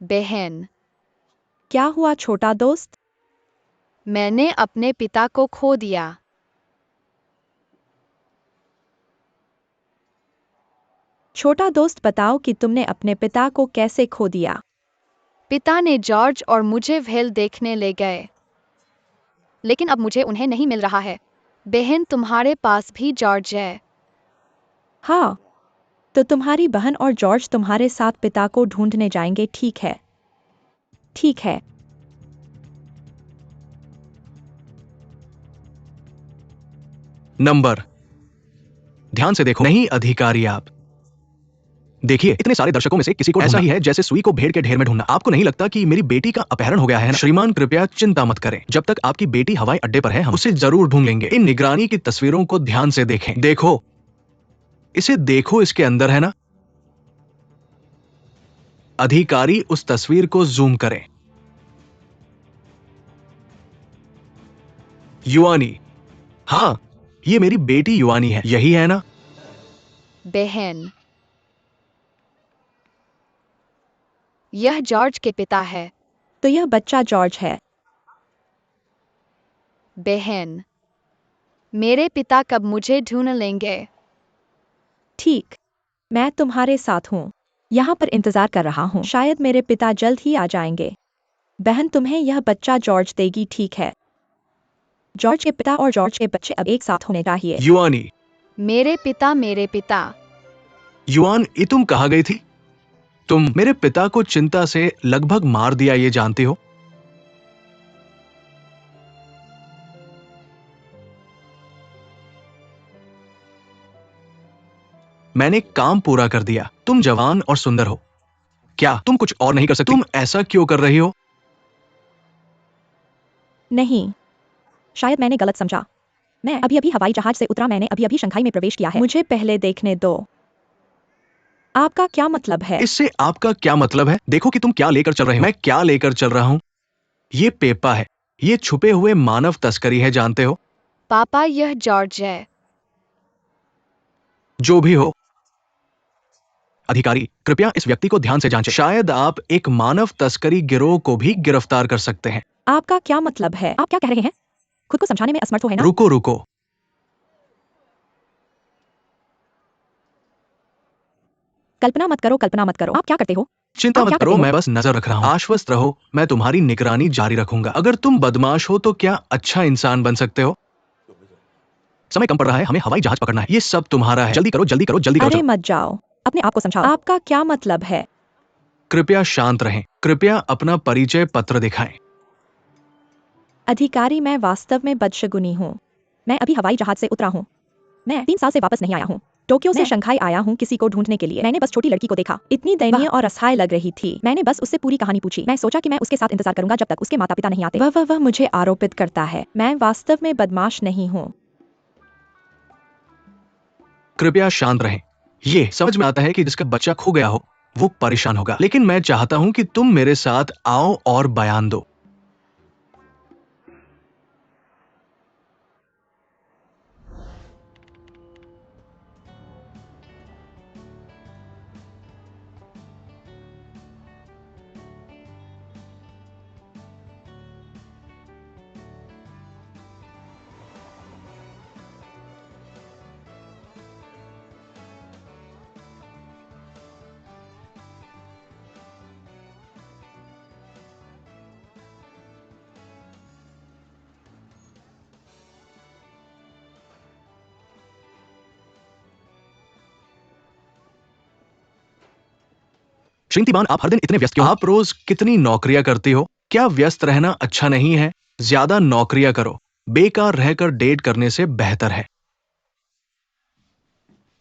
बहन, क्या हुआ छोटा दोस्त? मैंने अपने पिता को खो दिया। छोटा दोस्त बताओ कि तुमने अपने पिता को कैसे खो दिया। पिता ने जॉर्ज और मुझे व्हेल देखने ले गए, लेकिन अब मुझे उन्हें नहीं मिल रहा है। बहन, तुम्हारे पास भी जॉर्ज है? हाँ, तो तुम्हारी बहन और जॉर्ज तुम्हारे साथ पिता को ढूंढने जाएंगे, ठीक है? ठीक है। नंबर, ध्यान से देखो। नहीं अधिकारी, आप देखिए, इतने सारे दर्शकों में से किसी को ऐसा ही है जैसे सुई को भेड़ के ढेर में ढूंढना। आपको नहीं लगता कि मेरी बेटी का अपहरण हो गया है ना? श्रीमान कृपया चिंता मत करें, जब तक आपकी बेटी हवाई अड्डे पर है हम उसे जरूर ढूंढ लेंगे। इन निगरानी की तस्वीरों को ध्यान से देखें। देखो, इसे देखो, इसके अंदर है ना? अधिकारी, उस तस्वीर को जूम करें। युवानी, हाँ, ये मेरी बेटी युवानी है, यही है ना? बहन, यह जॉर्ज के पिता है। तो यह बच्चा जॉर्ज है। बहन, मेरे पिता कब मुझे ढूंढ लेंगे? ठीक, मैं तुम्हारे साथ हूँ। यहाँ पर इंतजार कर रहा हूँ। शायद मेरे पिता जल्द ही आ जाएंगे। बहन तुम्हें यह बच्चा जॉर्ज देगी, ठीक है? जॉर्ज के पिता और जॉर्ज के बच्चे अब एक साथ होने चाहिए। युवानी, मेरे पिता, मेरे पिता। युवान, ये तुम कहाँ गई थी? तुम मेरे पिता को चिंता से लगभग मार दिया, ये जानते हो? मैंने काम पूरा कर दिया। तुम जवान और सुंदर हो। क्या तुम कुछ और नहीं कर सकती? तुम ऐसा क्यों कर रही हो? नहीं, शायद मैंने गलत समझा। मैं अभी अभी हवाई जहाज से उतरा, मैंने अभी अभी शंघाई में प्रवेश किया है। मुझे पहले देखने दो। आपका क्या मतलब है? इससे आपका क्या मतलब है? देखो कि तुम क्या लेकर चल रहे हो। मैं क्या लेकर चल रहा हूं? ये पेपा है। ये छुपे हुए मानव तस्करी है, जानते हो? पापा, यह जॉर्ज है। जो भी हो, अधिकारी, कृपया इस व्यक्ति को ध्यान से जांचें। शायद आप एक मानव तस्करी गिरोह को भी गिरफ्तार कर सकते हैं। आपका क्या मतलब है? आप क्या कह रहे हैं? खुद को समझाने में असमर्थ हो, है ना? रुको रुको, कल्पना मत करो, कल्पना मत करो। आप क्या करते हो? चिंता आप मत क्या करो, करते हो? मैं बस नजर रख रहा हूं। आश्वस्त रहो, मैं तुम्हारी निगरानी जारी रखूंगा। अगर तुम बदमाश हो तो क्या अच्छा इंसान बन सकते हो? समय कम पड़ रहा है, हमें हवाई जहाज पकड़ना है। ये सब तुम्हारा है। जल्दी करो, जल्दी करो, जल्दी करो। अरे चलो। मत जाओ, अपने आप को समझाओ। आपका क्या मतलब है? कृपया शांत रहें। कृपया अपना परिचय पत्र दिखाएं। अधिकारी, मैं वास्तव में बदशगुनी हूँ। मैं अभी हवाई जहाज से उतरा हूँ। मैं 3 साल से वापस नहीं आया हूँ। टोक्यो से शंघाई आया हूँ किसी को ढूंढने के लिए। मैंने बस छोटी लड़की को देखा, इतनी दयनीय और असहाय लग रही थी। मैंने बस उससे पूरी कहानी पूछी। मैं सोचा कि मैं उसके साथ इंतजार करूंगा जब तक उसके माता पिता नहीं आते। वह मुझे आरोपित करता है। मैं वास्तव में बदमाश नहीं हूँ। कृपया शांत रहें। ये समझ में आता है कि जिसका बच्चा खो गया हो वो परेशान होगा, लेकिन मैं चाहता हूं कि तुम मेरे साथ आओ और बयान दो। श्रीमान, आप हर दिन इतने व्यस्त क्यों? आप रोज कितनी नौकरियां करती हो? क्या व्यस्त रहना अच्छा नहीं है? ज्यादा नौकरियां करो। बेकार रहकर डेट करने से बेहतर है।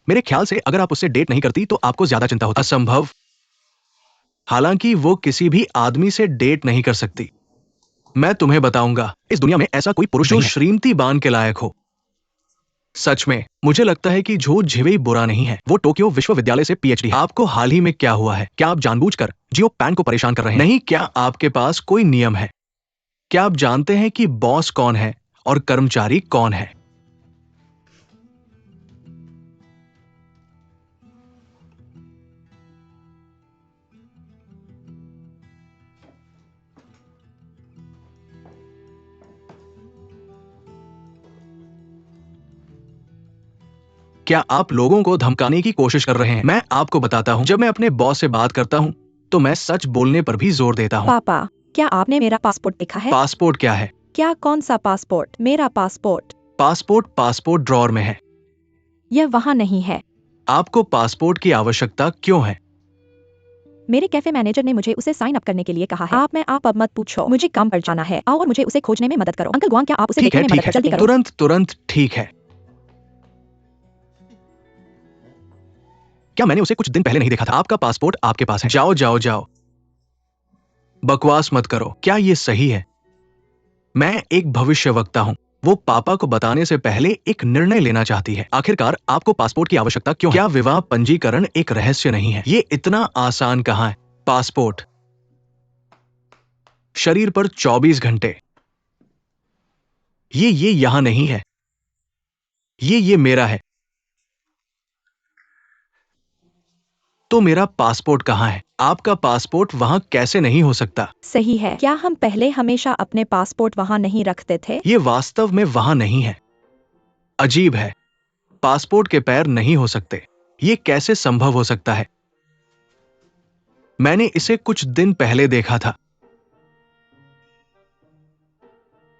मेरे ख्याल से अगर आप उससे डेट नहीं करती तो आपको ज्यादा चिंता होती। असंभव। हालांकि वो किसी भी आदमी से डेट नहीं कर सकती। मैं तुम्हें बताऊंगा, इस दुनिया में ऐसा कोई पुरुष जो श्रीमती बान के लायक हो। सच में मुझे लगता है कि झूठ झिवे बुरा नहीं है। वो टोक्यो विश्वविद्यालय से पीएचडी। आपको हाल ही में क्या हुआ है? क्या आप जानबूझकर जियो पैन को परेशान कर रहे हैं? नहीं, क्या आपके पास कोई नियम है? क्या आप जानते हैं कि बॉस कौन है और कर्मचारी कौन है? क्या आप लोगों को धमकाने की कोशिश कर रहे हैं? मैं आपको बताता हूँ, जब मैं अपने बॉस से बात करता हूँ तो मैं सच बोलने पर भी जोर देता हूँ। पापा, क्या आपने मेरा पासपोर्ट देखा है? पासपोर्ट क्या है? क्या? कौन सा पासपोर्ट? मेरा पासपोर्ट। पासपोर्ट ड्रॉअर में है। यह वहाँ नहीं है। आपको पासपोर्ट की आवश्यकता क्यों है? मेरे कैफे मैनेजर ने मुझे उसे साइन अप करने के लिए कहा है। आप अब मत पूछो, मुझे काम पर जाना है। आओ और मुझे उसे खोजने में मदद करो। अंकल गुआंग, क्या आप उसे ठीक देखने है, में ठीक मदद है, कर? जल्दी करो। तुरंत ठीक है। क्या मैंने उसे कुछ दिन पहले नहीं देखा था? आपका पासपोर्ट आपके पास है। जाओ जाओ जाओ, बकवास मत करो। क्या ये सही है? मैं एक भविष्यवक्ता हूँ। वो पापा को बताने से पहले एक निर्णय लेना चाहती है। आखिरकार आपको पासपोर्ट की आवश्यकता क्यों है? क्या विवाह पंजीकरण एक रहस्य नहीं है? ये इतना आसान कहाँ है? पासपोर्ट शरीर पर 24 घंटे। ये यहां नहीं है। ये मेरा है। तो मेरा पासपोर्ट कहाँ है? आपका पासपोर्ट वहां कैसे नहीं हो सकता? सही है। क्या हम पहले हमेशा अपने पासपोर्ट वहाँ नहीं रखते थे? ये वास्तव में वहां नहीं है। अजीब है। पासपोर्ट के पैर नहीं हो सकते। ये कैसे संभव हो सकता है? मैंने इसे कुछ दिन पहले देखा था।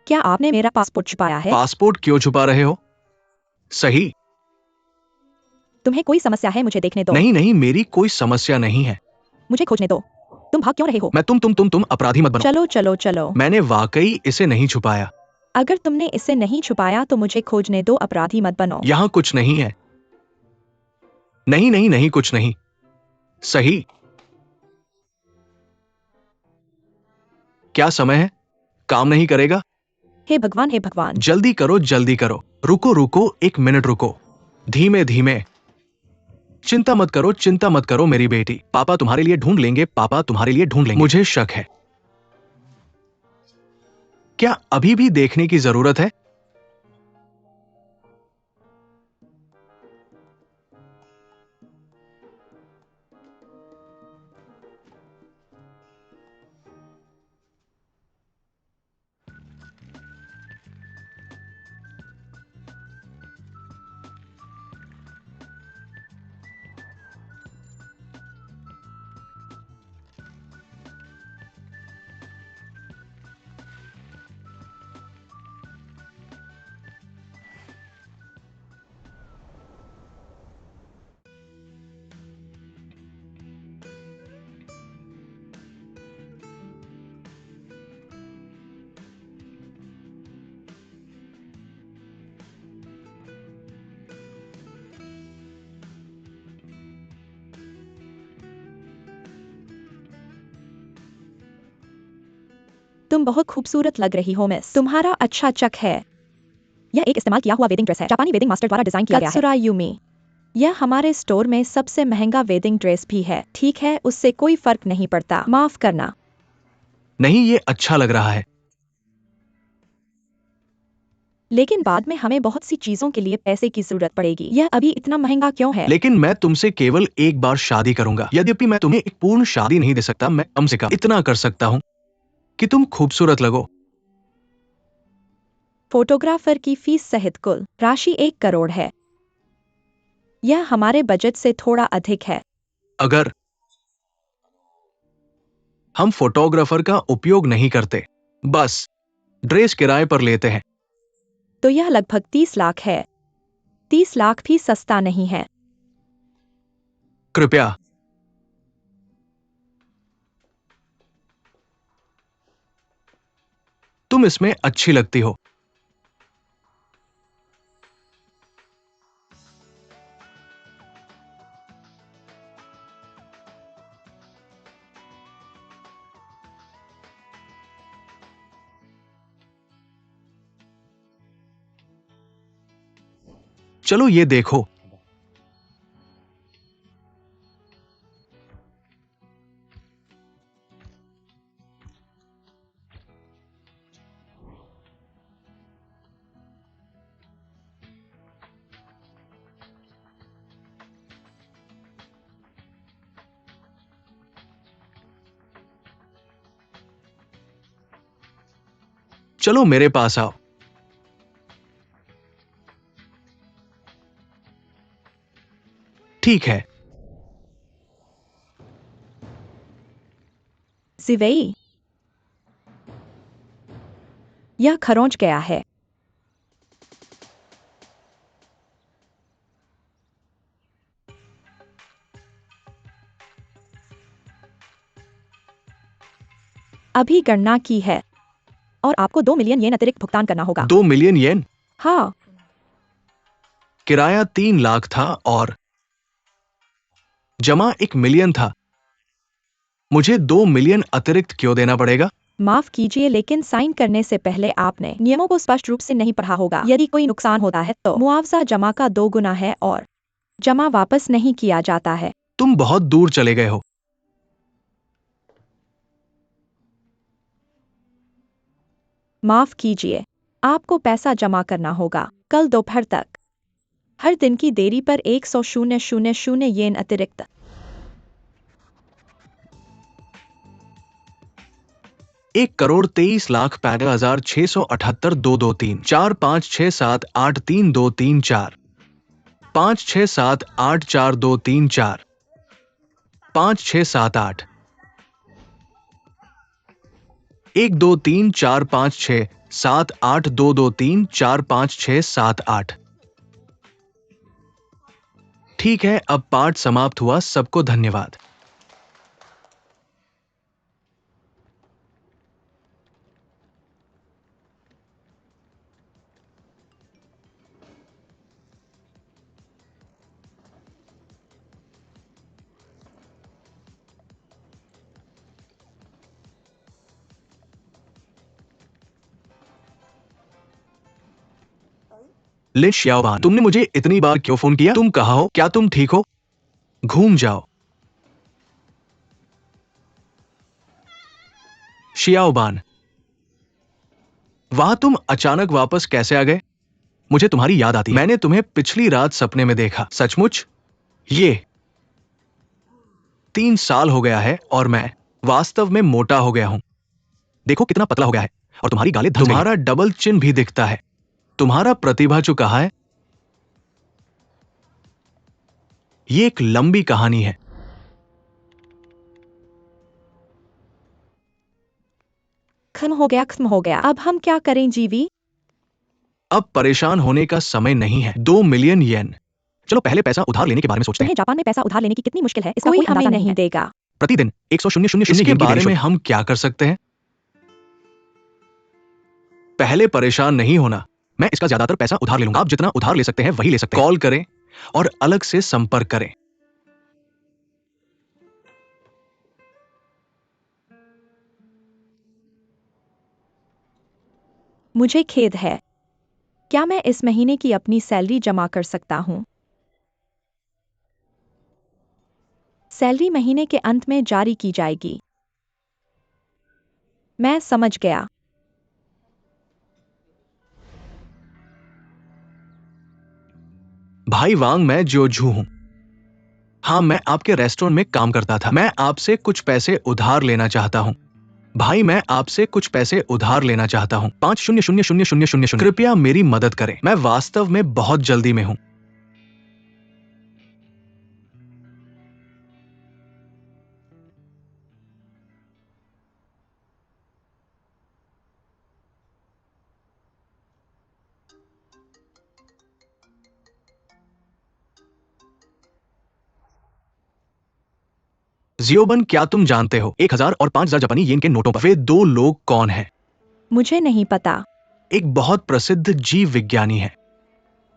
क्या आपने मेरा पासपोर्ट छुपाया है? पासपोर्ट क्यों छुपा रहे हो? सही। तुम्हें कोई समस्या है? मुझे देखने दो। नहीं नहीं, मेरी कोई समस्या नहीं है। मुझे खोजने दो। तुम भाग क्यों रहे हो? मैं तुम अपराधी मत बनो। चलो चलो चलो। मैंने वाकई इसे नहीं छुपाया। अगर तुमने इसे नहीं छुपाया तो मुझे खोजने दो, अपराधी मत बनो। यहां कुछ नहीं है। नहीं नहीं नहीं, कुछ नहीं। सही। क्या समय है? काम नहीं करेगा? हे भगवान, हे भगवान। जल्दी करो, जल्दी करो। रुको रुको, एक मिनट रुको। धीमे धीमे। चिंता मत करो मेरी बेटी। पापा तुम्हारे लिए ढूंढ लेंगे, पापा तुम्हारे लिए ढूंढ लेंगे। मुझे शक है। क्या अभी भी देखने की जरूरत है? तुम बहुत खूबसूरत लग रही हो मिस। तुम्हारा अच्छा चक है। यह एक इस्तेमाल किया हुआ वेडिंग ड्रेस है। जापानी वेडिंग मास्टर द्वारा डिजाइन किया गया है। कत्सुरा यूमी, यह हमारे स्टोर में सबसे महंगा वेडिंग ड्रेस भी है। ठीक है, उससे कोई फर्क नहीं पड़ता। माफ करना। नहीं, ये अच्छा लग रहा है। लेकिन बाद में हमें बहुत सी चीजों के लिए पैसे की जरूरत पड़ेगी। यह अभी इतना महंगा क्यों है? लेकिन मैं तुमसे केवल एक बार शादी करूंगा। यद्यपि मैं तुम्हें एक पूर्ण शादी नहीं दे सकता, मैं कम से कम इतना कर सकता हूं कि तुम खूबसूरत लगो। फोटोग्राफर की फीस सहित कुल राशि 1 करोड़ है। यह हमारे बजट से थोड़ा अधिक है। अगर हम फोटोग्राफर का उपयोग नहीं करते, बस ड्रेस किराए पर लेते हैं, तो यह लगभग 30 लाख है। 30 लाख भी सस्ता नहीं है। कृपया। तुम इसमें अच्छी लगती हो। चलो ये देखो। चलो मेरे पास आओ। ठीक है। जिवेई, यह खरोंच गया है। अभी गणना की है और आपको 2 मिलियन येन अतिरिक्त भुगतान करना होगा। 2 मिलियन येन? हाँ, किराया 3 लाख था और जमा 1 मिलियन था। मुझे 2 मिलियन अतिरिक्त क्यों देना पड़ेगा? माफ कीजिए, लेकिन साइन करने से पहले आपने नियमों को स्पष्ट रूप से नहीं पढ़ा होगा। यदि कोई नुकसान होता है तो मुआवजा जमा का 2 गुना है और जमा वापस नहीं किया जाता है। तुम बहुत दूर चले गए हो। माफ कीजिए, आपको पैसा जमा करना होगा कल दोपहर तक। हर दिन की देरी पर 100,000 येन अतिरिक्त। 1,23,65,678,223 456783234 56784 5678 1 2 3 4 5 6 7 8 2 2 3 4 5 6 7 8। ठीक है, अब पाठ समाप्त हुआ। सबको धन्यवाद। लिन श्याओबान, तुमने मुझे इतनी बार क्यों फोन किया? तुम कहाँ हो? क्या तुम ठीक हो? घूम जाओ। शियाओबान, वहां तुम अचानक वापस कैसे आ गए? मुझे तुम्हारी याद आती है। मैंने तुम्हें पिछली रात सपने में देखा। सचमुच? ये 3 साल हो गया है और मैं वास्तव में मोटा हो गया हूं। देखो कितना पतला हो गया है और तुम्हारी गालें धंस गई हैं। तुम्हारा डबल चिन भी दिखता है। तुम्हारा प्रतिभा जो कहाँ है? ये एक लंबी कहानी है। खत्म हो गया। अब हम क्या करें जीवी? अब परेशान होने का समय नहीं है। 2 मिलियन येन। चलो पहले पैसा उधार लेने के बारे में सोचते हैं। तुम्हें जापान में पैसा उधार लेने की कितनी मुश्किल है, इसका कोई अंदाजा नहीं है। देगा। प्रतिदिन 100,000 इसके बारे में हम क्या कर सकते हैं? पहले परेशान नहीं होना। मैं इसका ज्यादातर पैसा उधार ले लूंगा। आप जितना उधार ले सकते हैं वही ले सकते हैं। कॉल करें और अलग से संपर्क करें। मुझे खेद है। क्या मैं इस महीने की अपनी सैलरी जमा कर सकता हूं? सैलरी महीने के अंत में जारी की जाएगी। मैं समझ गया। भाई वांग, मैं जोजू हूं। हाँ, मैं आपके रेस्टोरेंट में काम करता था। मैं आपसे कुछ पैसे उधार लेना चाहता हूं। भाई, मैं आपसे कुछ पैसे उधार लेना चाहता हूं। 5,000,000। कृपया मेरी मदद करें। मैं वास्तव में बहुत जल्दी में हूं। जियोबन, क्या तुम जानते हो 1,000 और 5,000 जापानी येन के नोटों पर वे 2 लोग कौन हैं? मुझे नहीं पता। एक बहुत प्रसिद्ध जीव विज्ञानी है,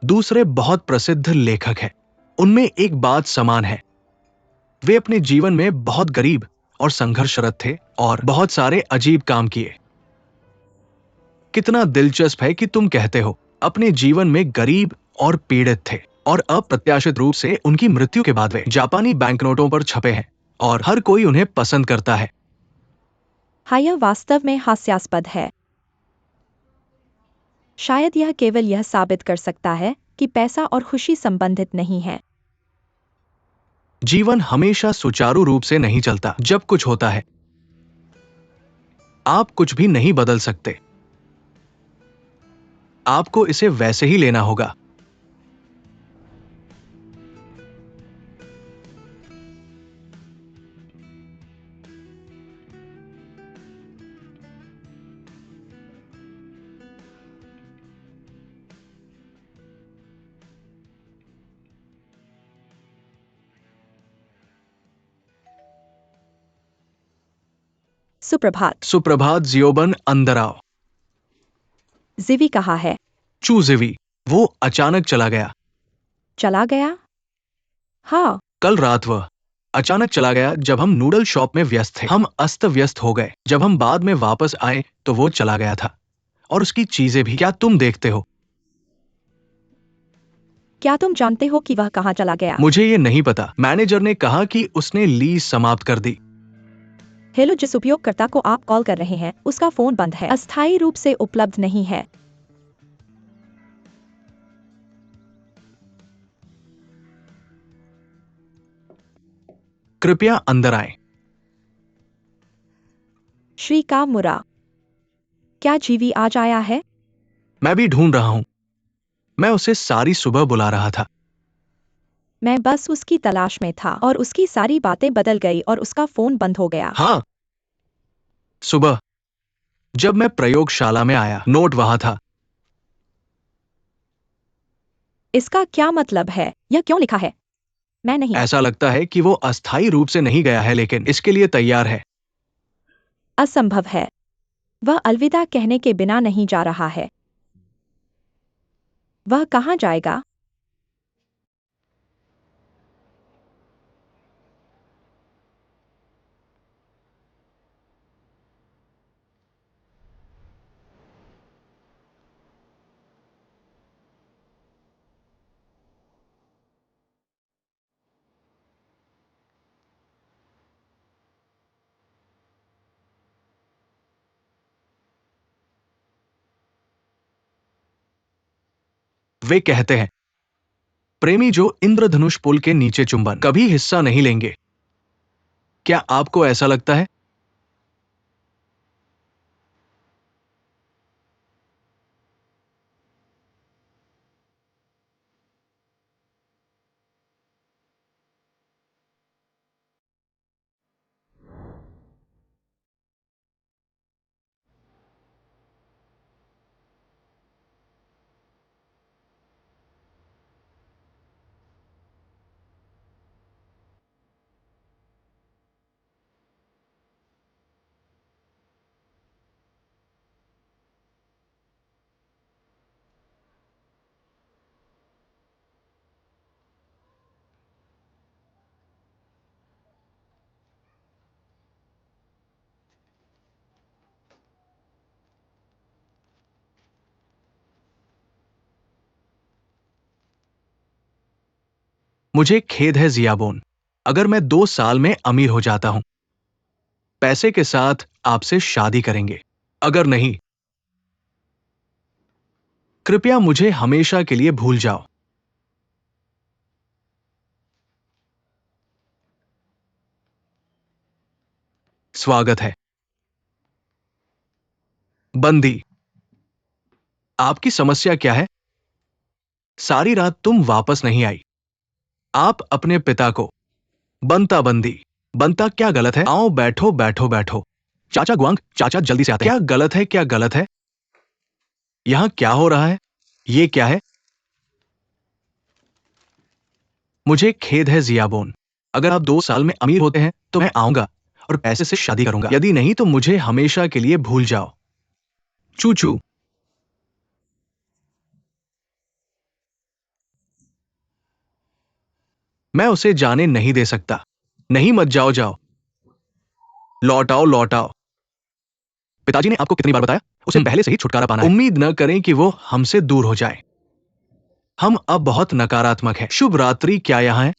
दूसरे बहुत प्रसिद्ध लेखक हैं। उनमें एक बात समान है। वे अपने जीवन में बहुत गरीब और संघर्षरत थे और बहुत सारे अजीब काम किए। कितना दिलचस्प है कि तुम कहते हो अपने जीवन में गरीब और पीड़ित थे और अप्रत्याशित रूप से उनकी मृत्यु के बाद वे जापानी बैंकनोटों पर छपे हैं और हर कोई उन्हें पसंद करता है। हाँ, यह वास्तव में हास्यास्पद है। शायद यह केवल यह साबित कर सकता है कि पैसा और खुशी संबंधित नहीं है। जीवन हमेशा सुचारू रूप से नहीं चलता। जब कुछ होता है, आप कुछ भी नहीं बदल सकते। आपको इसे वैसे ही लेना होगा। सुप्रभात। सुप्रभात जियोबन, अंदर आओ। जिवी कहाँ है? चूजिवी, वो अचानक चला गया। चला गया? हाँ। कल रात वह अचानक चला गया जब हम नूडल शॉप में व्यस्त थे। हम अस्त व्यस्त हो गए। जब हम बाद में वापस आए तो वो चला गया था, और उसकी चीजें भी। क्या तुम देखते हो? क्या तुम जानते हो कि वह कहाँ चला गया? मुझे ये नहीं पता। मैनेजर ने कहा कि उसने लीज समाप्त कर दी। हेलो, जिस उपयोगकर्ता को आप कॉल कर रहे हैं उसका फोन बंद है, अस्थायी रूप से उपलब्ध नहीं है। कृपया अंदर आए। श्री कामुरा, क्या जीवी आज आया है? मैं भी ढूंढ रहा हूं। मैं उसे सारी सुबह बुला रहा था। मैं बस उसकी तलाश में था और उसकी सारी बातें बदल गई और उसका फोन बंद हो गया। हाँ, सुबह जब मैं प्रयोगशाला में आया, नोट वहां था। इसका क्या मतलब है? यह क्यों लिखा है? मैं नहीं। ऐसा लगता है कि वो अस्थायी रूप से नहीं गया है, लेकिन इसके लिए तैयार है। असंभव है। वह अलविदा कहने के बिना नहीं जा रहा है। वह कहाँ जाएगा? वे कहते हैं, प्रेमी जो इंद्रधनुष पुल के नीचे चुंबन कभी हिस्सा नहीं लेंगे। क्या आपको ऐसा लगता है? मुझे खेद है जियाबोन, अगर मैं 2 साल में अमीर हो जाता हूं, पैसे के साथ आपसे शादी करेंगे। अगर नहीं, कृपया मुझे हमेशा के लिए भूल जाओ। स्वागत है। बंदी, आपकी समस्या क्या है? सारी रात तुम वापस नहीं आई। आप अपने पिता को बनता बंदी। बनता क्या गलत है? आओ बैठो बैठो बैठो। चाचा गुआंग, चाचा जल्दी से आते हैं। क्या गलत है? क्या गलत है? यहां क्या हो रहा है? ये क्या है? मुझे खेद है जियाबोन, अगर आप 2 साल में अमीर होते हैं तो मैं आऊंगा और पैसे से शादी करूंगा। यदि नहीं तो मुझे हमेशा के लिए भूल जाओ। चूचू। मैं उसे जाने नहीं दे सकता। नहीं, मत जाओ, जाओ। लौट आओ, लौट आओ। पिताजी ने आपको कितनी बार बताया? उसे पहले से ही छुटकारा पाना है। उम्मीद न करें कि वो हमसे दूर हो जाए। हम अब बहुत नकारात्मक हैं। शुभ रात्रि। क्या यहां है?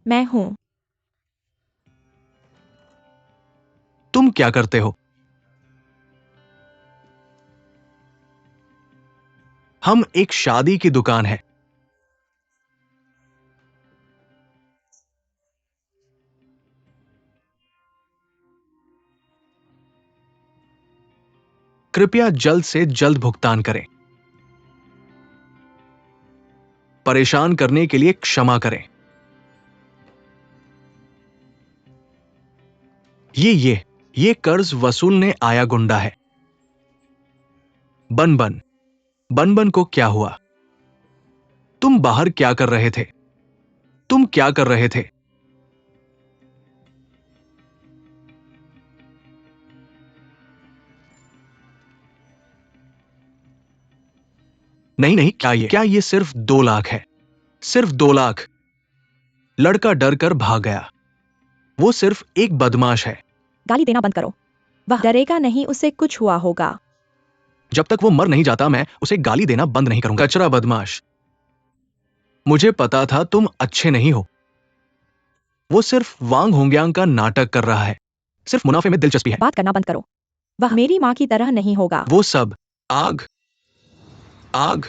मैं हूं। तुम क्या करते हो? हम एक शादी की दुकान है। कृपया जल्द से जल्द भुगतान करें। परेशान करने के लिए क्षमा करें। ये कर्ज वसूलने आया गुंडा है। बनबन, बनबन को क्या हुआ? तुम बाहर क्या कर रहे थे? तुम क्या कर रहे थे? नहीं नहीं, क्या ये सिर्फ 2 लाख है? सिर्फ 2 लाख? लड़का डर कर भाग गया। वो सिर्फ एक बदमाश है। गाली देना बंद करो। वह डरेगा नहीं, उसे कुछ हुआ होगा। जब तक वो मर नहीं जाता मैं उसे गाली देना बंद नहीं करूंगा। कचरा बदमाश, मुझे पता था तुम अच्छे नहीं हो। वो सिर्फ वांग होंग्यांग का नाटक कर रहा है, सिर्फ मुनाफे में दिलचस्पी है। बात करना बंद करो। वह मेरी माँ की तरह नहीं होगा। वो सब आग, आग।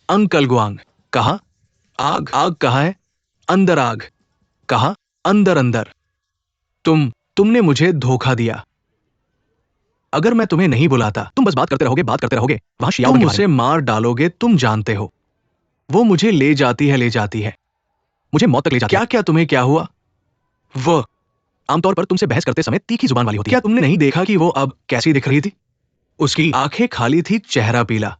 अंकल गुआंग, कहा आग, आग कहा है? अंदर आग, कहा अंदर अंदर। तुमने मुझे धोखा दिया। अगर मैं तुम्हें नहीं बुलाता तुम बस बात करते रहोगे, बात करते रहोगे। वहां शियाओ तुम उसे मार डालोगे, तुम जानते हो। वो मुझे ले जाती है, ले जाती है, मुझे मौत तक ले जाती है। क्या क्या तुम्हें क्या हुआ? वो आमतौर पर तुमसे बहस करते समय तीखी जुबान वाली होती है। क्या तुमने नहीं देखा कि वो अब कैसी दिख रही थी? उसकी आंखें खाली थी, चेहरा पीला।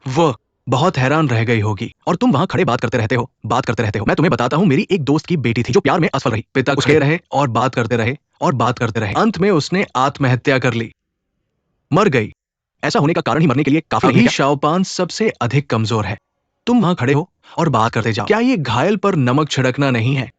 वो बहुत हैरान रह गई होगी। और तुम वहां खड़े बात करते रहते हो, बात करते रहते हो। मैं तुम्हें बताता हूं, मेरी एक दोस्त की बेटी थी जो प्यार में असफल रही। पिता खड़े रहे और बात करते रहे और बात करते रहे। अंत में उसने आत्महत्या कर ली, मर गई। ऐसा होने का कारण ही मरने के लिए काफी नहीं है क्या? शाओपान सबसे अधिक कमजोर है। तुम वहां खड़े हो और बात करते जाओ। क्या ये घायल पर नमक छिड़कना नहीं है?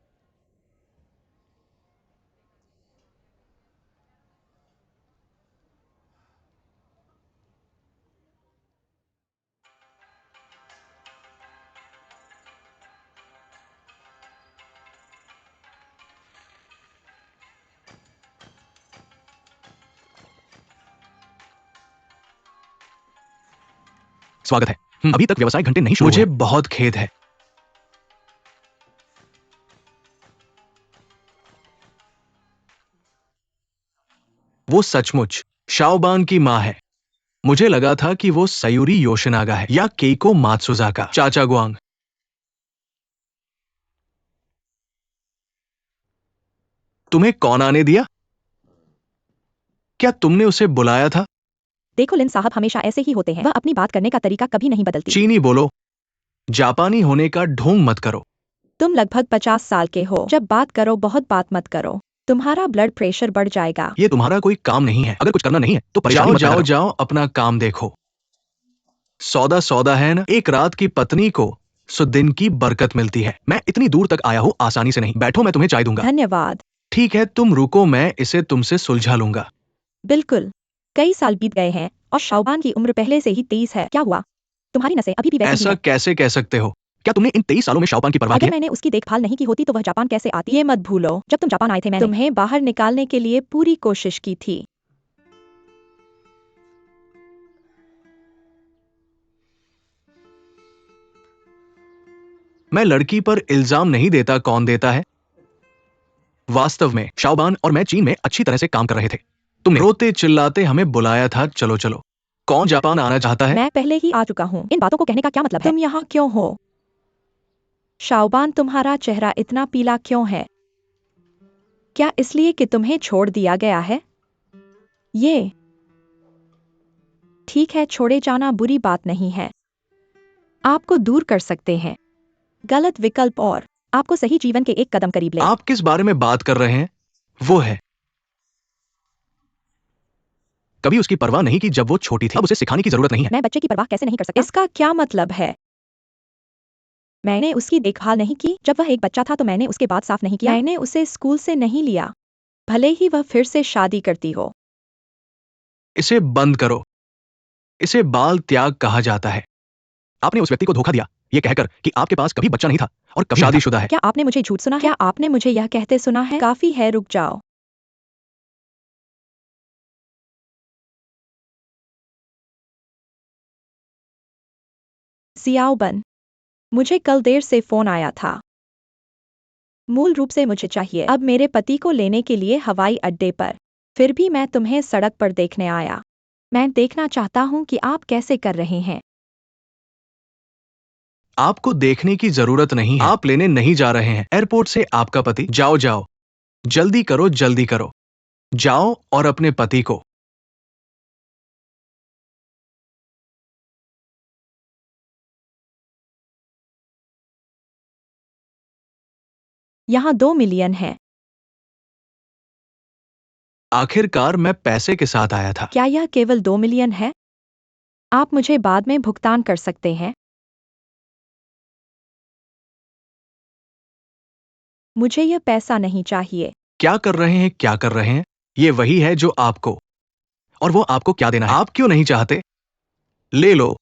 स्वागत है। अभी तक व्यवसाय घंटे नहीं शुरू हुए। मुझे बहुत खेद है। वो सचमुच शाओबान की माँ है। मुझे लगा था कि वो सयूरी योशिनागा है या केइको मात्सुजाका। चाचा गुआंग, तुम्हें कौन आने दिया? क्या तुमने उसे बुलाया था? देखो लिन साहब हमेशा ऐसे ही होते हैं। वह अपनी बात करने का तरीका कभी नहीं बदलती। चीनी बोलो, जापानी होने का ढोंग मत करो। तुम लगभग 50 साल के हो। जब बात करो बहुत बात मत करो, तुम्हारा ब्लड प्रेशर बढ़ जाएगा। ये तुम्हारा कोई काम नहीं है। अगर कुछ करना नहीं है तो परेशानी मत पैदा करो। जाओ अपना काम देखो। सौदा सौदा है ना। एक रात की पत्नी को सो दिन की बरकत मिलती है। मैं इतनी दूर तक आया हूं आसानी से नहीं। बैठो, मैं तुम्हें चाय दूंगा। धन्यवाद। ठीक है, तुम रुको, मैं इसे तुमसे सुलझा लूंगा। बिल्कुल। कई साल बीत गए हैं और शाओबान की उम्र पहले से ही 23 है। क्या हुआ? तुम्हारी नसें अभी भी वैसी ही ऐसा हैं। कैसे कह सकते हो? क्या तुमने इन 23 सालों में शाओपान की परवाह की अगर है? मैंने उसकी देखभाल नहीं की होती तो वह जापान कैसे आती? ये मत भूलो, जब तुम जापान आए थे मैंने तुम्हें बाहर निकालने के लिए पूरी कोशिश की थी। मैं लड़की पर इल्जाम नहीं देता, कौन देता है? वास्तव में शाओबान और मैं चीन में अच्छी तरह से काम कर रहे थे। तुमने रोते चिल्लाते हमें बुलाया था। चलो चलो, कौन जापान आना चाहता है? मैं पहले ही आ चुका हूँ। इन बातों को कहने का क्या मतलब है? तुम यहाँ क्यों हो? शाओबान, तुम्हारा चेहरा इतना पीला क्यों है? क्या इसलिए कि तुम्हें छोड़ दिया गया है? ये ठीक है, छोड़े जाना बुरी बात नहीं है। आपको दूर कर सकते हैं गलत विकल्प और आपको सही जीवन के एक कदम करीब ले। आप किस बारे में बात कर रहे हैं? वो है, कभी उसकी परवाह नहीं की जब वो छोटी थी। अब उसे सिखाने की जरूरत नहीं है। मैं बच्चे की परवाह कैसे नहीं कर सकता? इसका क्या मतलब है? मैंने उसकी देखभाल नहीं की जब वह एक बच्चा था, तो मैंने उसके बाद साफ नहीं किया। मैंने उसे स्कूल से नहीं लिया, भले ही वह फिर से शादी करती हो। इसे बंद करो। इसे बाल त्याग कहा जाता है। आपने उस व्यक्ति को धोखा दिया ये कहकर कि आपके पास कभी बच्चा नहीं था और कभी शादीशुदा है। क्या आपने मुझे झूठ सुना है? क्या आपने मुझे यह कहते सुना है? काफी है, रुक जाओ। सियाओबन, मुझे कल देर से फोन आया था। मूल रूप से मुझे चाहिए अब मेरे पति को लेने के लिए हवाई अड्डे पर। फिर भी मैं तुम्हें सड़क पर देखने आया। मैं देखना चाहता हूँ कि आप कैसे कर रहे हैं। आपको देखने की जरूरत नहीं है। आप लेने नहीं जा रहे हैं एयरपोर्ट से आपका पति। जाओ जाओ, जल्दी करो, जल्दी करो। जाओ और अपने पति को। यहाँ 2 मिलियन है। आखिरकार मैं पैसे के साथ आया था। क्या यह केवल 2 मिलियन है? आप मुझे बाद में भुगतान कर सकते हैं। मुझे यह पैसा नहीं चाहिए। क्या कर रहे हैं, क्या कर रहे हैं? ये वही है जो आपको, और वो आपको क्या देना है? आप क्यों नहीं चाहते? ले लो।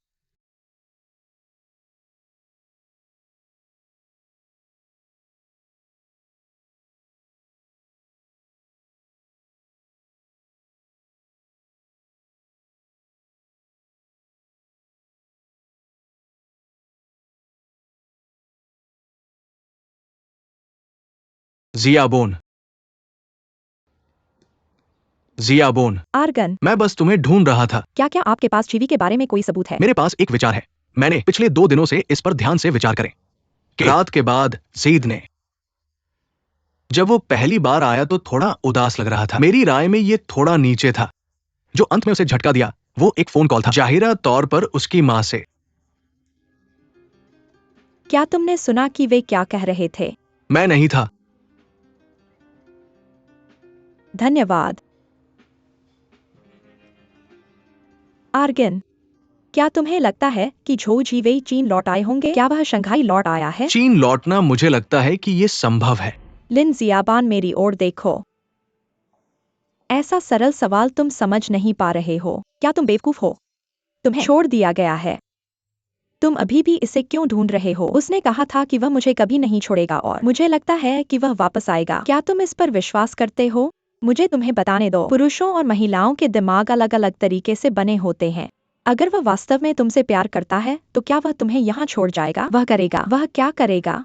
जियाबोन, जियाबोन, आर्गन, मैं बस तुम्हें ढूंढ रहा था। क्या क्या आपके पास जीवी के बारे में कोई सबूत है? मेरे पास एक विचार है। मैंने पिछले 2 दिनों से इस पर ध्यान से विचार करें कि रात के बाद ज़ीद ने, जब वो पहली बार आया तो थोड़ा उदास लग रहा था। मेरी राय में ये थोड़ा नीचे था। जो अंत में उसे झटका दिया वो एक फोन कॉल था, जाहिरा तौर पर उसकी मां से। क्या तुमने सुना कि वे क्या कह रहे थे? मैं नहीं था। धन्यवाद। आर्गन, क्या तुम्हें लगता है कि झो जीवेई चीन लौट आए होंगे? क्या वह शंघाई लौट आया है? चीन लौटना मुझे लगता है कि ये संभव है। लिन जियाबान, मेरी ओर देखो। ऐसा सरल सवाल तुम समझ नहीं पा रहे हो। क्या तुम बेवकूफ हो? तुम्हें छोड़ दिया गया है। तुम अभी भी इसे क्यों ढूंढ रहे हो? उसने कहा था कि वह मुझे कभी नहीं छोड़ेगा और मुझे लगता है कि वह वापस आएगा। क्या तुम इस पर विश्वास करते हो? मुझे तुम्हें बताने दो, पुरुषों और महिलाओं के दिमाग अलग अलग तरीके से बने होते हैं। अगर वह वास्तव में तुमसे प्यार करता है तो क्या वह तुम्हें यहाँ छोड़ जाएगा? वह करेगा। वह क्या करेगा?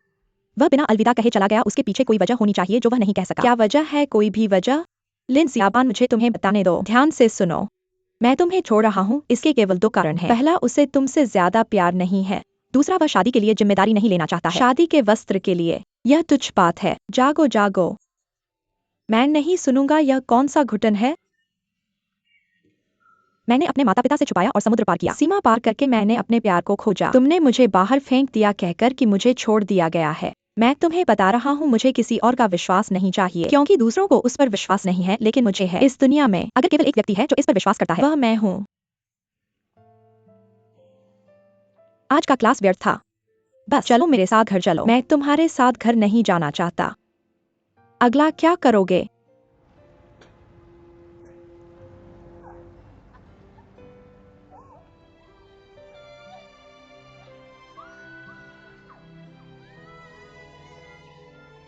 वह बिना अलविदा कहे चला गया। उसके पीछे कोई वजह होनी चाहिए जो वह नहीं कह सका। क्या वजह है? कोई भी वजह? लिन जियाबान, मुझे तुम्हें बताने दो। ध्यान से सुनो। मैं तुम्हें छोड़ रहा हूँ इसके केवल 2 कारण हैं। पहला, उसे तुमसे ज्यादा प्यार नहीं है। दूसरा, वह शादी के लिए जिम्मेदारी नहीं लेना चाहता है। शादी के वस्त्र के लिए। यह तुच्छ बात है। जागो जागो। मैं नहीं सुनूंगा। यह कौन सा घुटन है? मैंने अपने माता पिता से छुपाया और समुद्र पार किया। सीमा पार करके मैंने अपने प्यार को खोजा। तुमने मुझे बाहर फेंक दिया कहकर कि मुझे छोड़ दिया गया है। मैं तुम्हें बता रहा हूँ, मुझे किसी और का विश्वास नहीं चाहिए, क्योंकि दूसरों को उस पर विश्वास नहीं है, लेकिन मुझे है। इस दुनिया में अगर केवल एक व्यक्ति है जो इस पर विश्वास करता है, वह मैं हूँ। आज का क्लास व्यर्थ था। बस चलो मेरे साथ घर चलो। मैं तुम्हारे साथ घर नहीं जाना चाहता। अगला क्या करोगे?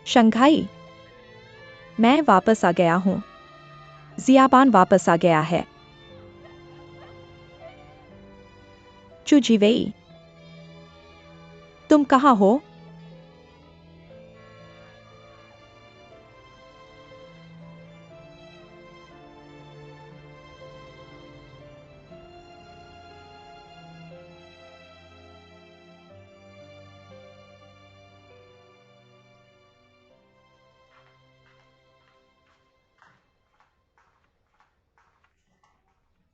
शंघाई, मैं वापस आ गया हूँ। जियाबान वापस आ गया है। चुजीवेई, तुम कहाँ हो?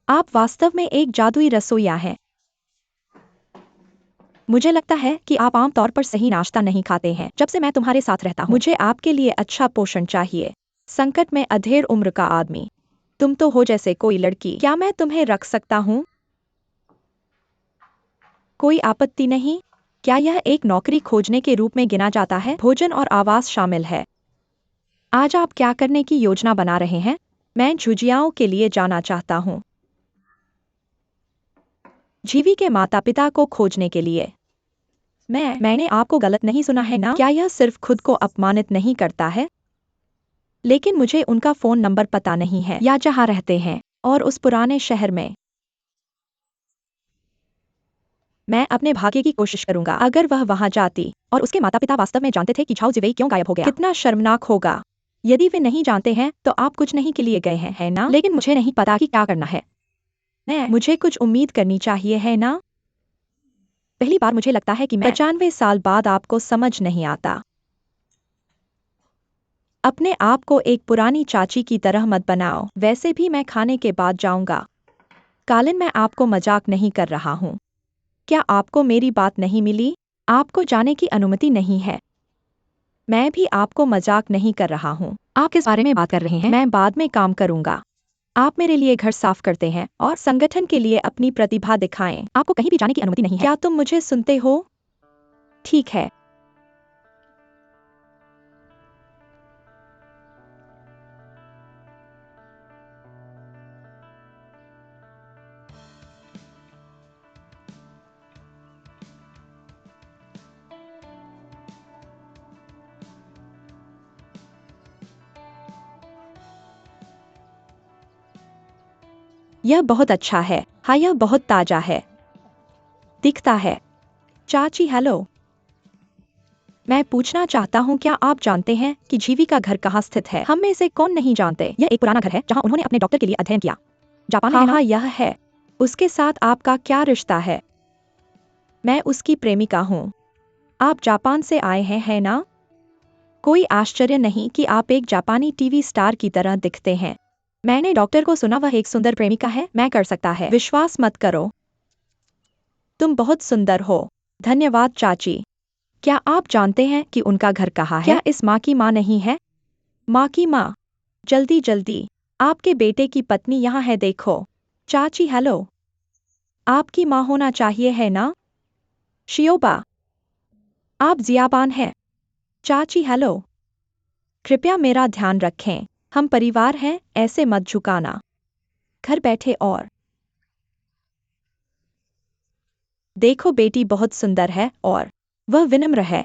आप वास्तव में एक जादुई रसोइया हैं। मुझे लगता है कि आप आमतौर पर सही नाश्ता नहीं खाते हैं। जब से मैं तुम्हारे साथ रहता हूँ, मुझे आपके लिए अच्छा पोषण चाहिए। संकट में अधेड़ उम्र का आदमी। तुम तो हो जैसे कोई लड़की। क्या मैं तुम्हें रख सकता हूँ? कोई आपत्ति नहीं? क्या यह एक नौकरी खोजने के रूप में गिना जाता है? भोजन और आवास शामिल है। आज आप क्या करने की योजना बना रहे हैं? मैं झुझियाओं के लिए जाना चाहता हूँ। जीवी के माता पिता को खोजने के लिए। मैंने आपको गलत नहीं सुना है ना? क्या यह सिर्फ खुद को अपमानित नहीं करता है? लेकिन मुझे उनका फोन नंबर पता नहीं है, या जहाँ रहते हैं, और उस पुराने शहर में। मैं अपने भाग्य की कोशिश करूंगा। अगर वह वहां जाती और उसके माता पिता वास्तव में जानते थे कि झाओ जिवेई क्यों गायब हो गया, कितना शर्मनाक होगा। यदि वे नहीं जानते हैं तो आप कुछ नहीं के लिए गए हैं, है ना? लेकिन मुझे नहीं पता कि क्या करना है। मुझे कुछ उम्मीद करनी चाहिए, है ना? पहली बार मुझे लगता है कि 95 साल बाद आपको समझ नहीं आता। अपने आप को एक पुरानी चाची की तरह मत बनाओ। वैसे भी मैं खाने के बाद जाऊंगा। कालिन, मैं आपको मजाक नहीं कर रहा हूँ। क्या आपको मेरी बात नहीं मिली? आपको जाने की अनुमति नहीं है। मैं भी आपको मजाक नहीं कर रहा हूँ। आप किस बारे में बात कर रहे हैं? मैं बाद में काम करूंगा। आप मेरे लिए घर साफ करते हैं और संगठन के लिए अपनी प्रतिभा दिखाएं। आपको कहीं भी जाने की अनुमति नहीं है। क्या तुम मुझे सुनते हो? ठीक है। यह बहुत अच्छा है। हाँ, यह बहुत ताजा है। दिखता है। चाची हेलो। मैं पूछना चाहता हूँ, क्या आप जानते हैं कि जीवी का घर कहाँ स्थित है? हम में से कौन नहीं जानते? यह एक पुराना घर है जहाँ उन्होंने अपने डॉक्टर के लिए अध्ययन किया। जापान में है ना? हाँ, यह है। उसके साथ आपका क्या रिश्ता है? मैं उसकी प्रेमिका हूँ। आप जापान से आए हैं, है ना? कोई आश्चर्य नहीं कि आप एक जापानी टीवी स्टार की तरह दिखते हैं। मैंने डॉक्टर को सुना वह एक सुंदर प्रेमिका है। मैं कर सकता है। विश्वास मत करो। तुम बहुत सुंदर हो। धन्यवाद चाची। क्या आप जानते हैं कि उनका घर कहाँ है? क्या इस माँ की माँ नहीं है? माँ की माँ। जल्दी जल्दी। आपके बेटे की पत्नी यहाँ है, देखो। चाची हेलो। आपकी माँ होना चाहिए, है ना? शियोबा। आप जियाबान हैं। चाची हेलो। कृपया मेरा ध्यान रखें। हम परिवार हैं, ऐसे मत झुकाना। घर बैठे और देखो, बेटी बहुत सुंदर है और वह विनम्र है।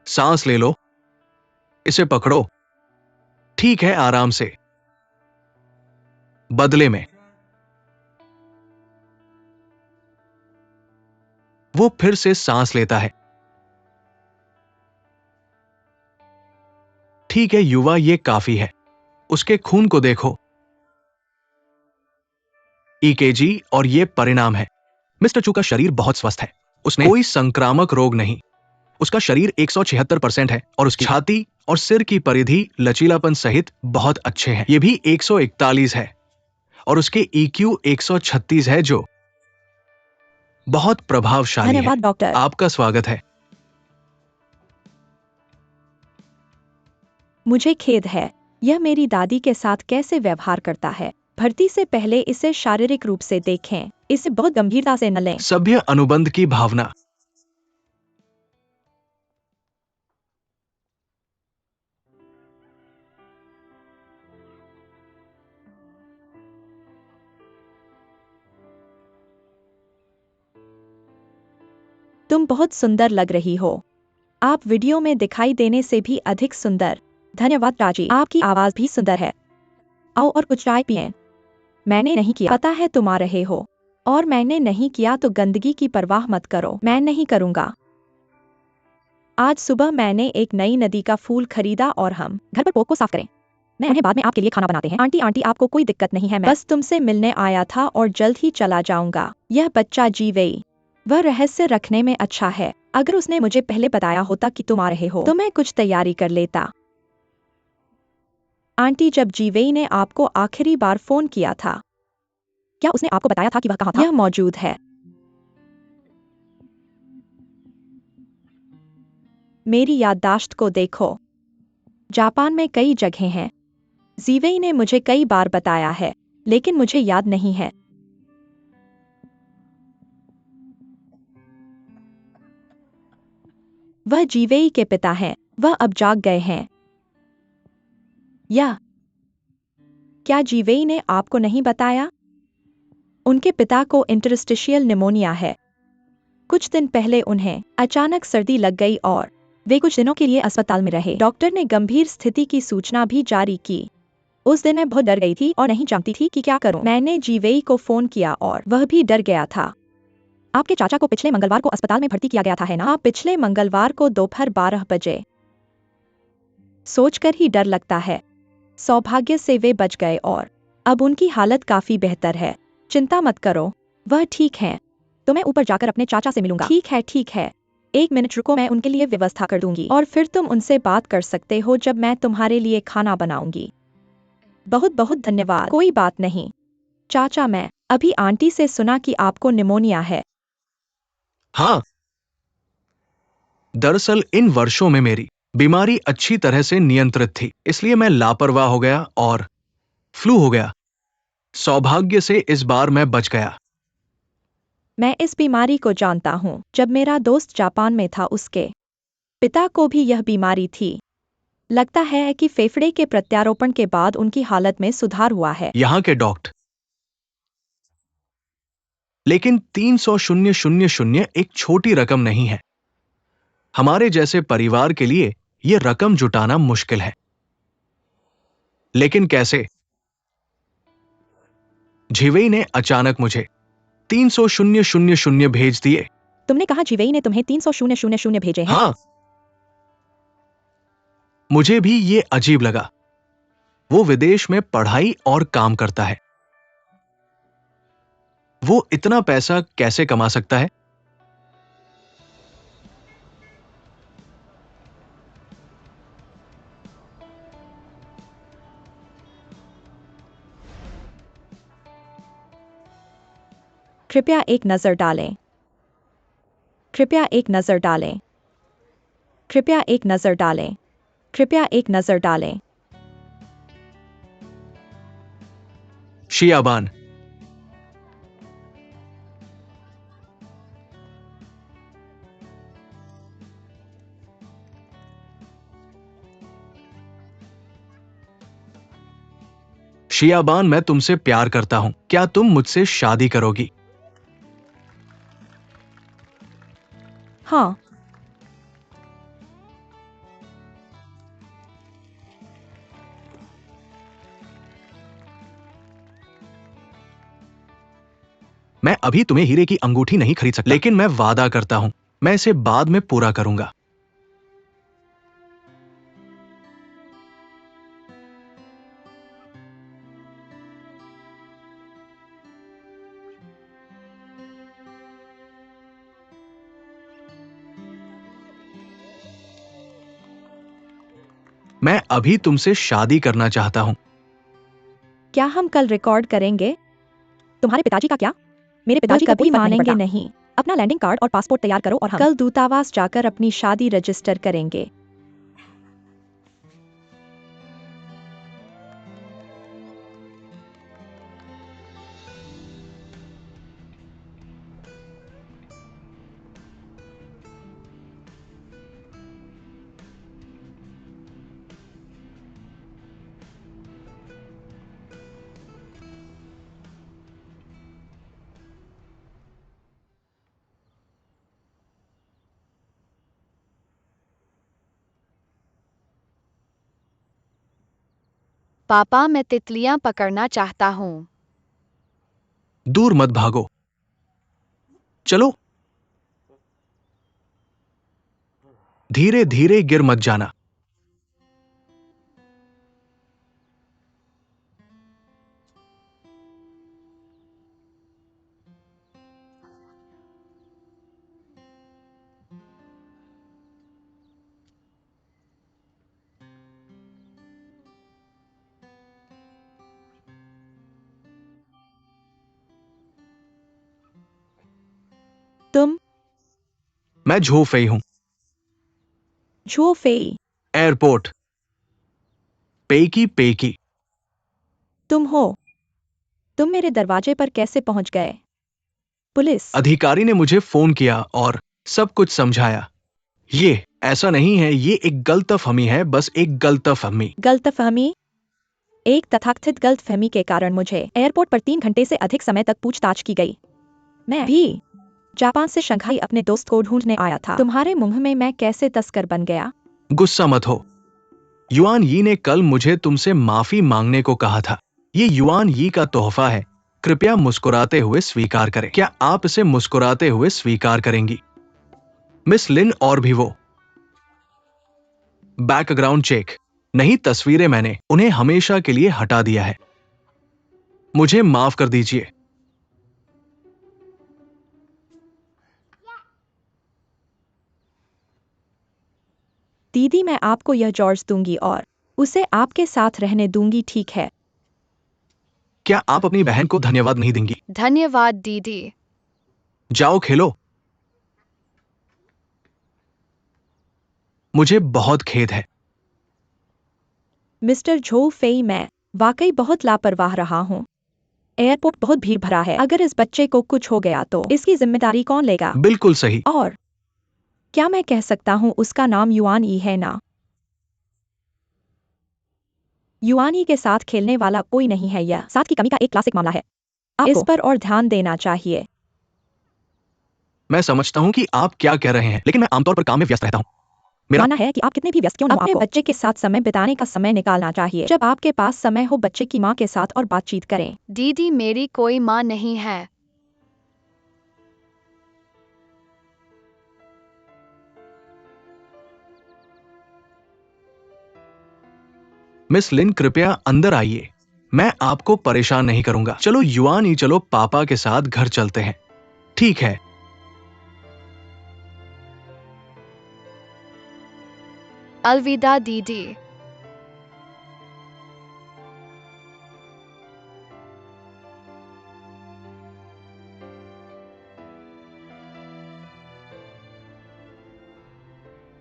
सांस ले लो, इसे पकड़ो। ठीक है, आराम से। बदले में वो फिर से सांस लेता है। ठीक है युवा, ये काफी है। उसके खून को देखो। ईकेजी और ये परिणाम है। मिस्टर चू का शरीर बहुत स्वस्थ है। उसने कोई संक्रामक रोग नहीं। उसका शरीर 176% है और उसकी छाती और सिर की परिधि लचीलापन सहित बहुत अच्छे हैं। ये भी 141 है और उसके ईक्यू 136 है, जो बहुत प्रभावशाली है। धन्यवाद डॉक्टर। आपका स्वागत है। मुझे खेद है। यह मेरी दादी के साथ कैसे व्यवहार करता है। भर्ती से पहले इसे शारीरिक रूप से देखें। इसे बहुत गंभीरता से न लें। सभ्य अनुबंध की भावना। तुम बहुत सुंदर लग रही हो। आप वीडियो में दिखाई देने से भी अधिक सुंदर। धन्यवाद चाची, आपकी आवाज भी सुंदर है। आओ और कुछ चाय पिएं। मैंने नहीं किया। पता है तुम आ रहे हो। और मैंने नहीं किया तो गंदगी की परवाह मत करो। मैं नहीं करूंगा। आज सुबह मैंने एक नई नदी का फूल खरीदा और हम घर पर पोक को साफ करें। मैं उन्हें बाद में आपके लिए खाना बनाते हैं। आंटी आंटी, आपको कोई दिक्कत नहीं है? मैं बस तुमसे मिलने आया था और जल्द ही चला जाऊंगा। यह बच्चा जीवेई, वह रहस्य रखने में अच्छा है। अगर उसने मुझे पहले बताया होता कि तुम आ रहे हो तो मैं कुछ तैयारी कर लेता। आंटी, जब जीवेई ने आपको आखिरी बार फोन किया था, क्या उसने आपको बताया था कि वह कहाँ था? यह मौजूद है। मेरी याददाश्त को देखो। जापान में कई जगह हैं। जीवेई ने मुझे कई बार बताया है, लेकिन मुझे याद नहीं है। वह जीवेई के पिता हैं। वह अब जाग गए हैं। या क्या जीवेई ने आपको नहीं बताया? उनके पिता को इंटरस्टिशियल निमोनिया है। कुछ दिन पहले उन्हें अचानक सर्दी लग गई और वे कुछ दिनों के लिए अस्पताल में रहे। डॉक्टर ने गंभीर स्थिति की सूचना भी जारी की। उस दिन मैं बहुत डर गई थी और नहीं जानती थी कि क्या करूं। मैंने जीवेई को फोन किया और वह भी डर गया था। आपके चाचा को पिछले मंगलवार को अस्पताल में भर्ती किया गया था, है ना? हाँ, पिछले मंगलवार को दोपहर 12 बजे। सोचकर ही डर लगता है। सौभाग्य से वे बच गए और अब उनकी हालत काफी बेहतर है। चिंता मत करो, वह ठीक हैं। तो मैं ऊपर जाकर अपने चाचा से मिलूंगा। ठीक है ठीक है। 1 मिनट रुको, मैं उनके लिए व्यवस्था कर दूंगी और फिर तुम उनसे बात कर सकते हो जब मैं तुम्हारे लिए खाना बनाऊंगी। बहुत बहुत धन्यवाद। कोई बात नहीं चाचा, मैं अभी आंटी से सुना कि आपको निमोनिया है। हाँ, दरअसल इन वर्षों में मेरी बीमारी अच्छी तरह से नियंत्रित थी, इसलिए मैं लापरवाह हो गया और फ्लू हो गया। सौभाग्य से इस बार मैं बच गया। मैं इस बीमारी को जानता हूँ। जब मेरा दोस्त जापान में था उसके पिता को भी यह बीमारी थी। लगता है कि फेफड़े के प्रत्यारोपण के बाद उनकी हालत में सुधार हुआ है। यहाँ के डॉक्टर। लेकिन 300,000 एक छोटी रकम नहीं है। हमारे जैसे परिवार के लिए यह रकम जुटाना मुश्किल है। लेकिन कैसे? झिवेई ने अचानक मुझे 300,000 भेज दिए। तुमने कहा झिवेई ने तुम्हें 300,000 भेजे हैं? हाँ, मुझे भी ये अजीब लगा। वो विदेश में पढ़ाई और काम करता है। वो इतना पैसा कैसे कमा सकता है? कृपया एक नज़र डालें। कृपया एक नज़र डालें। कृपया एक नज़र डालें। कृपया एक नज़र डालें। शियाबान। शियाबान, मैं तुमसे प्यार करता हूं। क्या तुम मुझसे शादी करोगी? हाँ। मैं अभी तुम्हें हीरे की अंगूठी नहीं खरीद सकता, लेकिन मैं वादा करता हूं, मैं इसे बाद में पूरा करूंगा। मैं अभी तुमसे शादी करना चाहता हूं। क्या हम कल रिकॉर्ड करेंगे? तुम्हारे पिताजी का क्या? मेरे पिताजी वो कभी कभी मानेंगे नहीं। अपना लैंडिंग कार्ड और पासपोर्ट तैयार करो और हम कल दूतावास जाकर अपनी शादी रजिस्टर करेंगे। पापा, मैं तितलियां पकड़ना चाहता हूँ। दूर मत भागो। चलो, धीरे धीरे गिर मत जाना। तुम मैं झोफेई हूं। झोफेई। एयरपोर्ट। पेकी पेकी। तुम हो। तुम मेरे दरवाजे पर कैसे पहुंच गए? पुलिस। अधिकारी ने मुझे फोन किया और सब कुछ समझाया। ये ऐसा नहीं है, ये एक गलतफहमी है, बस एक गलतफहमी। गलतफहमी? एक तथाकथित गलतफहमी के कारण मुझे एयरपोर्ट पर 3 घंटे से अधिक समय तक पूछताछ की गई। मैं भी जापान से शंघाई अपने दोस्त को ढूंढने आया था। तुम्हारे मुंह में मैं कैसे तस्कर बन गया? गुस्सा मत हो। युआन यी ने कल मुझे तुमसे माफी मांगने को कहा था। ये युआन यी का तोहफा है। कृपया मुस्कुराते हुए स्वीकार करें। क्या आप इसे मुस्कुराते हुए स्वीकार करेंगी? मिस लिन और भी वो। Background check. नहीं, तस्वीरें मैंने उन्हें हमेशा के लिए हटा दिया है। मुझे माफ कर दीजिए। दीदी, मैं आपको यह जॉर्ज दूंगी और उसे आपके साथ रहने दूंगी, ठीक है? क्या आप अपनी बहन को धन्यवाद नहीं देंगी? धन्यवाद दीदी। जाओ खेलो। मुझे बहुत खेद है। मिस्टर झो फेई, मैं वाकई बहुत लापरवाह रहा हूँ। एयरपोर्ट बहुत भीड़ भरा है, अगर इस बच्चे को कुछ हो गया तो इसकी जिम्मेदारी कौन लेगा? बिल्कुल सही। और क्या मैं कह सकता हूँ उसका नाम युआन ई है ना? युआन ई के साथ खेलने वाला कोई नहीं है, यह साथ की कमी का एक क्लासिक मामला है। आपको इस पर और ध्यान देना चाहिए। मैं समझता हूँ कि आप क्या कह रहे हैं, लेकिन मैं आमतौर पर काम में व्यस्त रहता हूँ। मेरा मानना है कि आप कितने भी व्यस्त क्यों न हो, अपने बच्चे के साथ समय बिताने का समय निकालना चाहिए। जब आपके पास समय हो, बच्चे की माँ के साथ और बातचीत करें। दीदी, मेरी कोई माँ नहीं है। मिस लिन, कृपया अंदर आइए। मैं आपको परेशान नहीं करूंगा। चलो युआन ही, चलो पापा के साथ घर चलते हैं। ठीक है। अलविदा दीदी।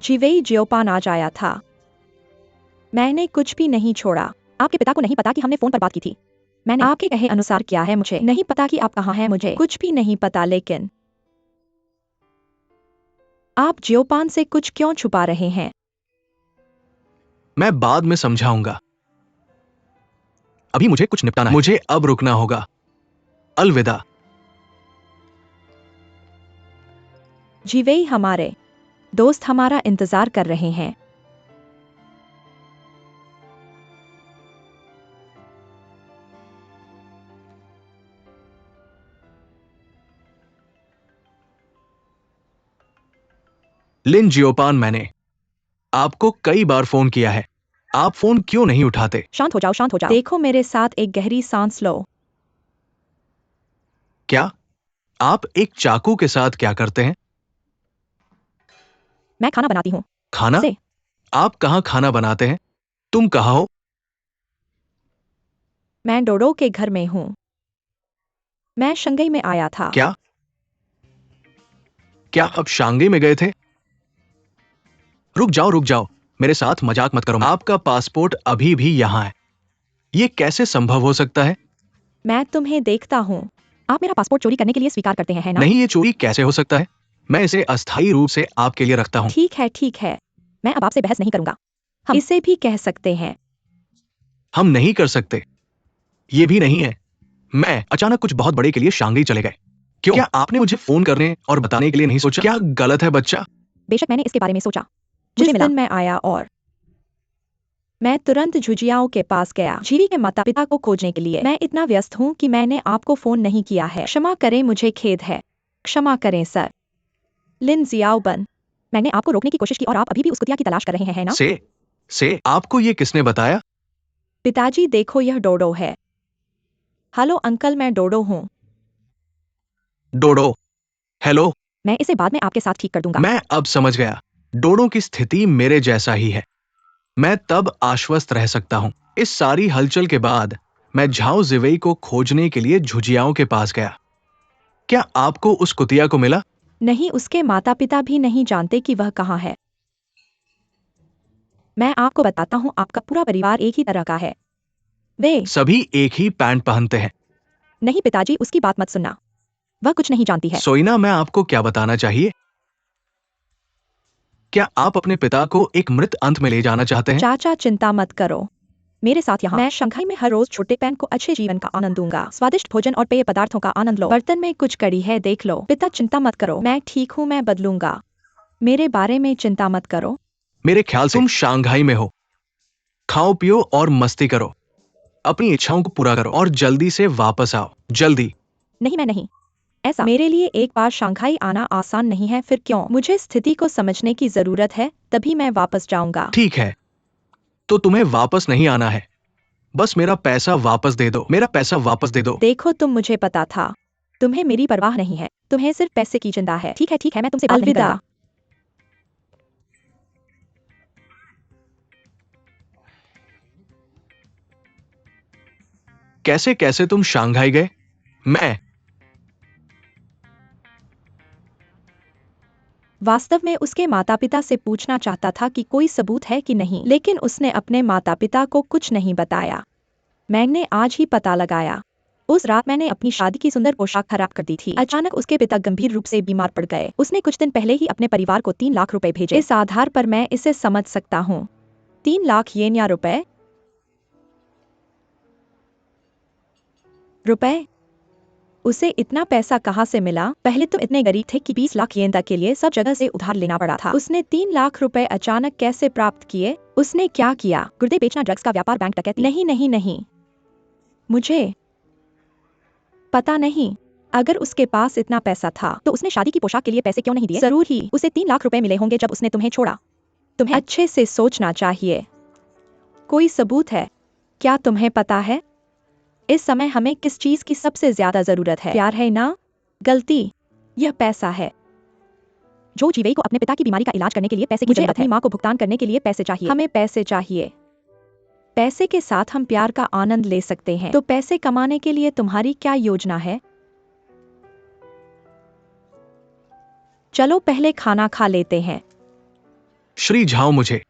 जिवेई जियोपान आज आया था। मैंने कुछ भी नहीं छोड़ा। आपके पिता को नहीं पता कि हमने फोन पर बात की थी। मैंने आपके कहे अनुसार किया है। मुझे नहीं पता कि आप कहाँ हैं, मुझे कुछ भी नहीं पता, लेकिन आप जियोपान से कुछ क्यों छुपा रहे हैं? मैं बाद में समझाऊंगा। अभी मुझे कुछ निपटाना है। मुझे अब रुकना होगा। अलविदा। जिवेई, हमारे दोस्त हमारा इंतजार कर रहे हैं। लिन जियोपान, मैंने आपको कई बार फोन किया है। आप फोन क्यों नहीं उठाते? शांत हो जाओ, शांत हो जाओ। देखो, मेरे साथ एक गहरी सांस लो। क्या आप एक चाकू के साथ क्या करते हैं? मैं खाना बनाती हूँ। खाना? से आप कहाँ खाना बनाते हैं? तुम कहाँ हो? मैं डोडो के घर में हूँ। मैं शंघई में आया था। क्या क्या आप शांघई में गए थे? रुक जाओ, रुक जाओ। मेरे साथ मजाक मत करो। आपका पासपोर्ट अभी भी यहाँ है। ये कैसे संभव हो सकता है? मैं तुम्हें देखता हूँ। आप मेरा पासपोर्ट चोरी करने के लिए स्वीकार करते हैं, है ना? नहीं, ये चोरी कैसे हो सकता है? मैं इसे अस्थायी रूप से आपके लिए रखता हूँ। ठीक है, ठीक है। मैं अब आपसे बहस नहीं करूंगा। हम इसे भी कह सकते हैं। हम नहीं कर सकते। ये भी नहीं है। मैं अचानक कुछ बहुत बड़े के लिए शांघई चले गए। क्यों? क्या आपने मुझे फोन करने और बताने के लिए नहीं सोचा? क्या गलत है बच्चा? बेशक मैंने इसके बारे में सोचा। जिस दिन मैं आया और मैं तुरंत झुझियाओं के पास गया, जीवी के माता पिता को खोजने के लिए। मैं इतना व्यस्त हूँ कि मैंने आपको फोन नहीं किया है। क्षमा करें, मुझे खेद है। क्षमा करें सर। लिन जियाओबन, मैंने आपको रोकने की कोशिश की और आप अभी भी उस कुतिया की तलाश कर रहे हैं, है ना? से आपको ये किसने बताया? पिताजी, देखो, यह डोडो है। हेलो अंकल, मैं डोडो हूँ। डोडो। हेलो। मैं इसे बाद में आपके साथ ठीक कर दूंगा। मैं अब समझ गया। डोडो की स्थिति मेरे जैसा ही है। मैं तब आश्वस्त रह सकता हूँ। इस सारी हलचल के बाद मैं झाओ जिवेई को खोजने के लिए झुझियाओं के पास गया। क्या आपको उस कुतिया को मिला? नहीं, उसके माता पिता भी नहीं जानते कि वह कहाँ है। मैं आपको बताता हूँ, आपका पूरा परिवार एक ही तरह का है। वे सभी एक ही पैंट पहनते हैं। नहीं पिताजी, उसकी बात मत सुनना। वह कुछ नहीं जानती है। सोइना, मैं आपको क्या बताना चाहिए? क्या आप अपने पिता को एक मृत अंत में ले जाना चाहते हैं? चाचा, चिंता मत करो। मेरे साथ यहाँ मैं शंघाई में हर रोज छोटे पैन को अच्छे जीवन का आनंद दूंगा। स्वादिष्ट भोजन और पेय पदार्थों का आनंद लो। बर्तन में कुछ कड़ी है, देख लो। पिता, चिंता मत करो, मैं ठीक हूँ, मैं बदलूंगा। मेरे बारे में चिंता मत करो। मेरे ख्याल से तुम शांघाई में हो। खाओ पियो और मस्ती करो। अपनी इच्छाओं को पूरा करो और जल्दी से वापस आओ। जल्दी। नहीं, मैं नहीं। ऐसा मेरे लिए एक बार शंघाई आना आसान नहीं है, फिर क्यों? मुझे स्थिति को समझने की जरूरत है, तभी मैं वापस जाऊंगा। ठीक है, तो तुम्हें वापस नहीं आना है। बस मेरा पैसा वापस दे दो। मेरा पैसा वापस दे दो। देखो, तुम, मुझे पता था तुम्हें मेरी परवाह नहीं है। तुम्हें सिर्फ पैसे की चिंता है। ठीक है, ठीक है, मैं तुमसे बात नहीं करूंगा। कैसे कैसे तुम शांघाई गए? मैं वास्तव में उसके माता पिता से पूछना चाहता था कि कोई सबूत है कि नहीं, लेकिन उसने अपने माता पिता को कुछ नहीं बताया। मैंने आज ही पता लगाया। उस रात मैंने अपनी शादी की सुंदर पोशाक खराब कर दी थी। अचानक उसके पिता गंभीर रूप से बीमार पड़ गए। उसने कुछ दिन पहले ही अपने परिवार को 3 लाख रुपए भेजे। इस आधार पर मैं इसे समझ सकता हूँ। 3 लाख येन या रुपए? उसे इतना पैसा कहाँ से मिला? पहले तुम इतने गरीब थे कि 20 लाख येन तक के लिए सब जगह से उधार लेना पड़ा था। उसने 3 लाख रुपए अचानक कैसे प्राप्त किए? उसने क्या किया? गुर्दे बेचना, ड्रग्स का व्यापार, बैंक डकैती? नहीं नहीं नहीं, मुझे पता नहीं। अगर उसके पास इतना पैसा था तो उसने शादी की पोशाक के लिए पैसे क्यों नहीं दिए? जरूर ही उसे 3 लाख रुपए मिले होंगे जब उसने तुम्हें छोड़ा। तुम्हें अच्छे से सोचना चाहिए। कोई सबूत है? क्या तुम्हें पता है इस समय हमें किस चीज की सबसे ज्यादा जरूरत है? प्यार है ना? गलती? यह पैसा है। जो जीवेई को अपने पिता की बीमारी का इलाज करने के लिए पैसे की जरूरत है। अपनी माँ को भुगतान करने के लिए पैसे चाहिए। हमें पैसे चाहिए। पैसे के साथ हम प्यार का आनंद ले सकते हैं। तो पैसे कमाने के लिए तुम्हारी क्या योजना है? चलो पहले खाना खा लेते हैं। श्री झाओ, मुझे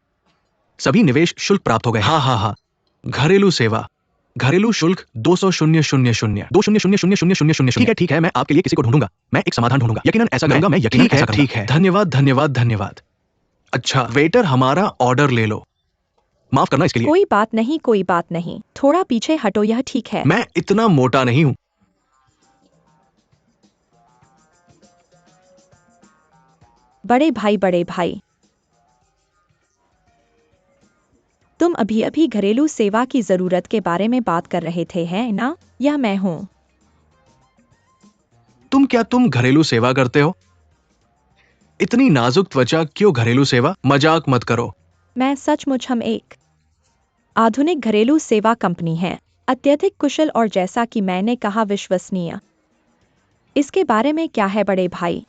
सभी निवेश शुल्क प्राप्त हो गए। हाँ हाँ हाँ, घरेलू सेवा, घरेलू शुल्क 200,000 200,000,000। ठीक है, मैं आपके लिए किसी को ढूंढूंगा। मैं एक समाधान ढूंढूंगा। यकीनन ऐसा करूंगा। मैं यकीनन ऐसा करूंगा। ठीक है, धन्यवाद धन्यवाद धन्यवाद। अच्छा वेटर, हमारा ऑर्डर ले लो। माफ करना इसके लिए। कोई बात नहीं, कोई बात नहीं। थोड़ा पीछे हटो, यह ठीक है। मैं इतना मोटा नहीं हूं। बड़े भाई, तुम अभी अभी घरेलू सेवा की जरूरत के बारे में बात कर रहे थे, है ना? यह मैं हूँ। तुम घरेलू सेवा करते हो? इतनी नाजुक त्वचा, क्यों घरेलू सेवा? मजाक मत करो। मैं सचमुच, हम एक आधुनिक घरेलू सेवा कंपनी है, अत्यधिक कुशल और जैसा कि मैंने कहा, विश्वसनीय। इसके बारे में क्या है बड़े भाई?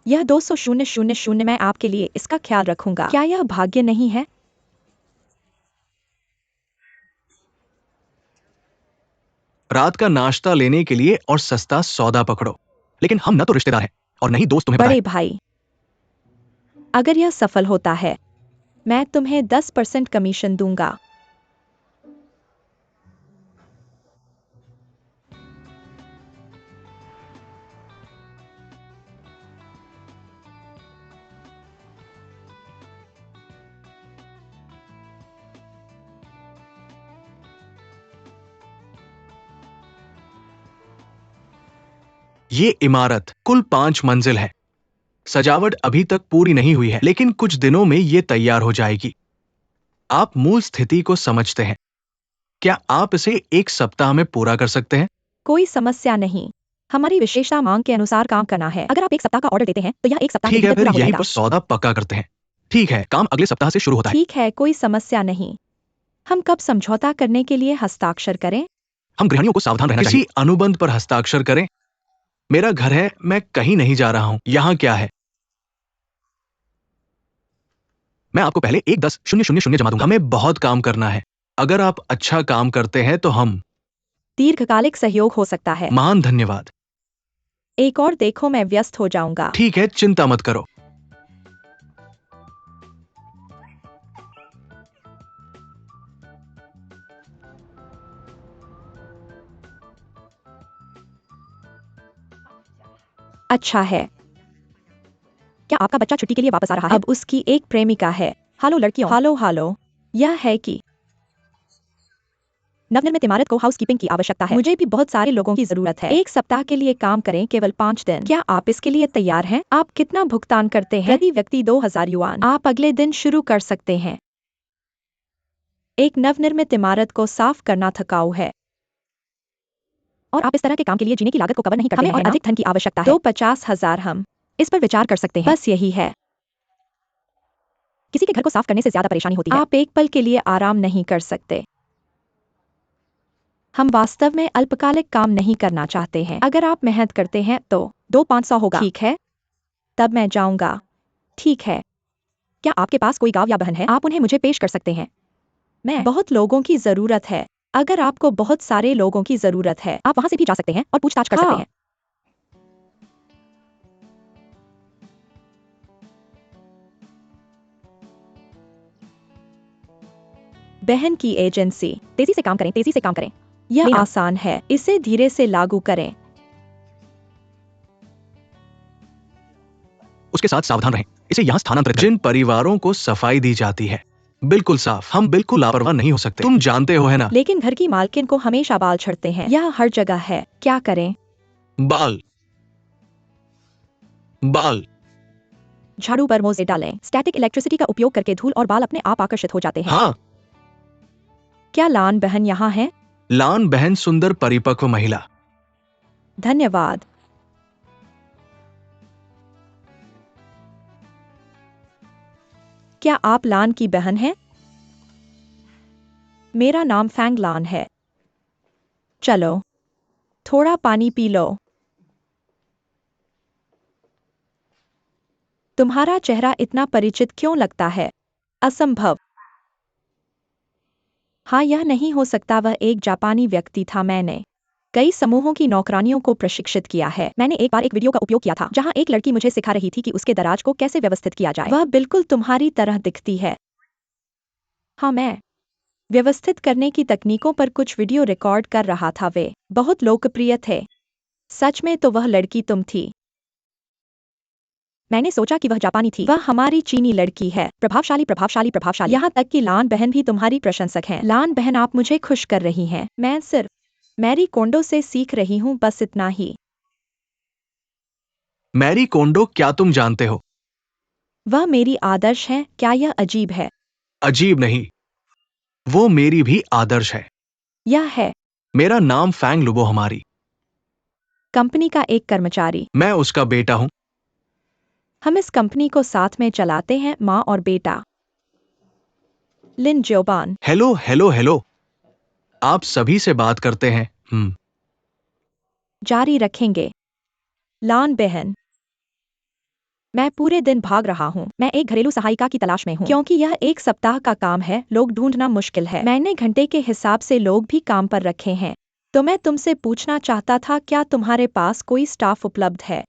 यह 200,000, मैं आपके लिए इसका ख्याल रखूंगा। क्या यह भाग्य नहीं है? रात का नाश्ता लेने के लिए और सस्ता सौदा पकड़ो। लेकिन हम न तो रिश्तेदार हैं और नहीं दोस्त, तुम्हें पता बड़े है। भाई, अगर यह सफल होता है मैं तुम्हें 10% कमीशन दूंगा। ये इमारत कुल 5 मंजिल है। सजावट अभी तक पूरी नहीं हुई है, लेकिन कुछ दिनों में ये तैयार हो जाएगी। आप मूल स्थिति को समझते हैं। क्या आप इसे 1 सप्ताह में पूरा कर सकते हैं? कोई समस्या नहीं। हमारी विशेषता मांग के अनुसार काम करना है। अगर आप 1 सप्ताह का ऑर्डर देते हैं तो यह 1 सप्ताह के ठीक है, भीतर फिर पूरा हो यहीं जाएगा। पर सौदा पक्का करते हैं। ठीक है, काम अगले सप्ताह से शुरू होता है। ठीक है, कोई समस्या नहीं। हम कब समझौता करने के लिए हस्ताक्षर करें? हम गृहिणियों को सावधान रहना चाहिए। किसी अनुबंध पर हस्ताक्षर करें। मेरा घर है, मैं कहीं नहीं जा रहा हूं। यहां क्या है? मैं आपको पहले 1,10,000 जमा दूंगा। हमें बहुत काम करना है। अगर आप अच्छा काम करते हैं तो हम दीर्घकालिक सहयोग हो सकता है। महान धन्यवाद। एक और देखो, मैं व्यस्त हो जाऊंगा। ठीक है, चिंता मत करो। अच्छा है। क्या आपका बच्चा छुट्टी के लिए वापस आ रहा है? अब उसकी एक प्रेमिका है। हेलो लड़कियों। हेलो। यह है कि नवनिर्मित इमारत को हाउसकीपिंग की आवश्यकता है। मुझे भी बहुत सारे लोगों की जरूरत है। 1 सप्ताह के लिए काम करें, केवल 5 दिन। क्या आप इसके लिए तैयार हैं? आप कितना भुगतान करते हैं? प्रति व्यक्ति 2,000 युआन। आप अगले दिन शुरू कर सकते हैं। एक नवनिर्मित इमारत को साफ करना थकाऊ है और आप इस तरह के काम के लिए जीने की लागत को कवर नहीं करते हैं। हमें और अधिक धन की आवश्यकता है। तो 50,000 हम इस पर विचार कर सकते हैं। बस यही है। किसी के घर को साफ करने से ज्यादा परेशानी होती है। आप एक पल के लिए आराम नहीं कर सकते। हम वास्तव में अल्पकालिक काम नहीं करना चाहते हैं। अगर आप मेहनत करते हैं तो 2,500 होगा। ठीक है, तब मैं जाऊंगा। ठीक है। क्या आपके पास कोई गाँव या बहन है? आप उन्हें मुझे पेश कर सकते हैं। मैं बहुत लोगों की जरूरत है। अगर आपको बहुत सारे लोगों की जरूरत है, आप वहां से भी जा सकते हैं और पूछताछ कर सकते हैं। बहन की एजेंसी। तेजी से काम करें, तेजी से काम करें। यह लेना। आसान है, इसे धीरे से लागू करें। उसके साथ सावधान रहें, इसे यहाँ स्थानांतरित करें। जिन परिवारों को सफाई दी जाती है बिल्कुल साफ, हम बिल्कुल लापरवाह नहीं हो सकते, तुम जानते हो है ना। लेकिन घर की मालकिन को हमेशा बाल झड़ते हैं, यह हर जगह है, क्या करें? बाल बाल झाड़ू पर मोजे डालें। स्टैटिक इलेक्ट्रिसिटी का उपयोग करके धूल और बाल अपने आप आकर्षित हो जाते हैं। हाँ, क्या लान बहन यहाँ है? लान बहन सुंदर परिपक्व महिला। धन्यवाद। क्या आप लान की बहन हैं? मेरा नाम फैंग लान है। चलो, थोड़ा पानी पी लो। तुम्हारा चेहरा इतना परिचित क्यों लगता है? असंभव। हाँ, यह नहीं हो सकता, वह एक जापानी व्यक्ति था। मैंने कई समूहों की नौकरानियों को प्रशिक्षित किया है। मैंने एक बार एक वीडियो का उपयोग किया था जहां एक लड़की मुझे सिखा रही थी कि उसके दराज को कैसे व्यवस्थित किया जाए। वह बिल्कुल तुम्हारी तरह दिखती है। हाँ, मैं व्यवस्थित करने की तकनीकों पर कुछ वीडियो रिकॉर्ड कर रहा था, वे बहुत लोकप्रिय थे। सच में तो वह लड़की तुम थी। मैंने सोचा कि वह जापानी थी। वह हमारी चीनी लड़की है, प्रभावशाली प्रभावशाली प्रभावशाली। यहाँ तक कि लान बहन भी तुम्हारी प्रशंसक हैं। लान बहन, आप मुझे खुश कर रही हैं। मैं सिर्फ मैरी कोंडो से सीख रही हूँ, बस इतना ही। मैरी कोंडो, क्या तुम जानते हो? वह मेरी आदर्श हैं। क्या यह अजीब है? अजीब नहीं, वो मेरी भी आदर्श है। यह है मेरा नाम फैंग लुबो, हमारी कंपनी का एक कर्मचारी। मैं उसका बेटा हूं। हम इस कंपनी को साथ में चलाते हैं, माँ और बेटा। लिन जोबान। हेलो हेलो हेलो, आप सभी से बात करते हैं। जारी रखेंगे। लान बहन, मैं पूरे दिन भाग रहा हूँ। मैं एक घरेलू सहायिका की तलाश में हूँ क्योंकि यह एक सप्ताह का काम है। लोग ढूंढना मुश्किल है। मैंने घंटे के हिसाब से लोग भी काम पर रखे हैं। तो मैं तुमसे पूछना चाहता था, क्या तुम्हारे पास कोई स्टाफ उपलब्ध है?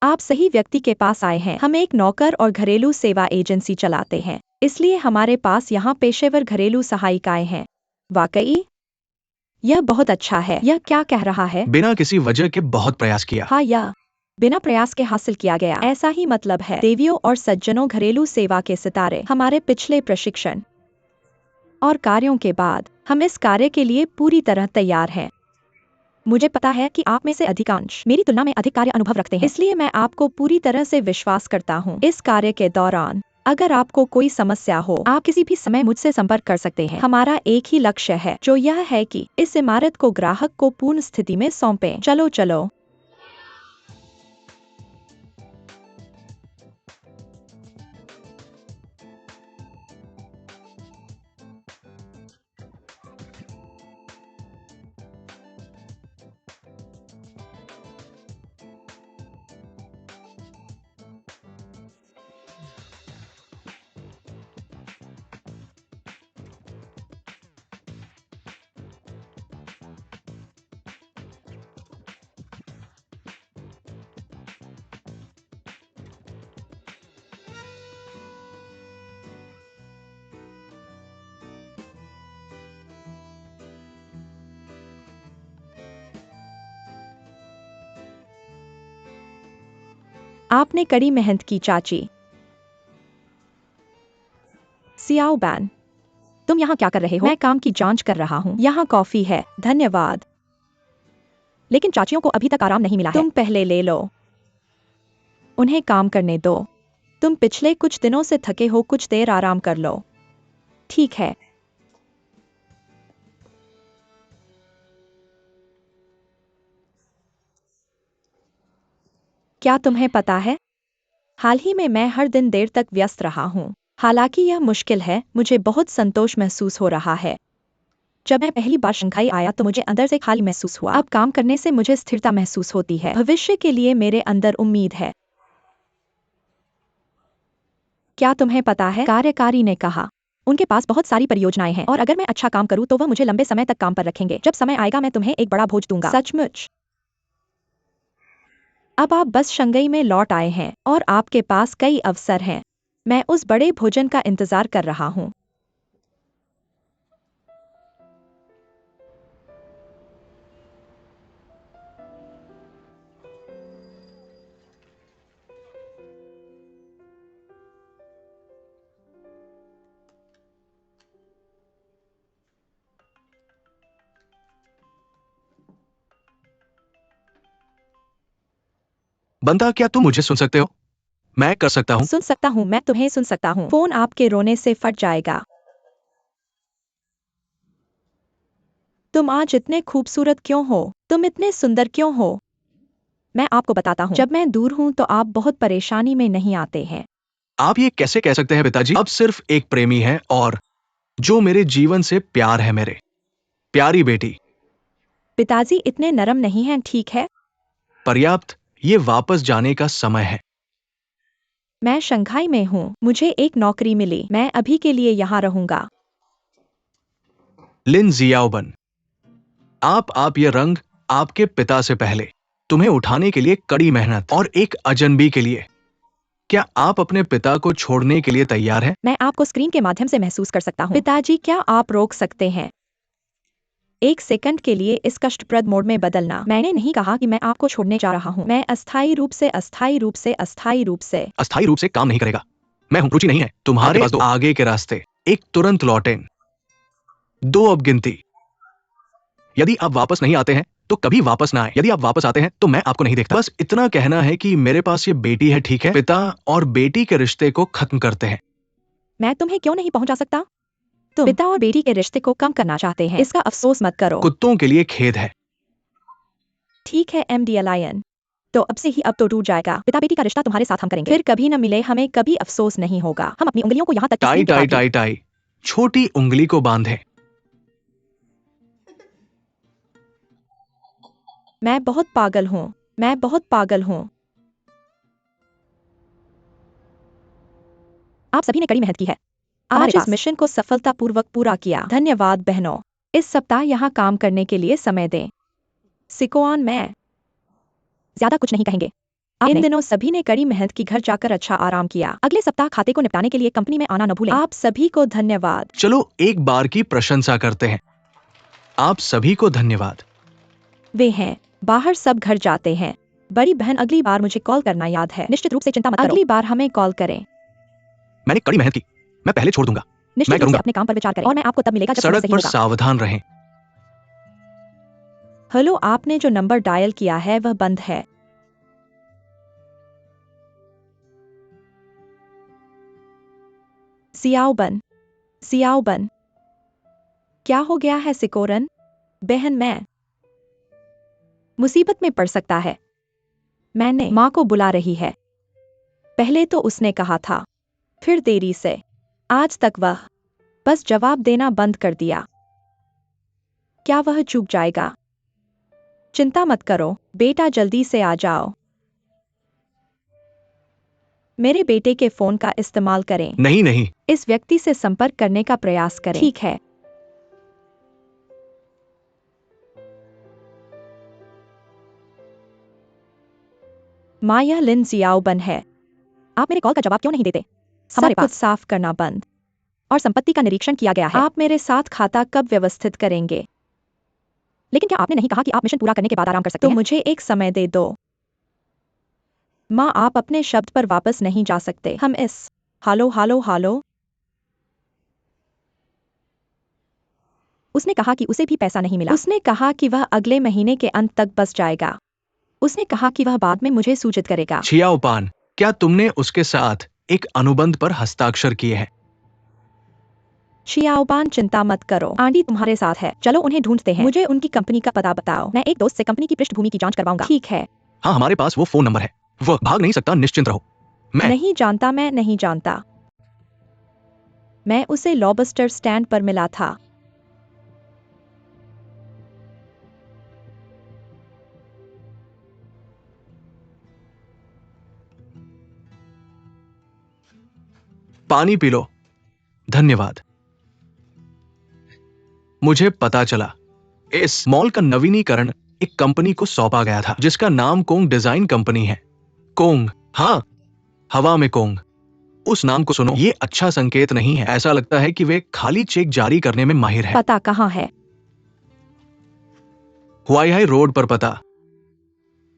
आप सही व्यक्ति के पास आए हैं। हम एक नौकर और घरेलू सेवा एजेंसी चलाते हैं, इसलिए हमारे पास यहाँ पेशेवर घरेलू सहायिकाएं हैं। वाकई यह बहुत अच्छा है। यह क्या कह रहा है? बिना किसी वजह के बहुत प्रयास किया। हाँ, यह बिना प्रयास के हासिल किया गया। ऐसा ही मतलब है। देवियों और सज्जनों, घरेलू सेवा के सितारे, हमारे पिछले प्रशिक्षण और कार्यों के बाद हम इस कार्य के लिए पूरी तरह तैयार हैं। मुझे पता है कि आप में से अधिकांश मेरी तुलना में अधिक कार्य अनुभव रखते हैं, इसलिए मैं आपको पूरी तरह से विश्वास करता हूँ। इस कार्य के दौरान अगर आपको कोई समस्या हो, आप किसी भी समय मुझसे संपर्क कर सकते हैं। हमारा एक ही लक्ष्य है, जो यह है कि इस इमारत को ग्राहक को पूर्ण स्थिति में सौंपें। चलो चलो। आपने कड़ी मेहनत की, चाची। सियाओ बैन, तुम यहाँ क्या कर रहे हो? मैं काम की जांच कर रहा हूँ। यहाँ कॉफी है। धन्यवाद। लेकिन चाचियों को अभी तक आराम नहीं मिला है। तुम पहले ले लो, उन्हें काम करने दो। तुम पिछले कुछ दिनों से थके हो, कुछ देर आराम कर लो। ठीक है। क्या तुम्हें पता है, हाल ही में मैं हर दिन देर तक व्यस्त रहा हूँ। हालांकि यह मुश्किल है, मुझे बहुत संतोष महसूस हो रहा है। जब मैं पहली बार शंघाई आया तो मुझे अंदर से खाली महसूस हुआ। अब काम करने से मुझे स्थिरता महसूस होती है। भविष्य के लिए मेरे अंदर उम्मीद है। क्या तुम्हें पता है, कार्यकारी ने कहा उनके पास बहुत सारी परियोजनाएं हैं और अगर मैं अच्छा काम करूं तो वह मुझे लंबे समय तक काम पर रखेंगे। जब समय आएगा मैं तुम्हें एक बड़ा भोज दूंगा। सचमुच। अब आप बस शंघाई में लौट आए हैं और आपके पास कई अवसर हैं। मैं उस बड़े भोजन का इंतजार कर रहा हूं। बनता, क्या तुम मुझे सुन सकते हो? मैं कर सकता हूँ। सुन सकता हूँ, मैं तुम्हें सुन सकता हूँ। फोन आपके रोने से फट जाएगा। तुम आज इतने खूबसूरत क्यों हो? तुम इतने सुंदर क्यों हो? मैं आपको बताता हूँ, जब मैं दूर हूँ तो आप बहुत परेशानी में नहीं आते हैं। आप ये कैसे कह सकते हैं पिताजी? अब सिर्फ एक प्रेमी है और जो मेरे जीवन से प्यार है, मेरे प्यारी बेटी। पिताजी इतने नरम नहीं हैं, ठीक है? पर्याप्त, ये वापस जाने का समय है। मैं शंघाई में हूँ, मुझे एक नौकरी मिली, मैं अभी के लिए यहाँ रहूंगा। लिन जियाओबन, आप ये रंग आपके पिता से पहले, तुम्हें उठाने के लिए कड़ी मेहनत और एक अजनबी के लिए, क्या आप अपने पिता को छोड़ने के लिए तैयार हैं? मैं आपको स्क्रीन के माध्यम से महसूस कर सकता हूँ। पिताजी, क्या आप रोक सकते हैं? एक सेकंड के लिए इस कष्टप्रद मोड में बदलना। मैंने नहीं कहा कि मैं आपको छोड़ने जा रहा हूँ। मैं अस्थायी रूप से अस्थायी रूप से काम नहीं करेगा। मैं हूं, रुचि नहीं है। तुम्हारे पास दो आगे के रास्ते, एक तुरंत लौटें, दो अब गिनती। यदि आप वापस नहीं आते हैं तो कभी वापस ना आए। यदि आप वापस आते हैं तो मैं आपको नहीं देखता। बस इतना कहना है कि मेरे पास ये बेटी है, ठीक है? पिता और बेटी के रिश्ते को खत्म करते हैं। मैं तुम्हें क्यों नहीं पहुंचा सकता? तुम पिता और बेटी के रिश्ते को कम करना चाहते हैं, इसका अफसोस मत करो। कुत्तों के लिए खेद है। ठीक है MD अलायन, तो अब से ही अब तो टूट जाएगा। पिता बेटी का रिश्ता तुम्हारे साथ हम करेंगे, फिर कभी न मिले, हमें कभी अफसोस नहीं होगा। हम अपनी उंगलियों को यहाँ तक टाई टाई टाई टाई, छोटी उंगली को बांधे। मैं बहुत पागल हूँ, मैं बहुत पागल हूँ। आप सभी ने कड़ी मेहनत की है। आज इस मिशन को सफलतापूर्वक पूरा किया। धन्यवाद बहनों। इस सप्ताह यहाँ काम करने के लिए समय दें। सिकोआन, मैं ज्यादा कुछ नहीं कहेंगे। इन दिनों सभी ने कड़ी मेहनत की, घर जाकर अच्छा आराम किया। अगले सप्ताह खाते को निपटाने के लिए कंपनी में आना न भूलें। आप सभी को धन्यवाद। चलो एक बार की प्रशंसा करते हैं। आप सभी को धन्यवाद। वे हैं बाहर, सब घर जाते हैं। बड़ी बहन, अगली बार मुझे कॉल करना याद है। निश्चित रूप से चिंता मत करो। अगली बार हमें कॉल करें। मैंने कड़ी मेहनत की, मैं पहले छोड़ दूंगा। निश्चित मैं रूप से करूंगा। अपने काम पर विचार करें और मैं आपको तब मिलेगा जब समय सड़क सही पर होगा। सावधान रहें। हेलो, आपने जो नंबर डायल किया है वह बंद है। सियाओबन, सियाओबन, क्या हो गया है सिकोरन? बहन, मैं मुसीबत में पड़ सकता है। मैंने माँ को बुला रही है। पहले तो उसने कहा था, फिर देरी से। आज तक वह बस जवाब देना बंद कर दिया। क्या वह चूक जाएगा? चिंता मत करो बेटा, जल्दी से आ जाओ। मेरे बेटे के फोन का इस्तेमाल करें। नहीं नहीं, इस व्यक्ति से संपर्क करने का प्रयास करें। ठीक है। माँ, यह लिन जियाओबन है। आप मेरे कॉल का जवाब क्यों नहीं देते? हमारे पास साफ करना बंद और संपत्ति का निरीक्षण किया गया है। आप मेरे साथ खाता कब व्यवस्थित करेंगे? लेकिन क्या आपने नहीं कहा कि आप मिशन पूरा करने के बाद आराम कर सकते हैं? तो मुझे एक समय दे दो। माँ, आप अपने शब्द पर वापस नहीं जा सकते। हम इस हालो हालो हालो। उसने कहा कि उसे भी पैसा नहीं मिला। उसने कहा कि वह अगले महीने के अंत तक बस जाएगा। उसने कहा कि वह बाद में मुझे सूचित करेगा। छियाओपान, क्या तुमने उसके साथ एक अनुबंध पर हस्ताक्षर किए हैं? शियाओबान, चिंता मत करो, आंटी तुम्हारे साथ है। चलो उन्हें ढूंढते हैं। मुझे उनकी कंपनी का पता बताओ। मैं एक दोस्त से कंपनी की पृष्ठभूमि की जांच करवाऊंगा। ठीक है। हाँ, हमारे पास वो फोन नंबर है। वह भाग नहीं सकता, निश्चिंत रहो। मैं नहीं जानता, मैं नहीं जानता। मैं उसे लॉबस्टर स्टैंड पर मिला था। पानी पी लो। धन्यवाद। मुझे पता चला इस मॉल का नवीनीकरण एक कंपनी को सौंपा गया था जिसका नाम कोंग डिजाइन कंपनी है। कोंग, हाँ, हवा में कोंग। उस नाम को सुनो, ये अच्छा संकेत नहीं है। ऐसा लगता है कि वे खाली चेक जारी करने में माहिर है। पता कहाँ है? हुआईहाई रोड पर पता।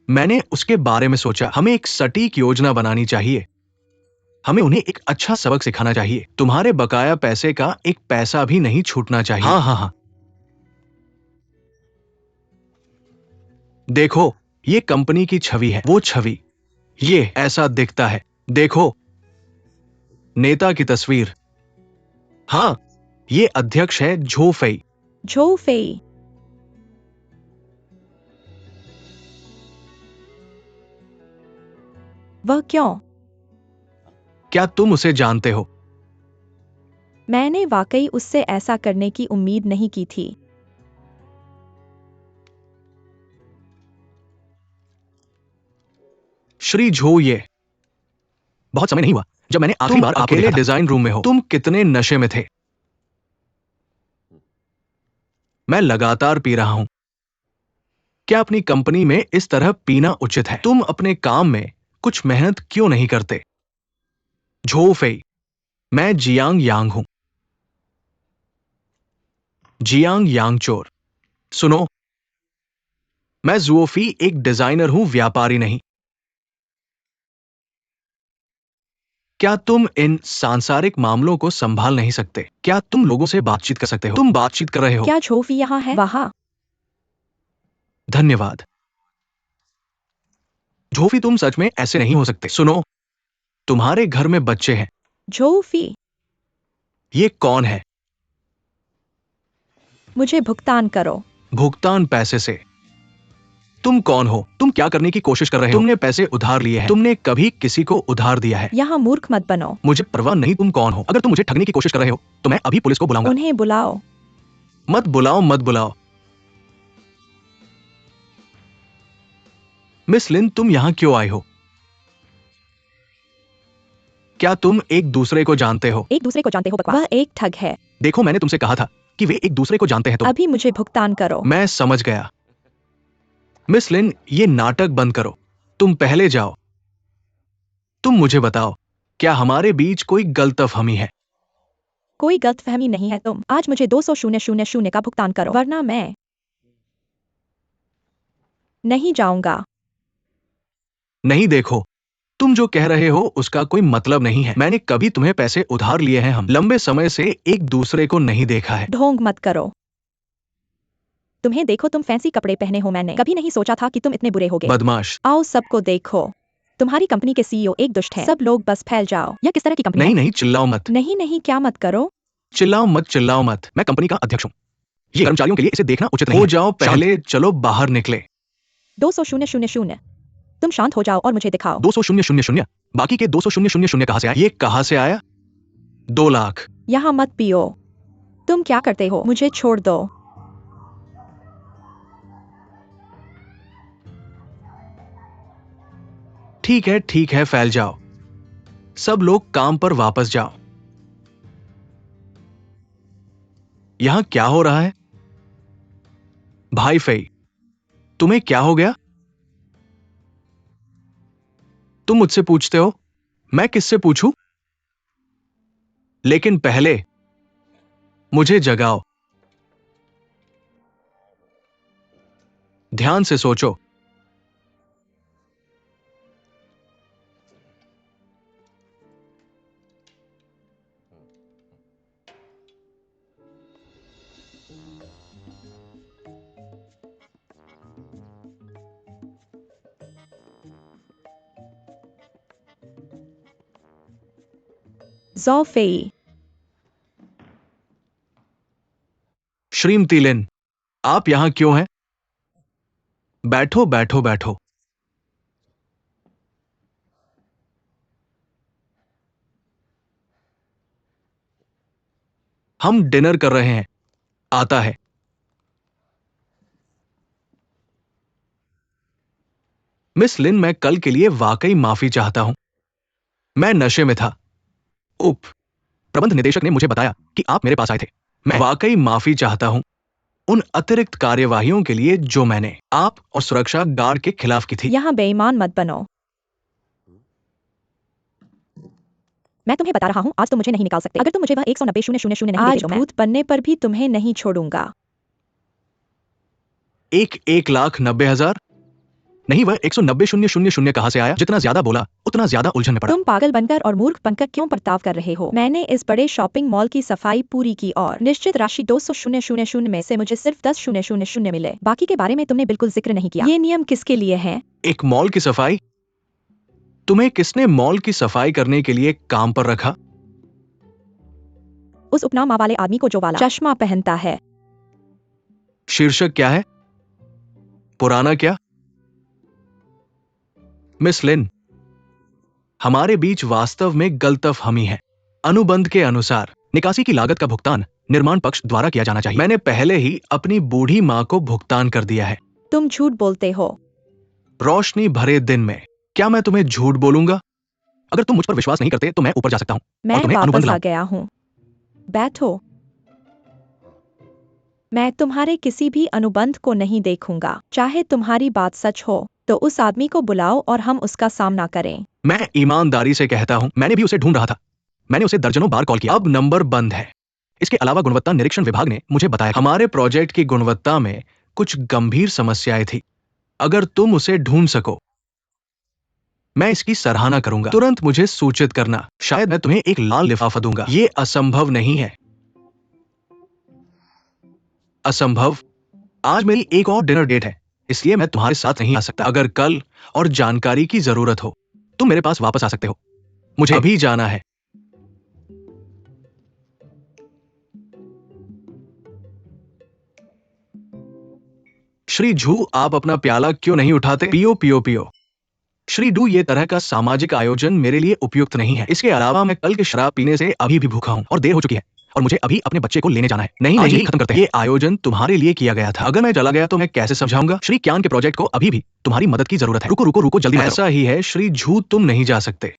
मैंने उसके बारे में सोचा, हमें एक सटीक योजना बनानी चाहिए। हमें उन्हें एक अच्छा सबक सिखाना चाहिए। तुम्हारे बकाया पैसे का एक पैसा भी नहीं छूटना चाहिए। हाँ हाँ हाँ, देखो, ये कंपनी की छवि है, वो छवि ये ऐसा दिखता है। देखो, नेता की तस्वीर। हाँ, ये अध्यक्ष है झो फेई। झो फेई। वह क्यों? क्या तुम उसे जानते हो? मैंने वाकई उससे ऐसा करने की उम्मीद नहीं की थी। श्री झो, ये बहुत समय नहीं हुआ जब मैंने आखिरी बार आपको देखा था। डिजाइन रूम में हो। तुम कितने नशे में थे? मैं लगातार पी रहा हूं। क्या अपनी कंपनी में इस तरह पीना उचित है? तुम अपने काम में कुछ मेहनत क्यों नहीं करते? झो फेई, मैं जियांग यांग हूं। जियांग यांगचोर। सुनो, मैं जुओफी एक डिजाइनर हूं, व्यापारी नहीं। क्या तुम इन सांसारिक मामलों को संभाल नहीं सकते? क्या तुम लोगों से बातचीत कर सकते हो? तुम बातचीत कर रहे हो। क्या झो फेई यहाँ है? वहाँ। धन्यवाद। झोफी, तुम सच में ऐसे नहीं हो सकते। सुनो, तुम्हारे घर में बच्चे हैं। झो फेई, ये कौन है? मुझे भुगतान करो। भुगतान पैसे से? तुम कौन हो? तुम क्या करने की कोशिश कर रहे हो? तुमने पैसे उधार लिए हैं। तुमने कभी किसी को उधार दिया है? यहाँ मूर्ख मत बनो। मुझे परवाह नहीं तुम कौन हो। अगर तुम मुझे ठगने की कोशिश कर रहे हो तो मैं अभी पुलिस को बुलाऊंगा। उन्हें बुलाओ। मत बुलाओ, मत बुलाओ। मिस लिन, तुम यहां क्यों आए हो? क्या तुम एक दूसरे को जानते हो? एक दूसरे को जानते हो? बकवास। वह एक ठग है। देखो, मैंने तुमसे कहा था कि वे एक दूसरे को जानते हैं। तो अभी मुझे भुगतान करो। मैं समझ गया। मिस लिन, ये नाटक बंद करो। तुम पहले जाओ। तुम मुझे बताओ, क्या हमारे बीच कोई गलतफहमी है? कोई गलतफहमी नहीं है। तुम आज मुझे 200,000 का भुगतान करो, वरना मैं नहीं जाऊंगा। नहीं, देखो, तुम जो कह रहे हो उसका कोई मतलब नहीं है। मैंने कभी तुम्हें पैसे उधार लिए हैं। हम लंबे समय से एक दूसरे को नहीं देखा है। ढोंग मत करो। तुम्हें देखो, तुम फैंसी कपड़े पहने हो। मैंने कभी नहीं सोचा था कि तुम इतने बुरे होगे। बदमाश। आओ सबको देखो, तुम्हारी कंपनी के सीईओ एक दुष्ट है। सब लोग बस फैल जाओ। यह किस तरह की कंपनी नहीं है? नहीं, चिल्लाओ मत। नहीं नहीं, क्या मत करो। चिल्लाओ मत, चिल्लाओ मत। मैं कंपनी का अध्यक्ष हूं। ये कर्मचारियों के लिए इसे देखना उचित नहीं है। हो जाओ, पहले चलो बाहर निकले। 200,000। तुम शांत हो जाओ और मुझे दिखाओ। 200,000। बाकी के 200,000 कहां से आए? ये कहां से आया? 2 लाख। यहाँ मत पियो। तुम क्या करते हो? मुझे छोड़ दो। ठीक है, फैल जाओ। सब लोग काम पर वापस जाओ। यहां क्या हो रहा है? भाई फेई, तुम्हें क्या हो गया? तुम मुझसे पूछते हो, मैं किससे पूछूं? लेकिन पहले मुझे जगाओ। ध्यान से सोचो। ज़ो फेई। श्रीमती लिन, आप यहां क्यों हैं? बैठो बैठो बैठो। हम डिनर कर रहे हैं। आता है। मिस लिन, मैं कल के लिए वाकई माफी चाहता हूं। मैं नशे में था। उप प्रबंध निदेशक ने मुझे बताया कि आप मेरे पास आए थे। मैं वाकई माफी चाहता हूं उन अतिरिक्त कार्यवाहियों के लिए जो मैंने आप और सुरक्षा गार्ड के खिलाफ की थी। यहाँ बेईमान मत बनो। मैं तुम्हें बता रहा हूँ, आज तुम मुझे नहीं निकाल सकते। अगर तुम मुझे वह 190,000 नहीं देते तो मैं भूत बनने पर भी तुम्हें नहीं छोड़ूंगा। 1,90,000? नहीं, वह 190,000 कहां से आया? जितना ज्यादा बोला उतना ज्यादा उलझन में पड़ा। तुम पागल बनकर और मूर्ख बनकर क्यों बर्ताव कर रहे हो? मैंने इस बड़े शॉपिंग मॉल की सफाई पूरी की और निश्चित राशि 200,000 में से मुझे सिर्फ 10,000 मिले। बाकी के बारे में तुमने बिल्कुल जिक्र नहीं किया। ये नियम किसके लिए है? एक मॉल की सफाई? तुम्हें किसने मॉल की सफाई करने के लिए काम पर रखा? उस उपनाम वाले आदमी को जो वाला चश्मा पहनता है। शीर्षक क्या है? पुराना क्या? मिस लिन, हमारे बीच वास्तव में गलतफहमी है। अनुबंध के अनुसार निकासी की लागत का भुगतान निर्माण पक्ष द्वारा किया जाना चाहिए। मैंने पहले ही अपनी बूढ़ी माँ को भुगतान कर दिया है। तुम झूठ बोलते हो। रोशनी भरे दिन में क्या मैं तुम्हें झूठ बोलूंगा? अगर तुम मुझ पर विश्वास नहीं करते तो मैं ऊपर जा सकता हूँ और मैं तुम्हें अनुबंध वापस आ लाऊं। गया हूँ। बैठो। मैं तुम्हारे किसी भी अनुबंध को नहीं देखूंगा। चाहे तुम्हारी बात सच हो तो उस आदमी को बुलाओ और हम उसका सामना करें। मैं ईमानदारी से कहता हूं, मैंने भी उसे ढूंढ रहा था। मैंने उसे दर्जनों बार कॉल किया। अब नंबर बंद है। इसके अलावा गुणवत्ता निरीक्षण विभाग ने मुझे बताया हमारे प्रोजेक्ट की गुणवत्ता में कुछ गंभीर समस्याएं थी। अगर तुम उसे ढूंढ सको, मैं इसकी सराहना करूंगा। तुरंत मुझे सूचित करना। शायद मैं तुम्हें एक लाल लिफाफा दूंगा। ये असंभव नहीं है। असंभव? आज मेरी एक और डिनर डेट है, इसलिए मैं तुम्हारे साथ नहीं आ सकता। अगर कल और जानकारी की जरूरत हो, तुम मेरे पास वापस आ सकते हो। मुझे अभी जाना है। श्री झू, आप अपना प्याला क्यों नहीं उठाते? पियो पियो पियो। श्री डू, ये तरह का सामाजिक आयोजन मेरे लिए उपयुक्त नहीं है। इसके अलावा मैं कल के शराब पीने से अभी भी भूखा हूँ और देर हो चुकी है और मुझे अभी अपने बच्चे को लेने जाना है। नहीं नहीं, खत्म करते हैं। ये आयोजन तुम्हारे लिए किया गया था। अगर मैं चला गया तो मैं कैसे समझाऊंगा? श्री क्यान के प्रोजेक्ट को अभी भी तुम्हारी मदद की जरूरत है। रुको रुको रुको, जल्दी। ऐसा ही है श्री झू, तुम नहीं जा सकते।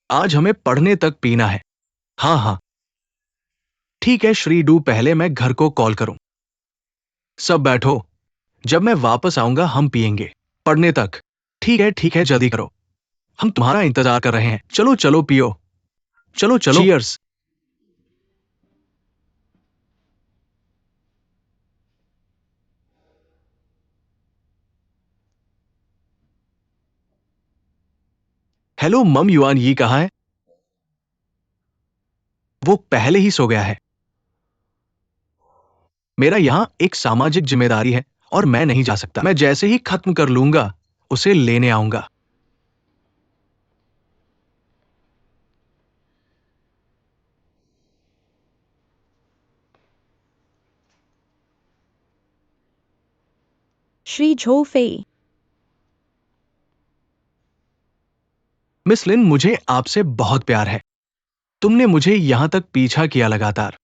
आज हमें पढ़ने तक पीना है। हाँ हाँ ठीक है श्री डू, पहले मैं घर को कॉल करूं। सब बैठो, जब मैं वापस आऊंगा हम पिएंगे। पढ़ने तक। ठीक है, जल्दी करो, हम तुम्हारा इंतजार कर रहे हैं। चलो चलो पियो, चलो चलो। चीयर्स। हेलो मम, युआन यी कहाँ है? वो पहले ही सो गया है। मेरा यहां एक सामाजिक जिम्मेदारी है और मैं नहीं जा सकता। मैं जैसे ही खत्म कर लूंगा उसे लेने आऊंगा। श्री झो फेई। मिस लिन, मुझे आपसे बहुत प्यार है। तुमने मुझे यहां तक पीछा किया लगातार,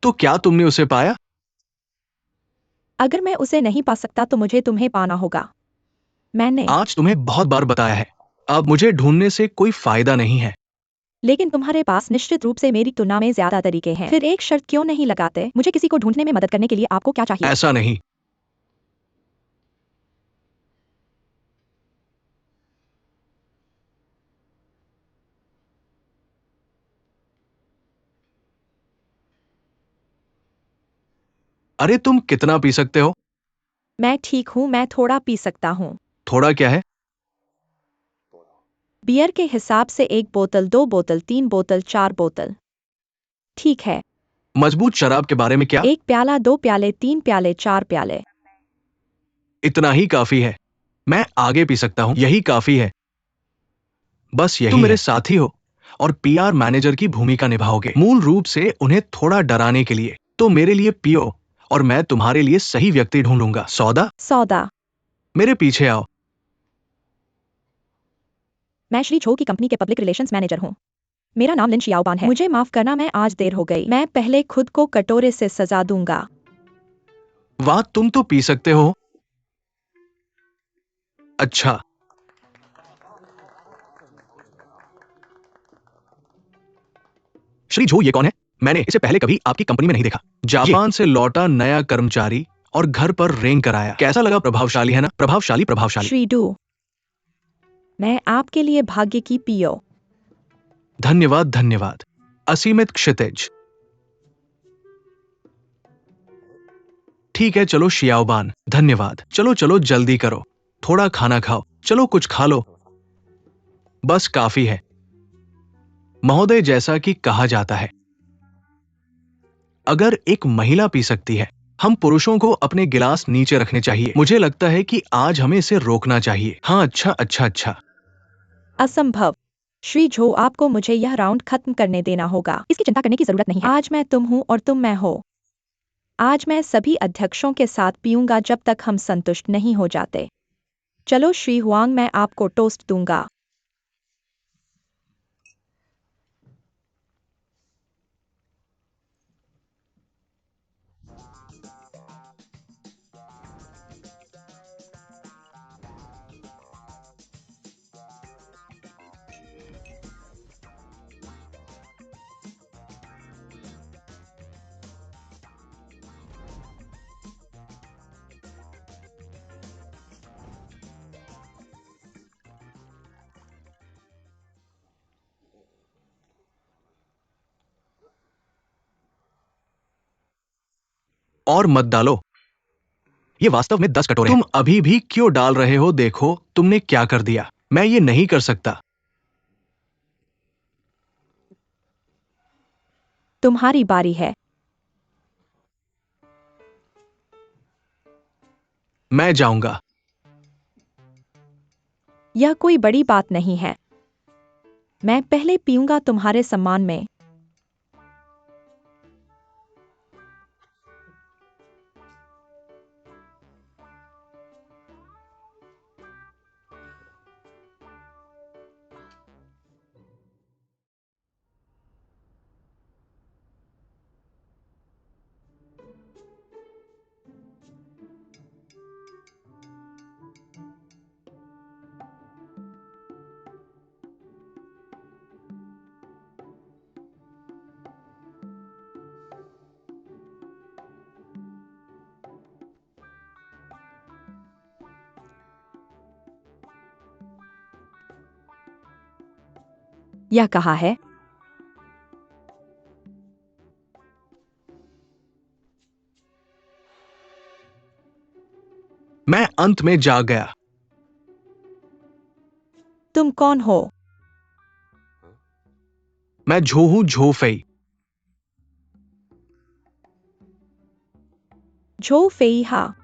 तो क्या तुमने उसे पाया? अगर मैं उसे नहीं पा सकता तो मुझे तुम्हें पाना होगा। मैंने आज तुम्हें बहुत बार बताया है, अब मुझे ढूंढने से कोई फायदा नहीं है। लेकिन तुम्हारे पास निश्चित रूप से मेरी तुलना में ज्यादा तरीके हैं। फिर एक शर्त क्यों नहीं लगाते? मुझे किसी को ढूंढने में मदद करने के लिए आपको क्या चाहिए? ऐसा नहीं। अरे तुम कितना पी सकते हो? मैं ठीक हूँ, मैं थोड़ा पी सकता हूँ। थोड़ा क्या है? बियर के हिसाब से 1 बोतल, 2 बोतल, 3 बोतल, 4 बोतल। ठीक है। मजबूत शराब के बारे में क्या? 1 प्याला, 2 प्याले, 3 प्याले, 4 प्याले। इतना ही काफी है। मैं आगे पी सकता हूं, यही काफी है। बस यही। तुम मेरे साथी हो और पीआर मैनेजर की भूमिका निभाओगे, मूल रूप से उन्हें थोड़ा डराने के लिए। तो मेरे लिए पियो और मैं तुम्हारे लिए सही व्यक्ति ढूंढूंगा। सौदा? सौदा। मेरे पीछे आओ। मैं श्री झो की कंपनी के पब्लिक रिलेशंस मैनेजर हूँ। मेरा नाम लिन शियाओबान है। मुझे माफ करना, मैं आज देर हो गई। मैं पहले खुद को कटोरे से सजा दूंगा। वाह, तुम तो पी सकते हो। अच्छा, श्री झो ये कौन है? मैंने इसे पहले कभी आपकी कंपनी में नहीं देखा। जापान से लौटा नया कर्मचारी और घर पर रेंग कराया। कैसा लगा? प्रभावशाली है ना? प्रभावशाली प्रभावशाली। श्री डू, मैं आपके लिए भाग्य की पियो। धन्यवाद धन्यवाद। असीमित क्षितिज। ठीक है, चलो शियाओबान, धन्यवाद। चलो चलो जल्दी करो, थोड़ा खाना खाओ। चलो कुछ खा लो, बस काफी है। महोदय, जैसा कि कहा जाता है, अगर एक महिला पी सकती है, हम पुरुषों को अपने गिलास नीचे रखने चाहिए। मुझे लगता है कि आज हमें इसे रोकना चाहिए। हाँ, अच्छा अच्छा अच्छा। असंभव। श्री झो, आपको मुझे यह राउंड खत्म करने देना होगा। इसकी चिंता करने की जरूरत नहीं है। आज मैं तुम हूँ और तुम मैं हो। आज मैं सभी अध्यक्षों के साथ पीऊंगा जब तक हम संतुष्ट नहीं हो जाते। चलो श्री हुआंग, मैं आपको टोस्ट दूंगा। और मत डालो। ये वास्तव में 10 कटोरे हैं। तुम अभी भी क्यों डाल रहे हो? देखो तुमने क्या कर दिया। मैं ये नहीं कर सकता। तुम्हारी बारी है। मैं जाऊंगा। यह कोई बड़ी बात नहीं है। मैं पहले पीऊंगा तुम्हारे सम्मान में। यह कहाँ है? मैं अंत में जाग गया। तुम कौन हो? मैं झो हूं, झो फेई। झो फेई हा।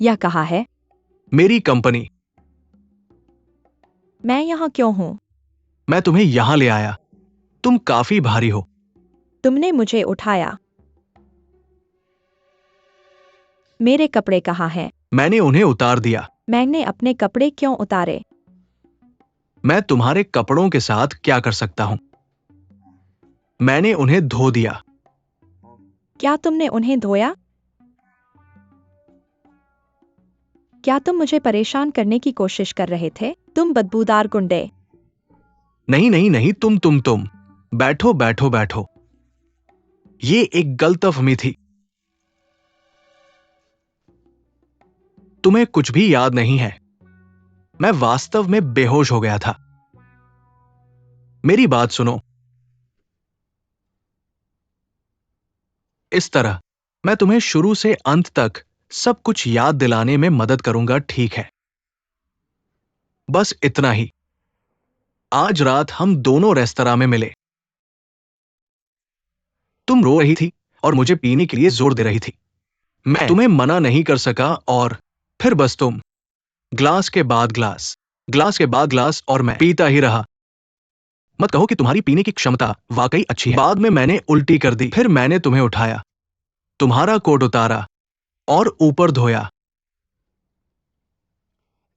यह कहाँ है? मेरी कंपनी। मैं यहाँ क्यों हूँ? मैं तुम्हें यहां ले आया। तुम काफी भारी हो। तुमने मुझे उठाया। मेरे कपड़े कहाँ हैं? मैंने उन्हें उतार दिया। मैंने अपने कपड़े क्यों उतारे? मैं तुम्हारे कपड़ों के साथ क्या कर सकता हूं? मैंने उन्हें धो दिया। क्या तुमने उन्हें धोया? क्या तुम मुझे परेशान करने की कोशिश कर रहे थे? तुम बदबूदार गुंडे। नहीं नहीं नहीं, तुम बैठो बैठो बैठो। ये एक गलतफहमी थी। तुम्हें कुछ भी याद नहीं है। मैं वास्तव में बेहोश हो गया था। मेरी बात सुनो। इस तरह मैं तुम्हें शुरू से अंत तक सब कुछ याद दिलाने में मदद करूंगा, ठीक है? बस इतना ही। आज रात हम दोनों रेस्तरां में मिले। तुम रो रही थी और मुझे पीने के लिए जोर दे रही थी। मैं तुम्हें मना नहीं कर सका और फिर बस तुम ग्लास के बाद ग्लास, ग्लास के बाद ग्लास और मैं पीता ही रहा। मत कहो कि तुम्हारी पीने की क्षमता वाकई अच्छी है। बाद में मैंने उल्टी कर दी। फिर मैंने तुम्हें उठाया, तुम्हारा कोट उतारा और ऊपर धोया।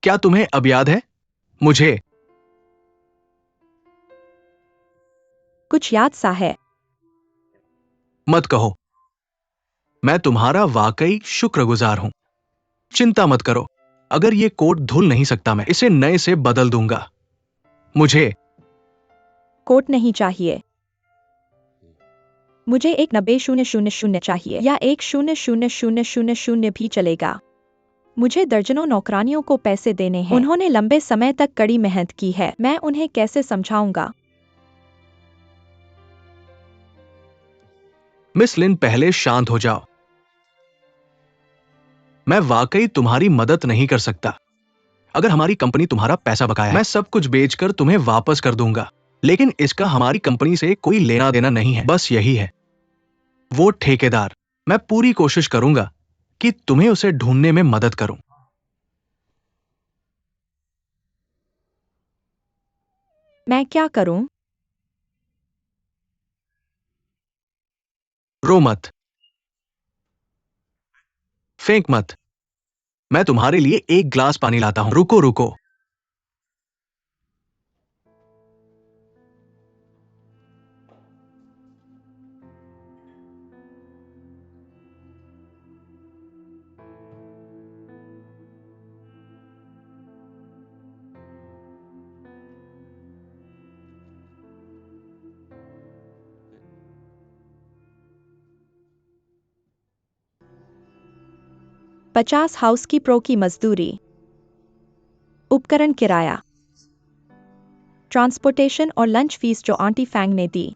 क्या तुम्हें अब याद है? मुझे कुछ याद सा है। मत कहो। मैं तुम्हारा वाकई शुक्रगुजार हूं। चिंता मत करो। अगर ये कोट धुल नहीं सकता, मैं इसे नए से बदल दूंगा। मुझे कोट नहीं चाहिए। मुझे एक 90,000 चाहिए या 1,000,000 भी चलेगा। मुझे दर्जनों नौकरानियों को पैसे देने हैं। उन्होंने लंबे समय तक कड़ी मेहनत की है। मैं उन्हें कैसे समझाऊंगा? मिस लिन, पहले शांत हो जाओ। मैं वाकई तुम्हारी मदद नहीं कर सकता। अगर हमारी कंपनी तुम्हारा पैसा बकाया है, मैं सब कुछ बेचकर तुम्हें वापस कर दूंगा। लेकिन इसका हमारी कंपनी से कोई लेना देना नहीं है। बस यही है। वो ठेकेदार। मैं पूरी कोशिश करूंगा कि तुम्हें उसे ढूंढने में मदद करूं। मैं क्या करूं? रो मत, फेंक मत। मैं तुम्हारे लिए एक ग्लास पानी लाता हूं। रुको रुको। पचास हाउसकीपरों की मजदूरी, उपकरण किराया, ट्रांसपोर्टेशन और लंच फीस जो आंटी फैंग ने दी।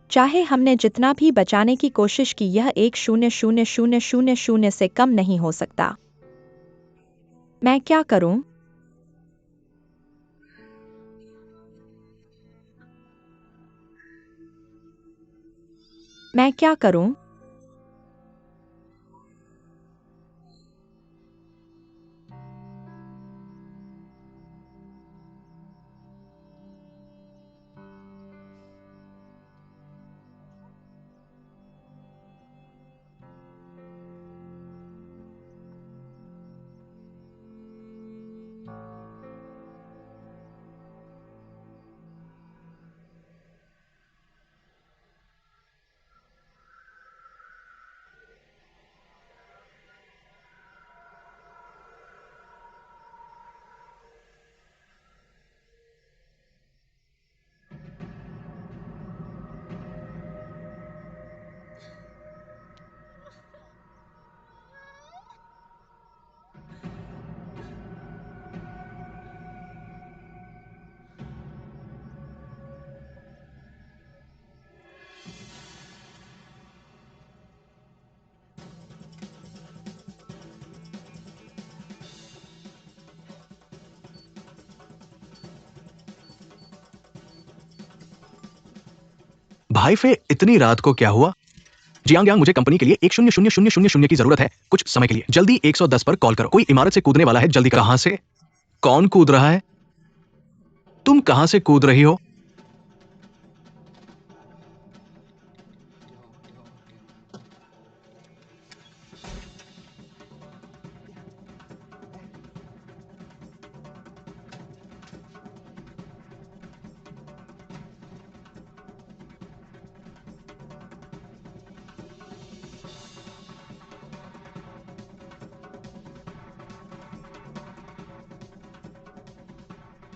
चाहे हमने जितना भी बचाने की कोशिश की, यह 1,000,000 से कम नहीं हो सकता। मैं क्या करूं? मैं क्या करूं? भाई फे, इतनी रात को क्या हुआ? जियांग यांग, मुझे कंपनी के लिए 1,000,000 की जरूरत है कुछ समय के लिए। जल्दी 110 पर कॉल करो। कोई इमारत से कूदने वाला है, जल्दी करो। कहां से? कौन कूद रहा है? तुम कहां से कूद रही हो?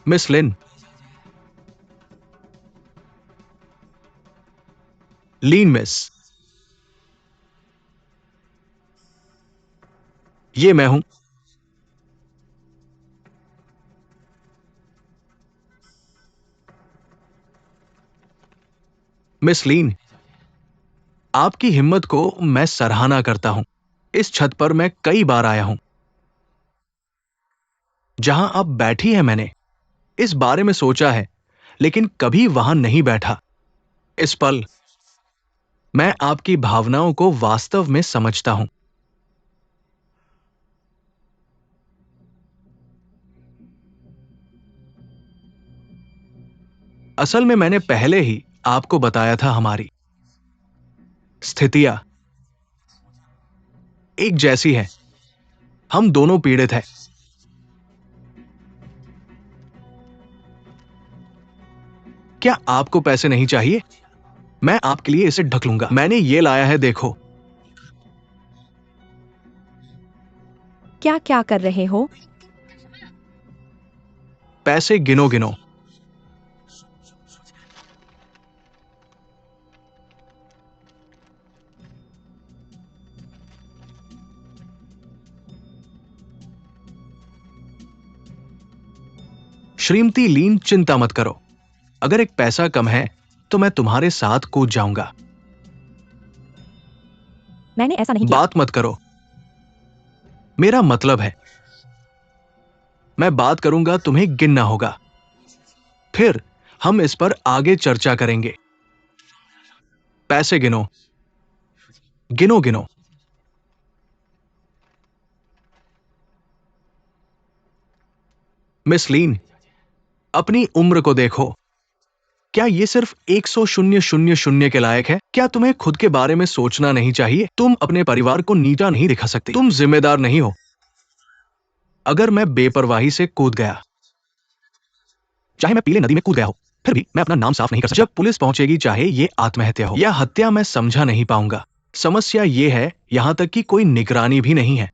मिस लिन, लीन मिस, ये मैं हूं। मिस लीन, आपकी हिम्मत को मैं सराहना करता हूं। इस छत पर मैं कई बार आया हूं। जहां आप बैठी हैं, मैंने इस बारे में सोचा है, लेकिन कभी वहां नहीं बैठा। इस पल मैं आपकी भावनाओं को वास्तव में समझता हूं। असल में मैंने पहले ही आपको बताया था, हमारी स्थितियां एक जैसी हैं। हम दोनों पीड़ित हैं। क्या आपको पैसे नहीं चाहिए? मैं आपके लिए इसे ढक लूंगा। मैंने ये लाया है, देखो। क्या क्या कर रहे हो? पैसे गिनो गिनो। श्रीमती लीन, चिंता मत करो। अगर एक पैसा कम है तो मैं तुम्हारे साथ कूद जाऊंगा। मैंने ऐसा नहीं किया। बात मत करो। मेरा मतलब है, मैं बात करूंगा, तुम्हें गिनना होगा। फिर हम इस पर आगे चर्चा करेंगे। पैसे गिनो, गिनो गिनो। मिस लीन, अपनी उम्र को देखो। क्या ये सिर्फ 100,000 के लायक है? क्या तुम्हें खुद के बारे में सोचना नहीं चाहिए? तुम अपने परिवार को नीचा नहीं दिखा सकती। तुम जिम्मेदार नहीं हो। अगर मैं बेपरवाही से कूद गया, चाहे मैं पीले नदी में कूद गया हो, फिर भी मैं अपना नाम साफ नहीं कर सकता। जब पुलिस पहुंचेगी, चाहे ये आत्महत्या हो या हत्या, मैं समझा नहीं पाऊंगा। समस्या ये है, यहां तक कि कोई निगरानी भी नहीं है।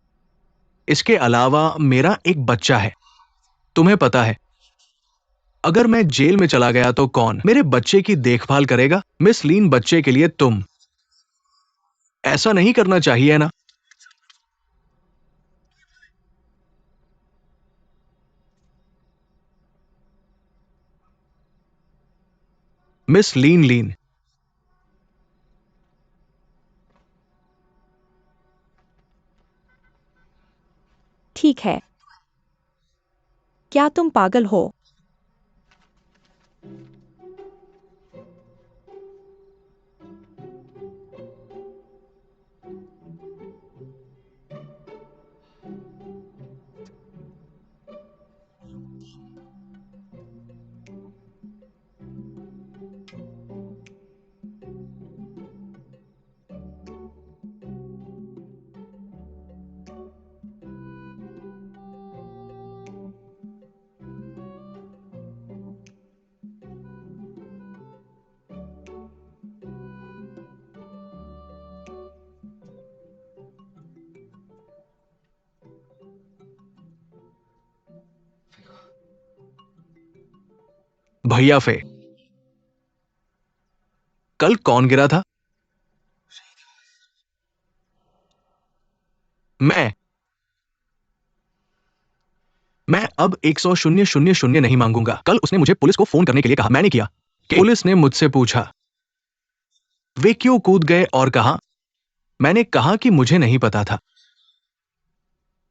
इसके अलावा मेरा एक बच्चा है। तुम्हें पता है, अगर मैं जेल में चला गया तो कौन मेरे बच्चे की देखभाल करेगा? मिस लीन, बच्चे के लिए तुम ऐसा नहीं करना चाहिए ना। मिस लीन लीन, ठीक है। क्या तुम पागल हो? भैया फे, कल कौन गिरा था? मैं मैं अब 100,000 नहीं मांगूंगा। कल उसने मुझे पुलिस को फोन करने के लिए कहा, मैंने किया। पुलिस ने मुझसे पूछा वे क्यों कूद गए और कहा, मैंने कहा कि मुझे नहीं पता था।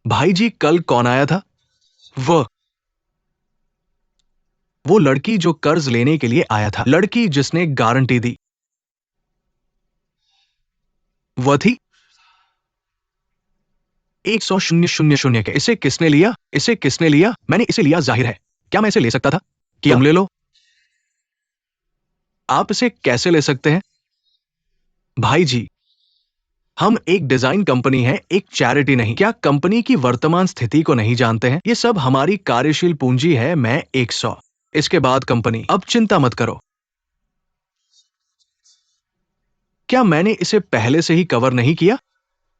भाई जी, कल कौन आया था? वो वो लड़की जो कर्ज लेने के लिए आया था, लड़की जिसने गारंटी दी, वह थी 100,000 के। इसे किसने लिया? इसे किसने लिया? मैंने इसे लिया, जाहिर है। क्या मैं इसे ले सकता था? कि तुम ले लो। आप इसे कैसे ले सकते हैं? भाई जी, हम एक डिजाइन कंपनी है, एक चैरिटी नहीं। क्या कंपनी की वर्तमान स्थिति को नहीं जानते हैं? ये सब हमारी कार्यशील पूंजी है। मैं 100, इसके बाद कंपनी। अब चिंता मत करो। क्या मैंने इसे पहले से ही कवर नहीं किया?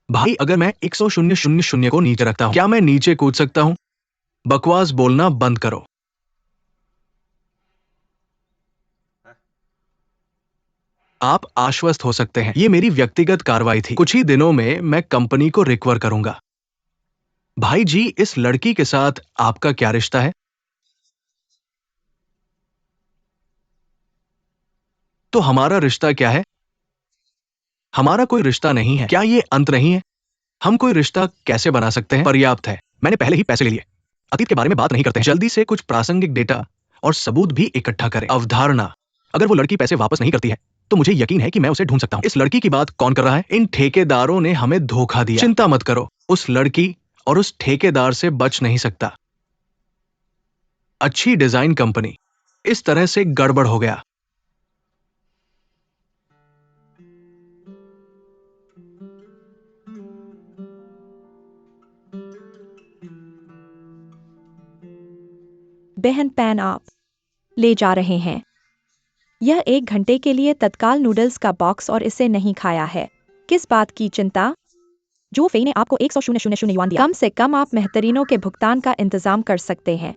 भाई, अगर मैं 100,000 को नीचे रखता हूं, क्या मैं नीचे कूद सकता हूं? बकवास बोलना बंद करो। आप आश्वस्त हो सकते हैं, ये मेरी व्यक्तिगत कार्रवाई थी। कुछ ही दिनों में मैं कंपनी को रिकवर करूंगा। भाई जी, इस लड़की के साथ आपका क्या रिश्ता है? तो हमारा रिश्ता क्या है? हमारा कोई रिश्ता नहीं है। क्या ये अंत नहीं है? हम कोई रिश्ता कैसे बना सकते हैं? पर्याप्त है, मैंने पहले ही पैसे ले लिए। अतीत के बारे में बात नहीं करते हैं। जल्दी से कुछ प्रासंगिक डेटा और सबूत भी इकट्ठा करें। अवधारणा, अगर वो लड़की पैसे वापस नहीं करती है तो मुझे यकीन है कि मैं उसे ढूंढ सकता हूं। इस लड़की की बात कौन कर रहा है? इन ठेकेदारों ने हमें धोखा दिया। चिंता मत करो, उस लड़की और उस ठेकेदार से बच नहीं सकता। अच्छी डिजाइन कंपनी इस तरह से गड़बड़ हो गया। बहन, पैन आप ले जा रहे हैं। यह 1 घंटे के लिए तत्काल नूडल्स का बॉक्स और इसे नहीं खाया है। किस बात की चिंता? जो फे ने आपको 100,000 युआन दिया, कम से कम आप मेहतरीनों के भुगतान का इंतजाम कर सकते हैं।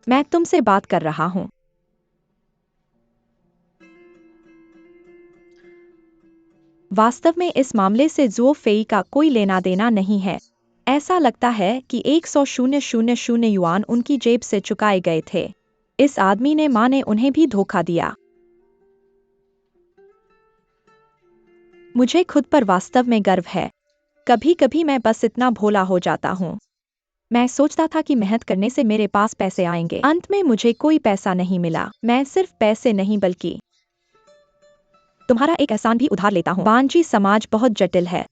मैं तुमसे बात कर रहा हूं। वास्तव में इस मामले से जो फे का कोई लेना देना नहीं है। ऐसा लगता है कि 100,000 युआन उनकी जेब से चुकाए गए थे। इस आदमी ने मां ने उन्हें भी धोखा दिया। मुझे खुद पर वास्तव में गर्व है। कभी कभी मैं बस इतना भोला हो जाता हूँ। मैं सोचता था कि मेहनत करने से मेरे पास पैसे आएंगे। अंत में मुझे कोई पैसा नहीं मिला। मैं सिर्फ पैसे नहीं बल्कि तुम्हारा एक एहसान भी उधार लेता हूँ। बांजी समाज बहुत जटिल है।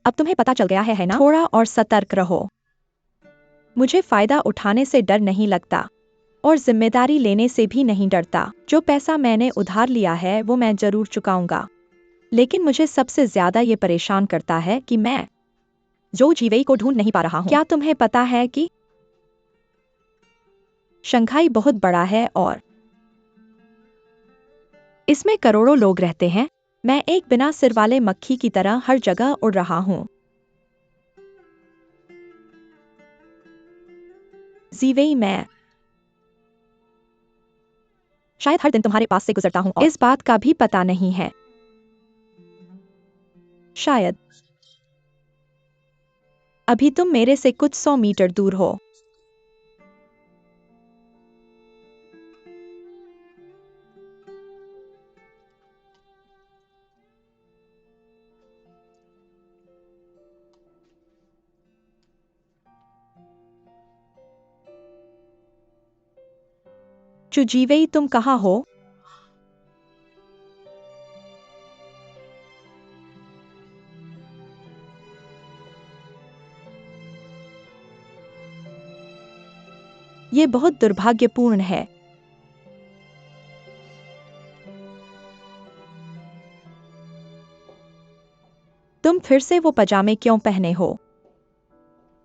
अब तुम्हें पता चल गया है ना? थोड़ा और सतर्क रहो। मुझे फायदा उठाने से डर नहीं लगता और जिम्मेदारी लेने से भी नहीं डरता। जो पैसा मैंने उधार लिया है वो मैं जरूर चुकाऊंगा, लेकिन मुझे सबसे ज्यादा ये परेशान करता है कि मैं जो जीवेई को ढूंढ नहीं पा रहा हूँ। क्या तुम्हें पता है कि शंघाई बहुत बड़ा है और इसमें करोड़ों लोग रहते हैं। मैं एक बिना सिर वाले मक्खी की तरह हर जगह उड़ रहा हूँ। जीवेई, मैं शायद हर दिन तुम्हारे पास से गुजरता हूँ और इस बात का भी पता नहीं है। शायद अभी तुम मेरे से कुछ 100 मीटर दूर हो। चुजीवेई, तुम कहाँ हो? ये बहुत दुर्भाग्यपूर्ण है। तुम फिर से वो पजामे क्यों पहने हो?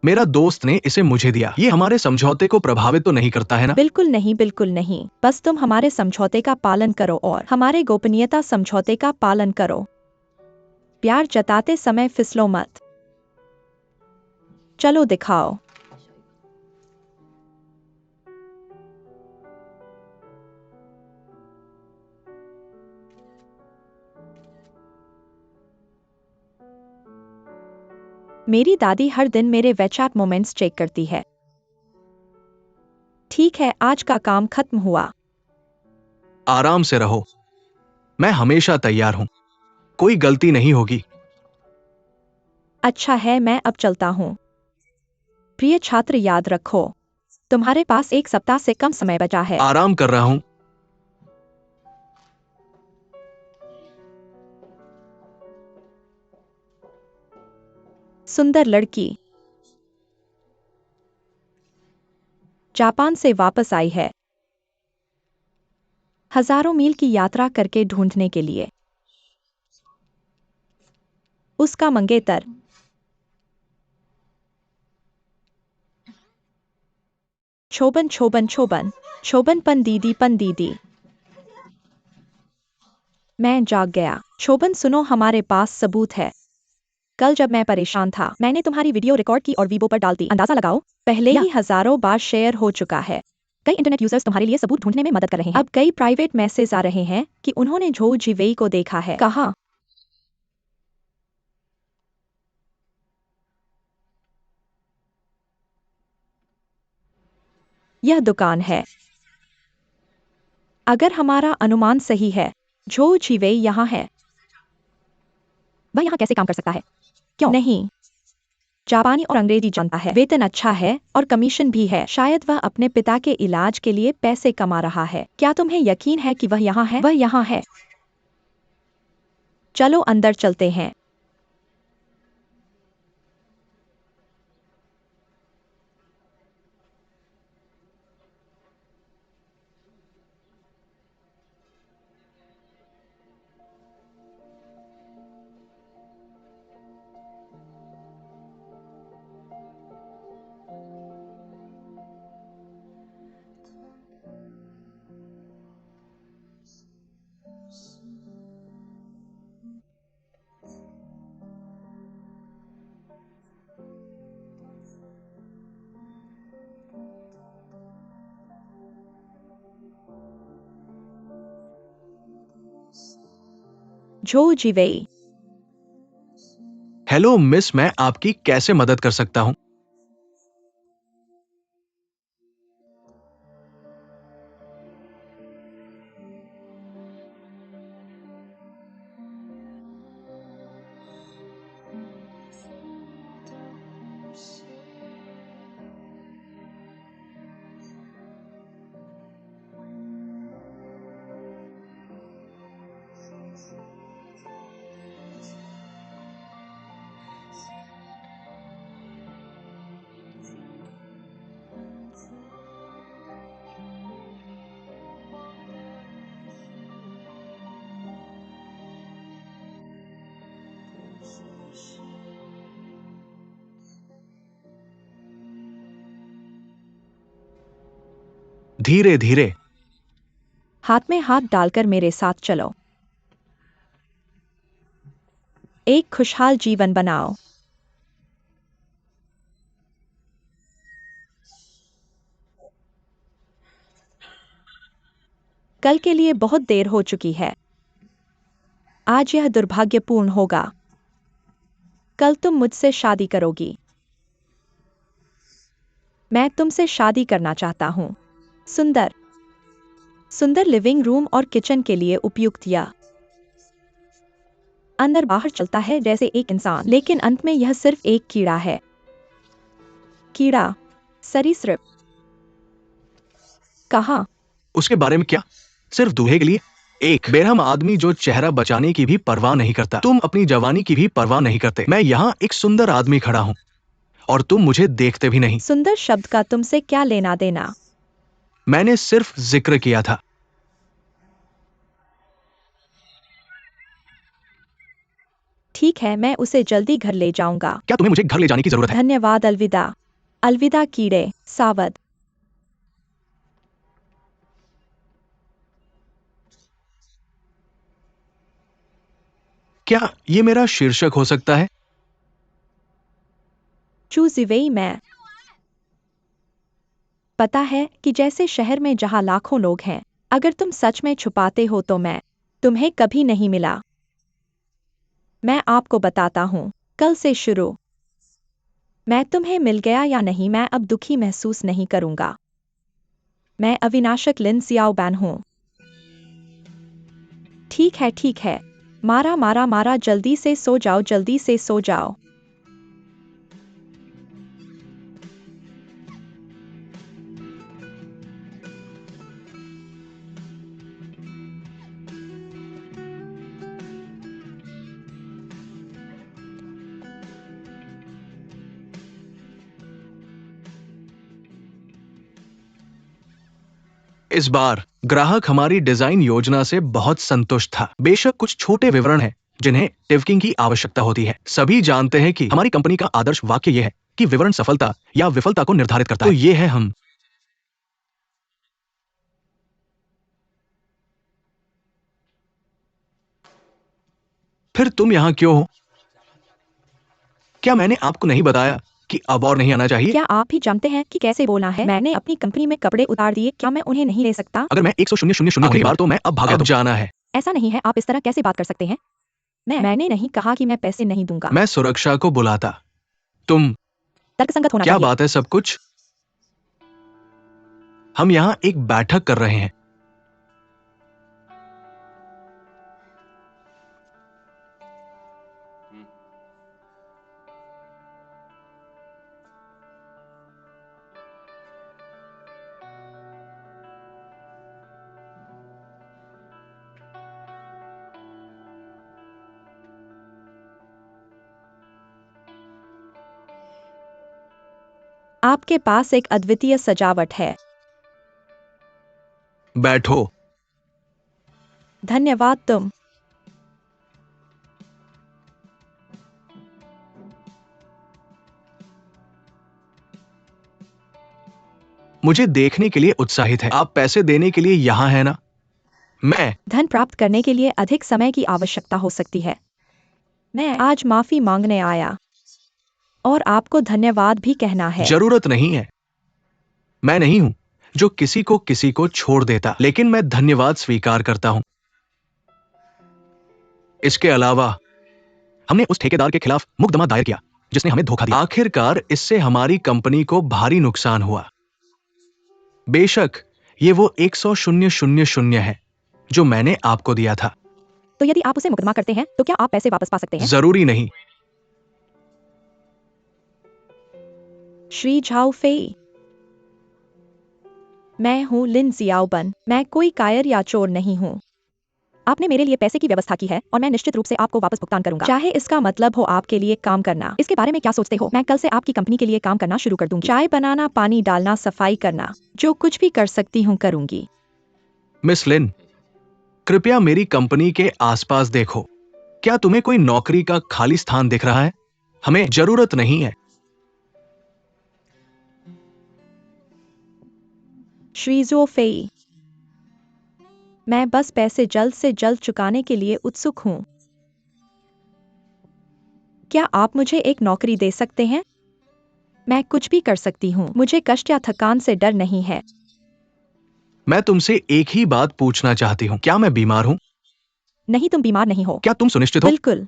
मेरा दोस्त ने इसे मुझे दिया। ये हमारे समझौते को प्रभावित तो नहीं करता है ना? बिल्कुल नहीं, बिल्कुल नहीं। बस तुम हमारे समझौते का पालन करो और हमारे गोपनीयता समझौते का पालन करो। प्यार जताते समय फिसलो मत। चलो दिखाओ। मेरी दादी हर दिन मेरे WeChat मोमेंट्स चेक करती है। ठीक है, आज का काम खत्म हुआ। आराम से रहो, मैं हमेशा तैयार हूं। कोई गलती नहीं होगी। अच्छा है, मैं अब चलता हूँ। प्रिय छात्र, याद रखो, तुम्हारे पास 1 सप्ताह से कम समय बचा है। आराम कर रहा हूं। सुंदर लड़की जापान से वापस आई है, हजारों मील की यात्रा करके ढूंढने के लिए। उसका मंगेतर छोबन छोबन छोबन छोबन पन दीदी। मैं जाग गया। छोबन, सुनो, हमारे पास सबूत है। कल जब मैं परेशान था, मैंने तुम्हारी वीडियो रिकॉर्ड की और वीबो पर डाल दी। अंदाजा लगाओ, पहले ही हजारों बार शेयर हो चुका है। कई इंटरनेट यूजर्स तुम्हारे लिए सबूत ढूंढने में मदद कर रहे हैं। अब कई प्राइवेट मैसेज आ रहे हैं कि उन्होंने झो जिवेई को देखा है। कहाँ? यह दुकान है। अगर हमारा अनुमान सही है, झो जिवेई यहाँ है। वह यहाँ कैसे काम कर सकता है? क्यों नहीं? जापानी और अंग्रेजी जानता है, वेतन अच्छा है और कमीशन भी है। शायद वह अपने पिता के इलाज के लिए पैसे कमा रहा है। क्या तुम्हें यकीन है कि वह यहाँ है? वह यहाँ है। चलो अंदर चलते हैं। झो जिवेई। हेलो मिस, मैं आपकी कैसे मदद कर सकता हूं? धीरे धीरे। हाथ में हाथ डालकर मेरे साथ चलो। एक खुशहाल जीवन बनाओ। कल के लिए बहुत देर हो चुकी है। आज यह दुर्भाग्यपूर्ण होगा। कल तुम मुझसे शादी करोगी। मैं तुमसे शादी करना चाहता हूँ। सुंदर सुंदर लिविंग रूम और किचन के लिए उपयुक्त या अंदर बाहर चलता है जैसे एक इंसान, लेकिन अंत में यह सिर्फ एक कीड़ा है। कीड़ा सरीसृप। कहाँ? उसके बारे में क्या? सिर्फ दूल्हे के लिए एक बेरहम आदमी जो चेहरा बचाने की भी परवाह नहीं करता। तुम अपनी जवानी की भी परवाह नहीं करते। मैं यहाँ एक सुंदर आदमी खड़ा हूँ और तुम मुझे देखते भी नहीं। सुंदर शब्द का तुमसे क्या लेना देना? मैंने सिर्फ जिक्र किया था। ठीक है, मैं उसे जल्दी घर ले जाऊंगा। क्या तुम्हें मुझे घर ले जाने की जरूरत है? धन्यवाद। अलविदा। अलविदा कीड़े सावध। क्या ये मेरा शीर्षक हो सकता है? चूजिवेई मैं। पता है कि जैसे शहर में जहां लाखों लोग हैं, अगर तुम सच में छुपाते हो तो मैं तुम्हें कभी नहीं मिला। मैं आपको बताता हूँ, कल से शुरू मैं तुम्हें मिल गया या नहीं, मैं अब दुखी महसूस नहीं करूंगा। मैं अविनाशक लिन सियाओबैन हूँ। ठीक है। मारा मारा मारा, जल्दी से सो जाओ, जल्दी से सो जाओ। इस बार ग्राहक हमारी डिजाइन योजना से बहुत संतुष्ट था। बेशक कुछ छोटे विवरण हैं जिन्हें टिवकिंग की आवश्यकता होती है। सभी जानते हैं कि हमारी कंपनी का आदर्श वाक्य यह है कि विवरण सफलता या विफलता को निर्धारित करता है। तो ये है हम। फिर तुम यहाँ क्यों हो? क्या मैंने आपको नहीं बताया कि अब और नहीं आना चाहिए? क्या आप भी जानते हैं कि कैसे बोलना है? मैंने अपनी कंपनी में कपड़े उतार दिए, क्या मैं उन्हें नहीं ले सकता? अगर मैं 100,000 आखिरी बार तो मैं अब भागा। अब जाना है। ऐसा नहीं है, आप इस तरह कैसे बात कर सकते हैं? मैंने नहीं कहा कि मैं पैसे नहीं दूंगा। मैं सुरक्षा को बुलाता। तुम तर्कसंगत होना क्या चाहिए। बात है सब कुछ? हम यहाँ एक बैठक कर रहे हैं। आपके पास एक अद्वितीय सजावट है। बैठो। धन्यवाद। तुम मुझे देखने के लिए उत्साहित है। आप पैसे देने के लिए यहाँ है ना? मैं धन प्राप्त करने के लिए अधिक समय की आवश्यकता हो सकती है। मैं आज माफी मांगने आया और आपको धन्यवाद भी कहना है। जरूरत नहीं है। मैं नहीं हूं जो किसी को छोड़ देता, लेकिन मैं धन्यवाद स्वीकार करता हूं। इसके अलावा हमने उस ठेकेदार के खिलाफ मुकदमा दायर किया जिसने हमें धोखा दिया। आखिरकार इससे हमारी कंपनी को भारी नुकसान हुआ। बेशक ये वो 100,000 है जो मैंने आपको दिया था। तो यदि आप उसे मुकदमा करते हैं तो क्या आप पैसे वापस पा सकते हैं? जरूरी नहीं। Shri Zhao Fei. मैं हूँ लिन जियाओबन। मैं कोई कायर या चोर नहीं हूँ। आपने मेरे लिए पैसे की व्यवस्था की है और मैं निश्चित रूप से आपको वापस भुगतान करूंगा, चाहे इसका मतलब हो आपके लिए काम करना। इसके बारे में क्या सोचते हो? मैं कल से आपकी कंपनी के लिए काम करना शुरू कर दूंगी। चाय बनाना, पानी डालना, सफाई करना, जो कुछ भी कर सकती हूँ करूंगी। मिस लिन, कृपया मेरी कंपनी के आसपास देखो। क्या तुम्हें कोई नौकरी का खाली स्थान दिख रहा है? हमें जरूरत नहीं है। श्री ज़ो फेई, मैं बस पैसे जल्द से जल्द चुकाने के लिए उत्सुक हूँ। क्या आप मुझे एक नौकरी दे सकते हैं? मैं कुछ भी कर सकती हूँ। मुझे कष्ट या थकान से डर नहीं है। मैं तुमसे एक ही बात पूछना चाहती हूँ, क्या मैं बीमार हूँ? नहीं, तुम बीमार नहीं हो। क्या तुम सुनिश्चित हो? बिल्कुल।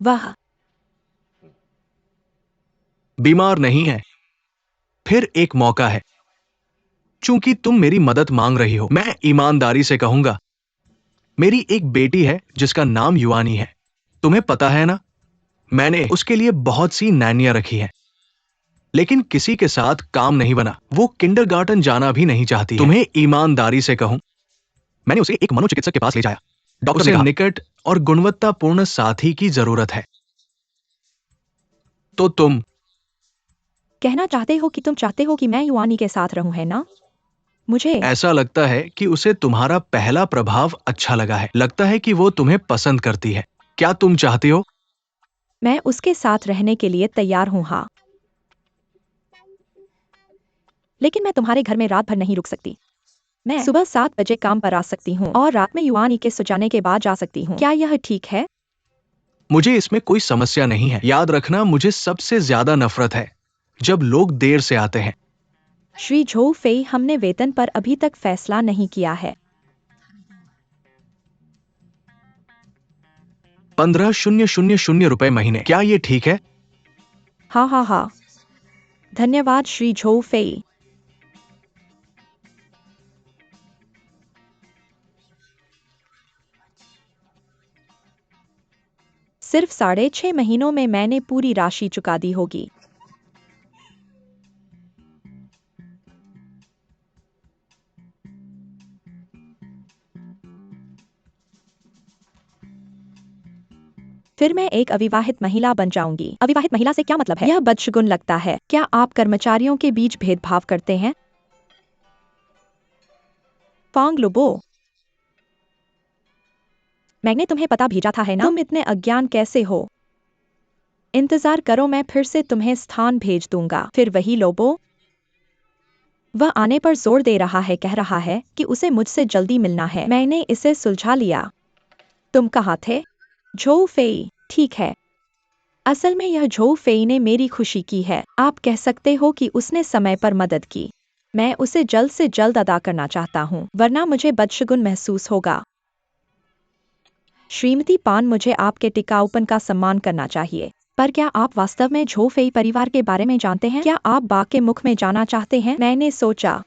वह बीमार नहीं है। फिर एक मौका है। चूंकि तुम मेरी मदद मांग रही हो, मैं ईमानदारी से कहूंगा, मेरी एक बेटी है जिसका नाम युआनी है। तुम्हें पता है ना, मैंने उसके लिए बहुत सी नैनियां रखी हैं, लेकिन किसी के साथ काम नहीं बना। वो किंडरगार्टन जाना भी नहीं चाहती है। तुम्हें ईमानदारी से कहूं, मैंने उसे एक मनोचिकित्सक के पास ले जाया। डॉक्टर ने कहा, निकट और गुणवत्तापूर्ण साथी की जरूरत है। तो तुम कहना चाहते हो कि तुम चाहते हो कि मैं युआनी के साथ रहूं, है ना? मुझे ऐसा लगता है कि उसे तुम्हारा पहला प्रभाव अच्छा लगा है। लगता है कि वो तुम्हें पसंद करती है। क्या तुम चाहती हो? मैं उसके साथ रहने के लिए तैयार हूँ, हाँ। लेकिन मैं तुम्हारे घर में रात भर नहीं रुक सकती। मैं सुबह 7 बजे काम पर आ सकती हूँ और रात में युआनी के सो जाने के बाद जा सकती हूँ। क्या यह ठीक है? मुझे इसमें कोई समस्या नहीं है। याद रखना, मुझे सबसे ज्यादा नफरत है जब लोग देर से आते हैं। श्री झो फेई, हमने वेतन पर अभी तक फैसला नहीं किया है। 15,000 रुपए महीने, क्या ये ठीक है? हाँ हाँ हाँ। धन्यवाद श्री झो फेई। सिर्फ 6.5 महीनों में मैंने पूरी राशि चुका दी होगी। फिर मैं एक अविवाहित महिला बन जाऊंगी। अविवाहित महिला से क्या मतलब है? यह बदशगुन लगता है। क्या आप कर्मचारियों के बीच भेदभाव करते हैं? फांग लुबो, मैंने तुम्हें पता भेजा था, है ना? तुम इतने अज्ञान कैसे हो? इंतजार करो, मैं फिर से तुम्हें स्थान भेज दूंगा। फिर वही लोबो, वह आने पर जोर दे रहा है, कह रहा है कि उसे मुझसे जल्दी मिलना है। मैंने इसे सुलझा लिया। तुम कहाँ थे? झो फेई, ठीक है। असल में यह झो फेई ने मेरी खुशी की है। आप कह सकते हो कि उसने समय पर मदद की। मैं उसे जल्द से जल्द अदा करना चाहता हूँ, वरना मुझे बदशगुन महसूस होगा। श्रीमती पान, मुझे आपके टिकाऊपन का सम्मान करना चाहिए, पर क्या आप वास्तव में झो फेई परिवार के बारे में जानते हैं? क्या आप बाग के मुख में जाना चाहते हैं? मैंने सोचा,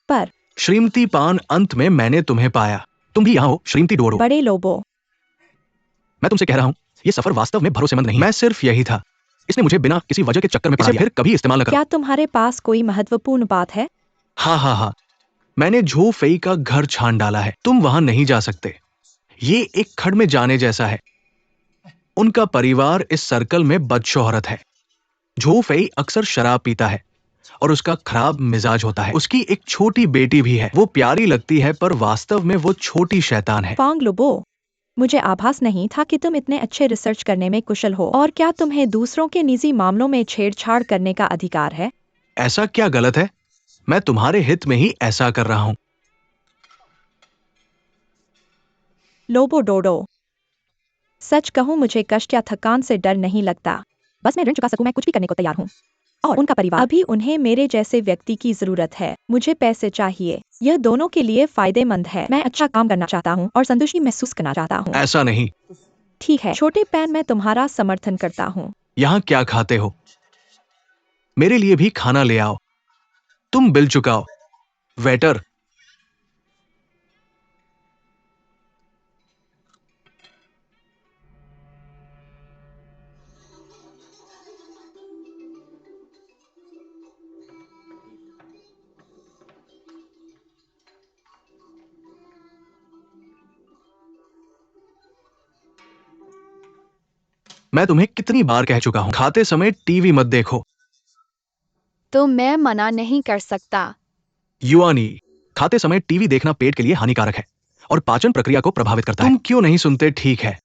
पर श्रीमती पान, अंत में मैंने तुम्हें पाया। तुम भी यहाँ हो, श्रीमती डोरो। बड़े लोबो, मैं तुमसे कह रहा हूँ, ये सफर वास्तव में भरोसेमंद नहीं। मैं सिर्फ यही था। इसने मुझे बिना किसी वजह के चक्कर में पड़ा दिया। फिर कभी इस्तेमाल न करो। क्या तुम्हारे पास कोई महत्वपूर्ण बात है? हाँ हाँ हाँ, मैंने झो फेई का घर छान डाला है। तुम वहां नहीं जा सकते। ये एक खड में जाने जैसा है। उनका परिवार इस सर्कल में बदशोहरत है। झो फेई अक्सर शराब पीता है और उसका खराब मिजाज होता है। उसकी एक छोटी बेटी भी है। वो प्यारी लगती है, पर वास्तव में वो छोटी शैतान है। फांग लुबो, मुझे आभास नहीं था कि तुम इतने अच्छे रिसर्च करने में कुशल हो। और क्या तुम्हें दूसरों के निजी मामलों में छेड़छाड़ करने का अधिकार है? ऐसा क्या गलत है? मैं तुम्हारे हित में ही ऐसा कर रहा हूं। लोबो डोडो, सच कहूं, मुझे कष्ट या थकान से डर नहीं लगता। बस मैं ऋण चुका सकूं, मैं कुछ भी करने को तैयार हूं। और उनका परिवार, अभी उन्हें मेरे जैसे व्यक्ति की जरूरत है। मुझे पैसे चाहिए। यह दोनों के लिए फायदेमंद है। मैं अच्छा काम करना चाहता हूं और संतुष्टि महसूस करना चाहता हूं। ऐसा नहीं। ठीक है छोटे पैन, मैं तुम्हारा समर्थन करता हूं। यहां क्या खाते हो? मेरे लिए भी खाना ले आओ। तुम बिल चुकाओ। वेटर, मैं तुम्हें कितनी बार कह चुका हूं, खाते समय टीवी मत देखो। तो मैं मना नहीं कर सकता। युआनी, खाते समय टीवी देखना पेट के लिए हानिकारक है और पाचन प्रक्रिया को प्रभावित करता है। तुम क्यों नहीं सुनते? ठीक है,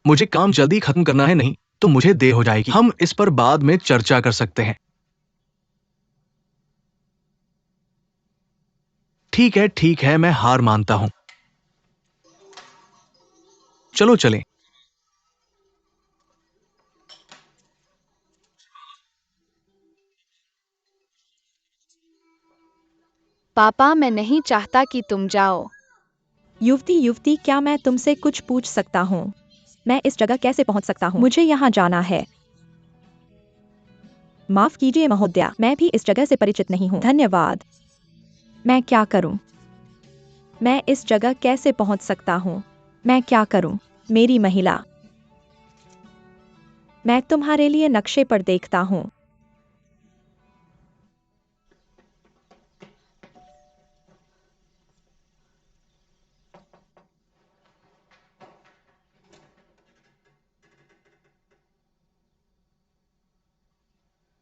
मुझे काम जल्दी खत्म करना है। नहीं, तो मुझे देर हो जाएगी। हम इस पर बाद में चर्चा कर सकते हैं। ठीक है, मैं हार मानता हूं। चलो चलें। पापा, मैं नहीं चाहता कि तुम जाओ। युवती, क्या मैं तुमसे कुछ पूछ सकता हूँ? मैं इस जगह कैसे पहुँच सकता हूँ? मुझे यहाँ जाना है। माफ कीजिए महोदया, मैं भी इस जगह से परिचित नहीं हूँ। धन्यवाद। मैं क्या करूँ? मैं इस जगह कैसे पहुँच सकता हूँ? मैं क्या करूँ? मेरी महिला, मैं तुम्हारे लिए नक्शे पर देखता हूँ।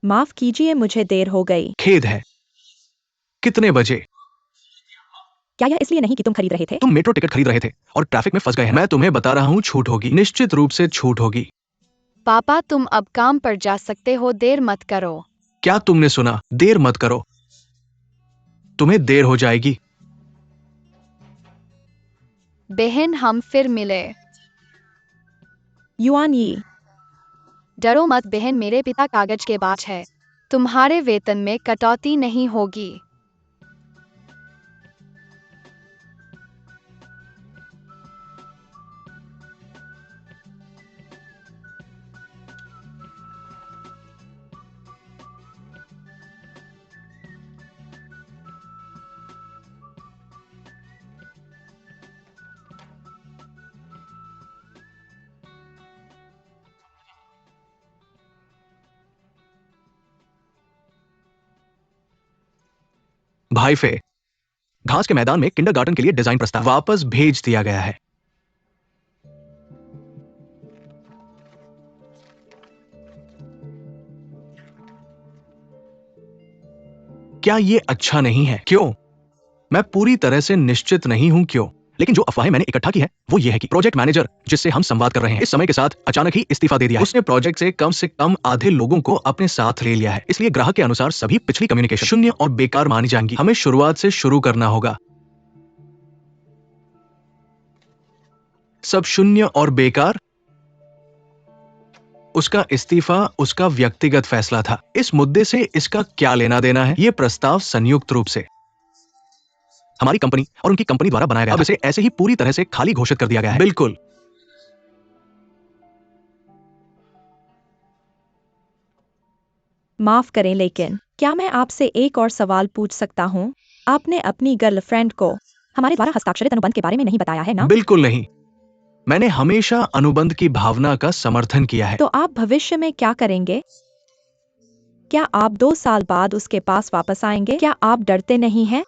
माफ कीजिए, मुझे देर हो गई। खेद है। कितने बजे? क्या यह इसलिए नहीं कि तुम खरीद रहे थे? तुम मेट्रो टिकट खरीद रहे थे और ट्रैफिक में फंस गए हैं। मैं तुम्हें बता रहा हूँ, छूट होगी, निश्चित रूप से छूट होगी। पापा, तुम अब काम पर जा सकते हो, देर मत करो। क्या तुमने सुना? देर मत करो, तुम्हें देर हो जाएगी। बहन, हम फिर मिले। युआन यी, डरो मत बहन, मेरे पिता कागज के बाज है। तुम्हारे वेतन में कटौती नहीं होगी। भाई फे, घास के मैदान में किंडरगार्टन के लिए डिजाइन प्रस्ताव वापस भेज दिया गया है। क्या ये अच्छा नहीं है? क्यों? मैं पूरी तरह से निश्चित नहीं हूं क्यों, लेकिन जो अफवाहें मैंने इकट्ठा की है वो ये है कि प्रोजेक्ट मैनेजर जिससे हम संवाद कर रहे हैं, इस समय के साथ अचानक ही इस्तीफा दे दिया है। उसने प्रोजेक्ट से कम आधे लोगों को अपने साथ ले लिया है। इसलिए ग्राहक के अनुसार सभी पिछली कम्युनिकेशन शून्य और बेकार मानी जाएंगी। हमें शुरुआत से शुरू करना होगा। सब शून्य और बेकार। उसका इस्तीफा उसका व्यक्तिगत फैसला था। इस मुद्दे से इसका क्या लेना देना है? यह प्रस्ताव संयुक्त रूप से हमारी कंपनी और उनकी कंपनी द्वारा बनाया गया। अब इसे ऐसे ही पूरी तरह से खाली घोषित कर दिया गया है। बिल्कुल। माफ करें, लेकिन क्या मैं आपसे एक और सवाल पूछ सकता हूँ? आपने अपनी गर्लफ्रेंड को हमारे द्वारा हस्ताक्षरित अनुबंध के बारे में नहीं बताया है ना? बिल्कुल नहीं। मैंने हमेशा अनुबंध की भावना का समर्थन किया है। तो आप भविष्य में क्या करेंगे? क्या आप 2 साल बाद उसके पास वापस आएंगे? क्या आप डरते नहीं हैं?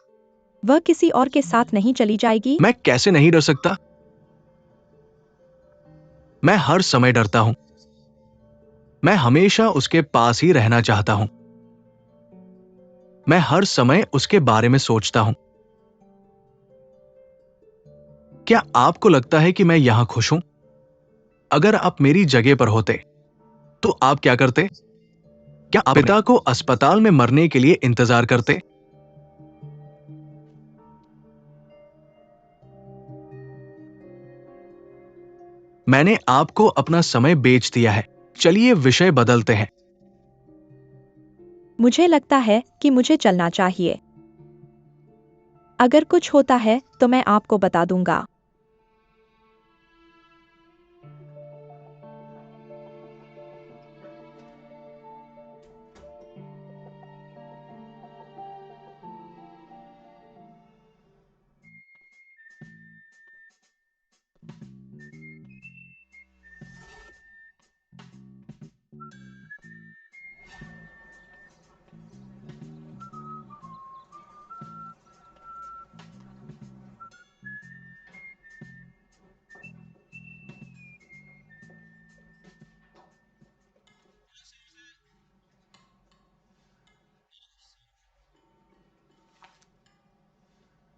वह किसी और के साथ नहीं चली जाएगी? मैं कैसे नहीं डर सकता? मैं हर समय डरता हूं। मैं हमेशा उसके पास ही रहना चाहता हूं। मैं हर समय उसके बारे में सोचता हूं। क्या आपको लगता है कि मैं यहां खुश हूं? अगर आप मेरी जगह पर होते तो आप क्या करते? क्या आप पिता को अस्पताल में मरने के लिए इंतजार करते? मैंने आपको अपना समय बेच दिया है। चलिए विषय बदलते हैं। मुझे लगता है कि मुझे चलना चाहिए। अगर कुछ होता है तो मैं आपको बता दूंगा।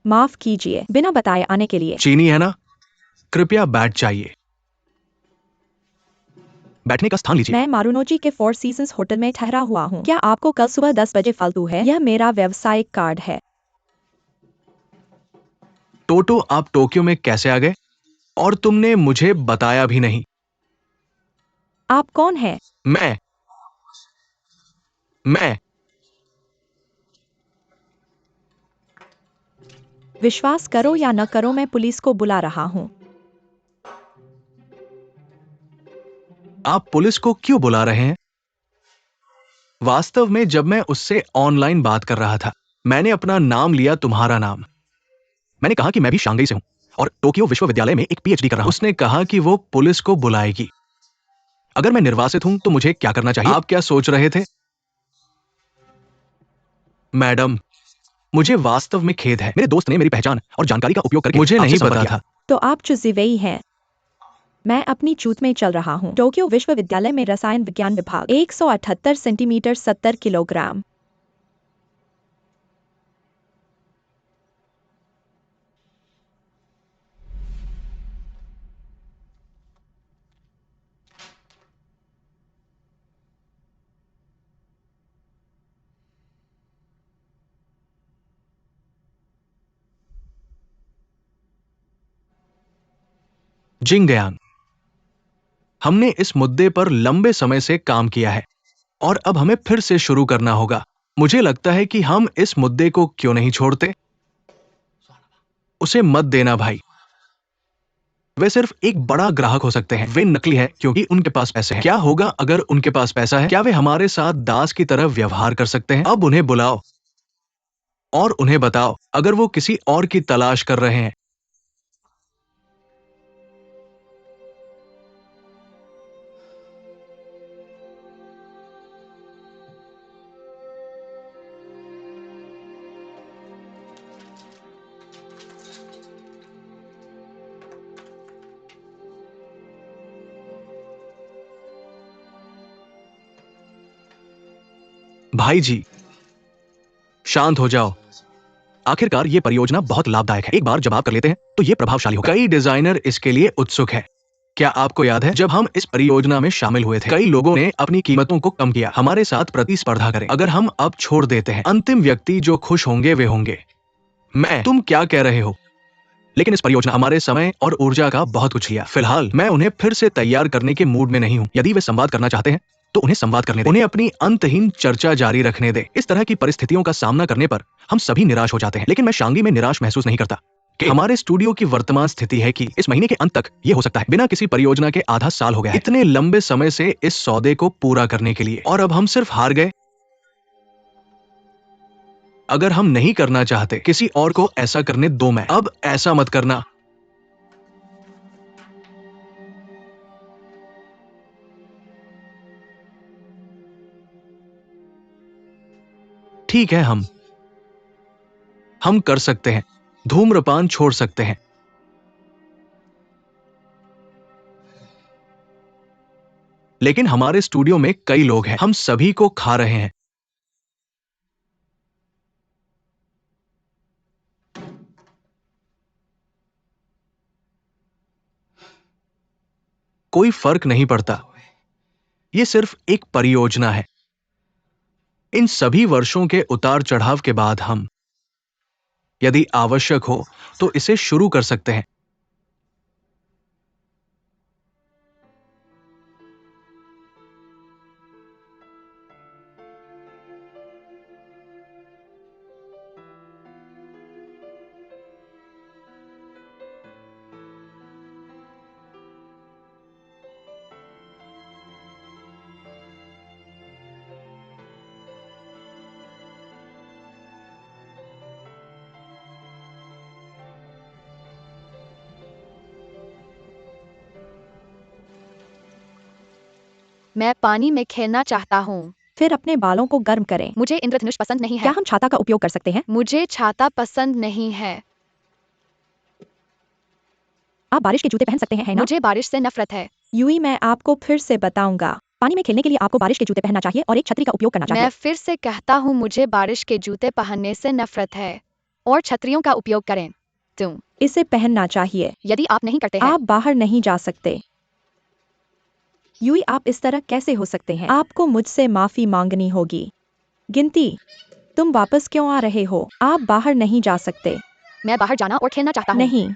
माफ कीजिए, बिना बताए आने के लिए। चीनी है ना? कृपया बैठ जाइए। बैठने का स्थान लीजिए। मैं मारुनोची के 4 सीजन्स होटल में ठहरा हुआ हूँ। क्या आपको कल सुबह 10 बजे फालतू है? यह मेरा व्यावसायिक कार्ड है। टोटो, आप टोक्यो में कैसे आ गए? और तुमने मुझे बताया भी नहीं। आप कौन है? मैं विश्वास करो या न करो, मैं पुलिस को बुला रहा हूँ। आप पुलिस को क्यों बुला रहे हैं? वास्तव में जब मैं उससे ऑनलाइन बात कर रहा था, मैंने अपना नाम लिया, तुम्हारा नाम। मैंने कहा कि मैं भी शांघाई से हूं और टोक्यो विश्वविद्यालय में एक पीएचडी कर रहा हूं। उसने कहा कि वो पुलिस को बुलाएगी। अगर मैं निर्वासित हूं तो मुझे क्या करना चाहिए? आप क्या सोच रहे थे? मैडम, मुझे वास्तव में खेद है। मेरे दोस्त ने मेरी पहचान और जानकारी का उपयोग करके मुझे नहीं पता था। तो आप चुजिवेई हैं। मैं अपनी चूत में चल रहा हूँ। टोक्यो विश्वविद्यालय में रसायन विज्ञान विभाग, 178 सेंटीमीटर 70 किलोग्राम। जिंगयांग, हमने इस मुद्दे पर लंबे समय से काम किया है और अब हमें फिर से शुरू करना होगा। मुझे लगता है कि हम इस मुद्दे को क्यों नहीं छोड़ते? उसे मत देना भाई। वे सिर्फ एक बड़ा ग्राहक हो सकते हैं। वे नकली हैं क्योंकि उनके पास पैसे हैं। क्या होगा अगर उनके पास पैसा है? क्या वे हमारे साथ दास की तरह व्यवहार कर सकते हैं? अब उन्हें बुलाओ और उन्हें बताओ अगर वो किसी और की तलाश कर रहे हैं। भाई जी, शांत हो जाओ। आखिरकार ये परियोजना बहुत लाभदायक है। एक बार जब आप कर लेते हैं तो ये प्रभावशाली होगा। कई डिजाइनर इसके लिए उत्सुक है। क्या आपको याद है जब हम इस परियोजना में शामिल हुए थे, कई लोगों ने अपनी कीमतों को कम किया। हमारे साथ प्रतिस्पर्धा करें। अगर हम अब छोड़ देते हैं, अंतिम व्यक्ति जो खुश होंगे वे होंगे मैं। तुम क्या कह रहे हो? लेकिन इस परियोजना हमारे समय और ऊर्जा का बहुत कुछ लिया। फिलहाल मैं उन्हें फिर से तैयार करने के मूड में नहीं हूं। यदि वे संवाद करना चाहते हैं तो उन्हें संवाद करने दें। उन्हें अपनी अंतहीन चर्चा जारी रखने दें। इस तरह की परिस्थितियों का सामना करने पर हम सभी निराश हो जाते हैं, लेकिन मैं शांघाई में निराश महसूस नहीं करता। कि हमारे स्टूडियो की वर्तमान स्थिति है कि इस महीने के अंत तक ये हो सकता है। बिना किसी परियोजना के आधा साल हो गया है, इतने लंबे समय से इस सौदे को पूरा करने के लिए, और अब हम सिर्फ हार गए। अगर हम नहीं करना चाहते, किसी और को ऐसा करने दो। मैं अब ऐसा मत करना। ठीक है, हम कर सकते हैं। धूम्रपान छोड़ सकते हैं। लेकिन हमारे स्टूडियो में कई लोग हैं। हम सभी को खा रहे हैं। कोई फर्क नहीं पड़ता। ये सिर्फ एक परियोजना है। इन सभी वर्षों के उतार चढ़ाव के बाद हम, यदि आवश्यक हो, तो इसे शुरू कर सकते हैं। मैं पानी में खेलना चाहता हूँ। फिर अपने बालों को गर्म करें। मुझे इंद्रधनुष पसंद नहीं है। क्या हम छाता का उपयोग कर सकते हैं? मुझे छाता पसंद नहीं है। आप बारिश के जूते पहन सकते हैं, है ना? मुझे बारिश से नफरत है। यूई, मैं आपको फिर से बताऊंगा। पानी में खेलने के लिए आपको बारिश के जूते पहनना चाहिए और एक छतरी का उपयोग करना चाहिए। मैं फिर से कहता हूँ, मुझे बारिश के जूते पहनने से नफरत है और छतरियों का उपयोग करें। तुम इसे पहनना चाहिए। यदि आप नहीं करते हैं, आप बाहर नहीं जा सकते। यूई, आप इस तरह कैसे हो सकते हैं? आपको मुझसे माफी मांगनी होगी। गिनती, तुम वापस क्यों आ रहे हो? आप बाहर नहीं जा सकते। मैं बाहर जाना और खेलना चाहता हूँ। नहीं।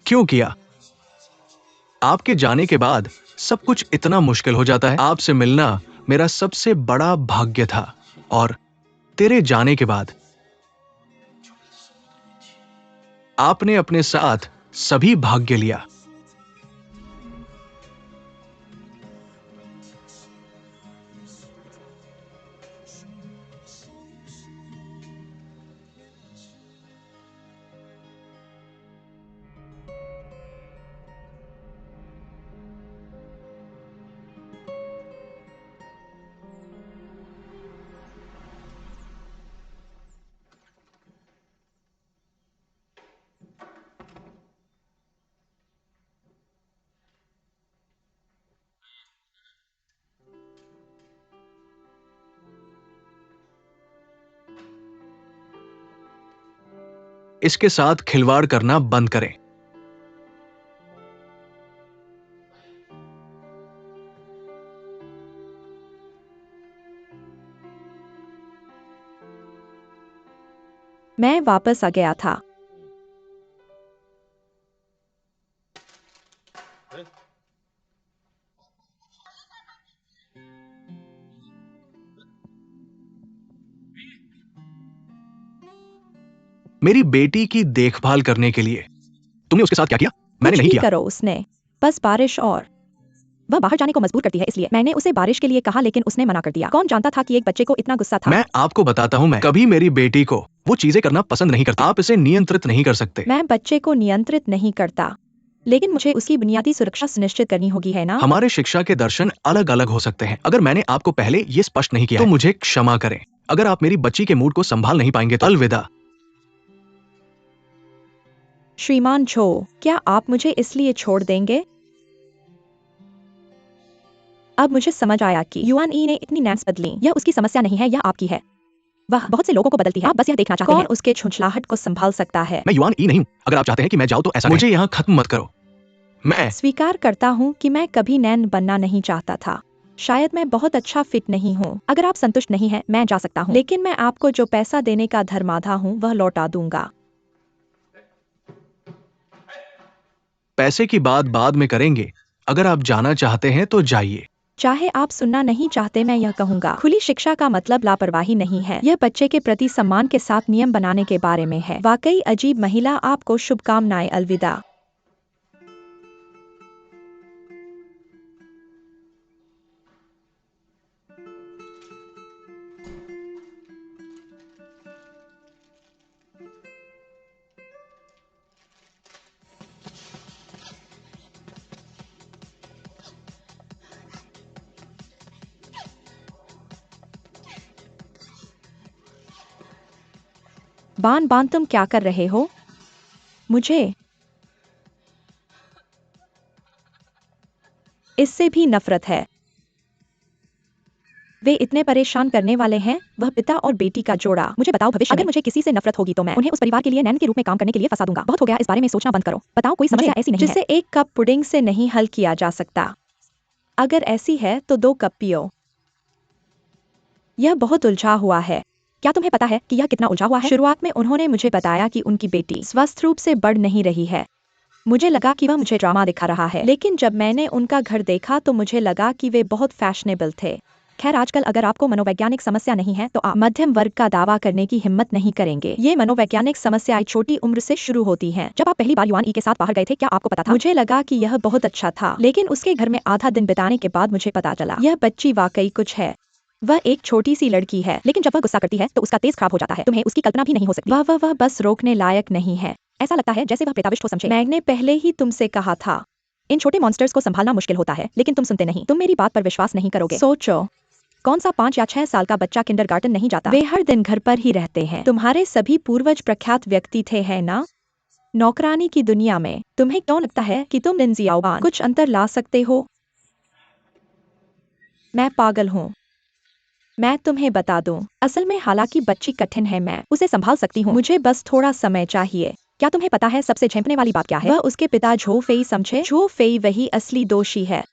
क्यों किया? आपके जाने के बाद सब कुछ इतना मुश्किल हो जाता है। आपसे मिलना मेरा सबसे बड़ा भाग्य था और तेरे जाने के बाद आपने अपने साथ सभी भाग्य लिया। इसके साथ खिलवाड़ करना बंद करें। मैं वापस आ गया था। मेरी बेटी की देखभाल करने के लिए तुमने उसके साथ क्या किया? मैंने कुछ नहीं भी किया। करो, उसने बस बारिश और वह बाहर जाने को मजबूर करती है, इसलिए मैंने उसे बारिश के लिए कहा, लेकिन उसने मना कर दिया। कौन जानता था कि एक बच्चे को इतना गुस्सा था? मैं आपको बताता हूं, मैं कभी मेरी बेटी को वो चीजें करना पसंद नहीं करता। आप इसे नियंत्रित नहीं कर सकते। मैं बच्चे को नियंत्रित नहीं करता, लेकिन मुझे उसकी बुनियादी सुरक्षा सुनिश्चित करनी होगी, है ना? हमारे शिक्षा के दर्शन अलग अलग हो सकते हैं। अगर मैंने आपको पहले ये स्पष्ट नहीं किया तो मुझे क्षमा करें। अगर आप मेरी बच्ची के मूड को संभाल नहीं पाएंगे तो अलविदा। श्रीमान झो, क्या आप मुझे इसलिए छोड़ देंगे? अब मुझे समझ आया कि युआन ई ने इतनी नैप्स बदली। यह उसकी समस्या नहीं है, यह आपकी है। वह बहुत से लोगों को बदलती है। आप बस यह देखना चाहते हैं कौन उसके छुंछलाहट को संभाल सकता है। मैं युआन ई नहीं हूं। अगर आप चाहते हैं कि मैं जाऊं तो ऐसा मुझे यहाँ खत्म मत करो। मैं स्वीकार करता हूँ कि मैं कभी नैन बनना नहीं चाहता था। शायद मैं बहुत अच्छा फिट नहीं हूँ। अगर आप संतुष्ट नहीं हैं, मैं जा सकता हूँ, लेकिन मैं आपको जो पैसा देने का धर्माधा हूँ वह लौटा दूंगा। पैसे की बात बाद में करेंगे। अगर आप जाना चाहते हैं तो जाइए। चाहे आप सुनना नहीं चाहते, मैं यह कहूंगा, खुली शिक्षा का मतलब लापरवाही नहीं है। यह बच्चे के प्रति सम्मान के साथ नियम बनाने के बारे में है। वाकई अजीब महिला, आपको शुभकामनाएं, अलविदा। बान बान, तुम क्या कर रहे हो? मुझे इससे भी नफरत है। वे इतने परेशान करने वाले हैं। वह पिता और बेटी का जोड़ा। मुझे बताओ, भविष्य अगर मुझे किसी से नफरत होगी तो मैं उन्हें उस परिवार के लिए नैन के रूप में काम करने के लिए फंसा दूंगा। बहुत हो गया, इस बारे में सोचना बंद करो। बताओ, कोई समस्या ऐसी नहीं है जिसे एक कप पुडिंग से नहीं हल किया जा सकता। अगर ऐसी है तो 2 कप पियो। यह बहुत उलझा हुआ है। क्या तुम्हें पता है कि यह कितना उलझा हुआ है? शुरुआत में उन्होंने मुझे बताया कि उनकी बेटी स्वस्थ रूप से बढ़ नहीं रही है। मुझे लगा कि वह मुझे ड्रामा दिखा रहा है, लेकिन जब मैंने उनका घर देखा तो मुझे लगा कि वे बहुत फैशनेबल थे। खैर आजकल अगर आपको मनोवैज्ञानिक समस्या नहीं है तो आप मध्यम वर्ग का दावा करने की हिम्मत नहीं करेंगे। ये मनोवैज्ञानिक समस्याएं छोटी उम्र से शुरू होती हैं। जब आप पहली बार युआन ई के साथ बाहर गए थे, क्या आपको पता था? मुझे लगा कि यह बहुत अच्छा था, लेकिन उसके घर में आधा दिन बिताने के बाद मुझे पता चला यह बच्ची वाकई कुछ है। वह एक छोटी सी लड़की है, लेकिन जब वह गुस्सा करती है तो उसका तेज खराब हो जाता है। तुम्हें उसकी कल्पना भी नहीं हो सकती। वह बस रोकने लायक नहीं है। ऐसा लगता है जैसे वह प्रेताविष्ट हो, समझे? मैंने पहले ही तुमसे कहा था, इन छोटे मॉन्स्टर्स को संभालना मुश्किल होता है, लेकिन तुम सुनते नहीं। तुम मेरी बात पर विश्वास नहीं करोगे। सोचो, कौन सा 5 या 6 साल का बच्चा किंडरगार्टन नहीं जाता? वे हर दिन घर पर ही रहते हैं। तुम्हारे सभी पूर्वज प्रख्यात व्यक्ति थे, है ना? नौकरानी की दुनिया में तुम्हें क्यों लगता है कि तुम लिंजी आउबान कुछ अंतर ला सकते हो? मैं पागल हूँ। मैं तुम्हें बता दूं, असल में हालांकि बच्ची कठिन है, मैं उसे संभाल सकती हूँ। मुझे बस थोड़ा समय चाहिए। क्या तुम्हें पता है सबसे झेंपने वाली बात क्या है? वह उसके पिता झो फेई, समझे? झो फेई वही असली दोषी है।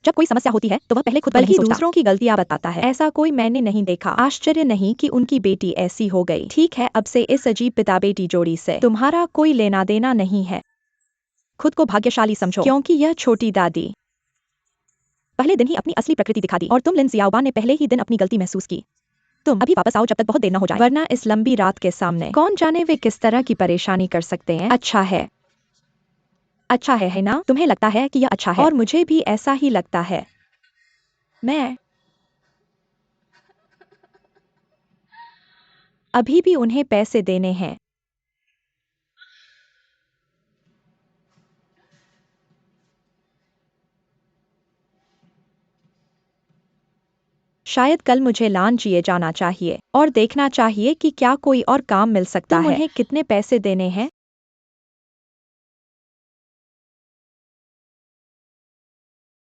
जब कोई समस्या होती है तो वह पहले खुद को नहीं सोचता, दूसरों की गलतियां बताता है। ऐसा कोई मैंने नहीं देखा। आश्चर्य नहीं कि उनकी बेटी ऐसी हो गई। ठीक है, अब से इस अजीब पिता बेटी जोड़ी से तुम्हारा कोई लेना देना नहीं है। खुद को भाग्यशाली समझो, क्योंकि यह छोटी दादी पहले दिन ही अपनी असली प्रकृति दिखा दी, और तुम लिन जियाओबा ने पहले ही दिन अपनी गलती महसूस की। तुम अभी वापस आओ जब तक बहुत देर न हो जाए, वरना इस लंबी रात के सामने कौन जाने वे किस तरह की परेशानी कर सकते हैं। अच्छा है ना? तुम्हें लगता है कि यह अच्छा है, और मुझे भी ऐसा ही लगता है। मैं अभी भी उन्हें पैसे देने हैं। शायद कल मुझे लांचिए जाना चाहिए और देखना चाहिए कि क्या कोई और काम मिल सकता है। उन्हें कितने पैसे देने हैं?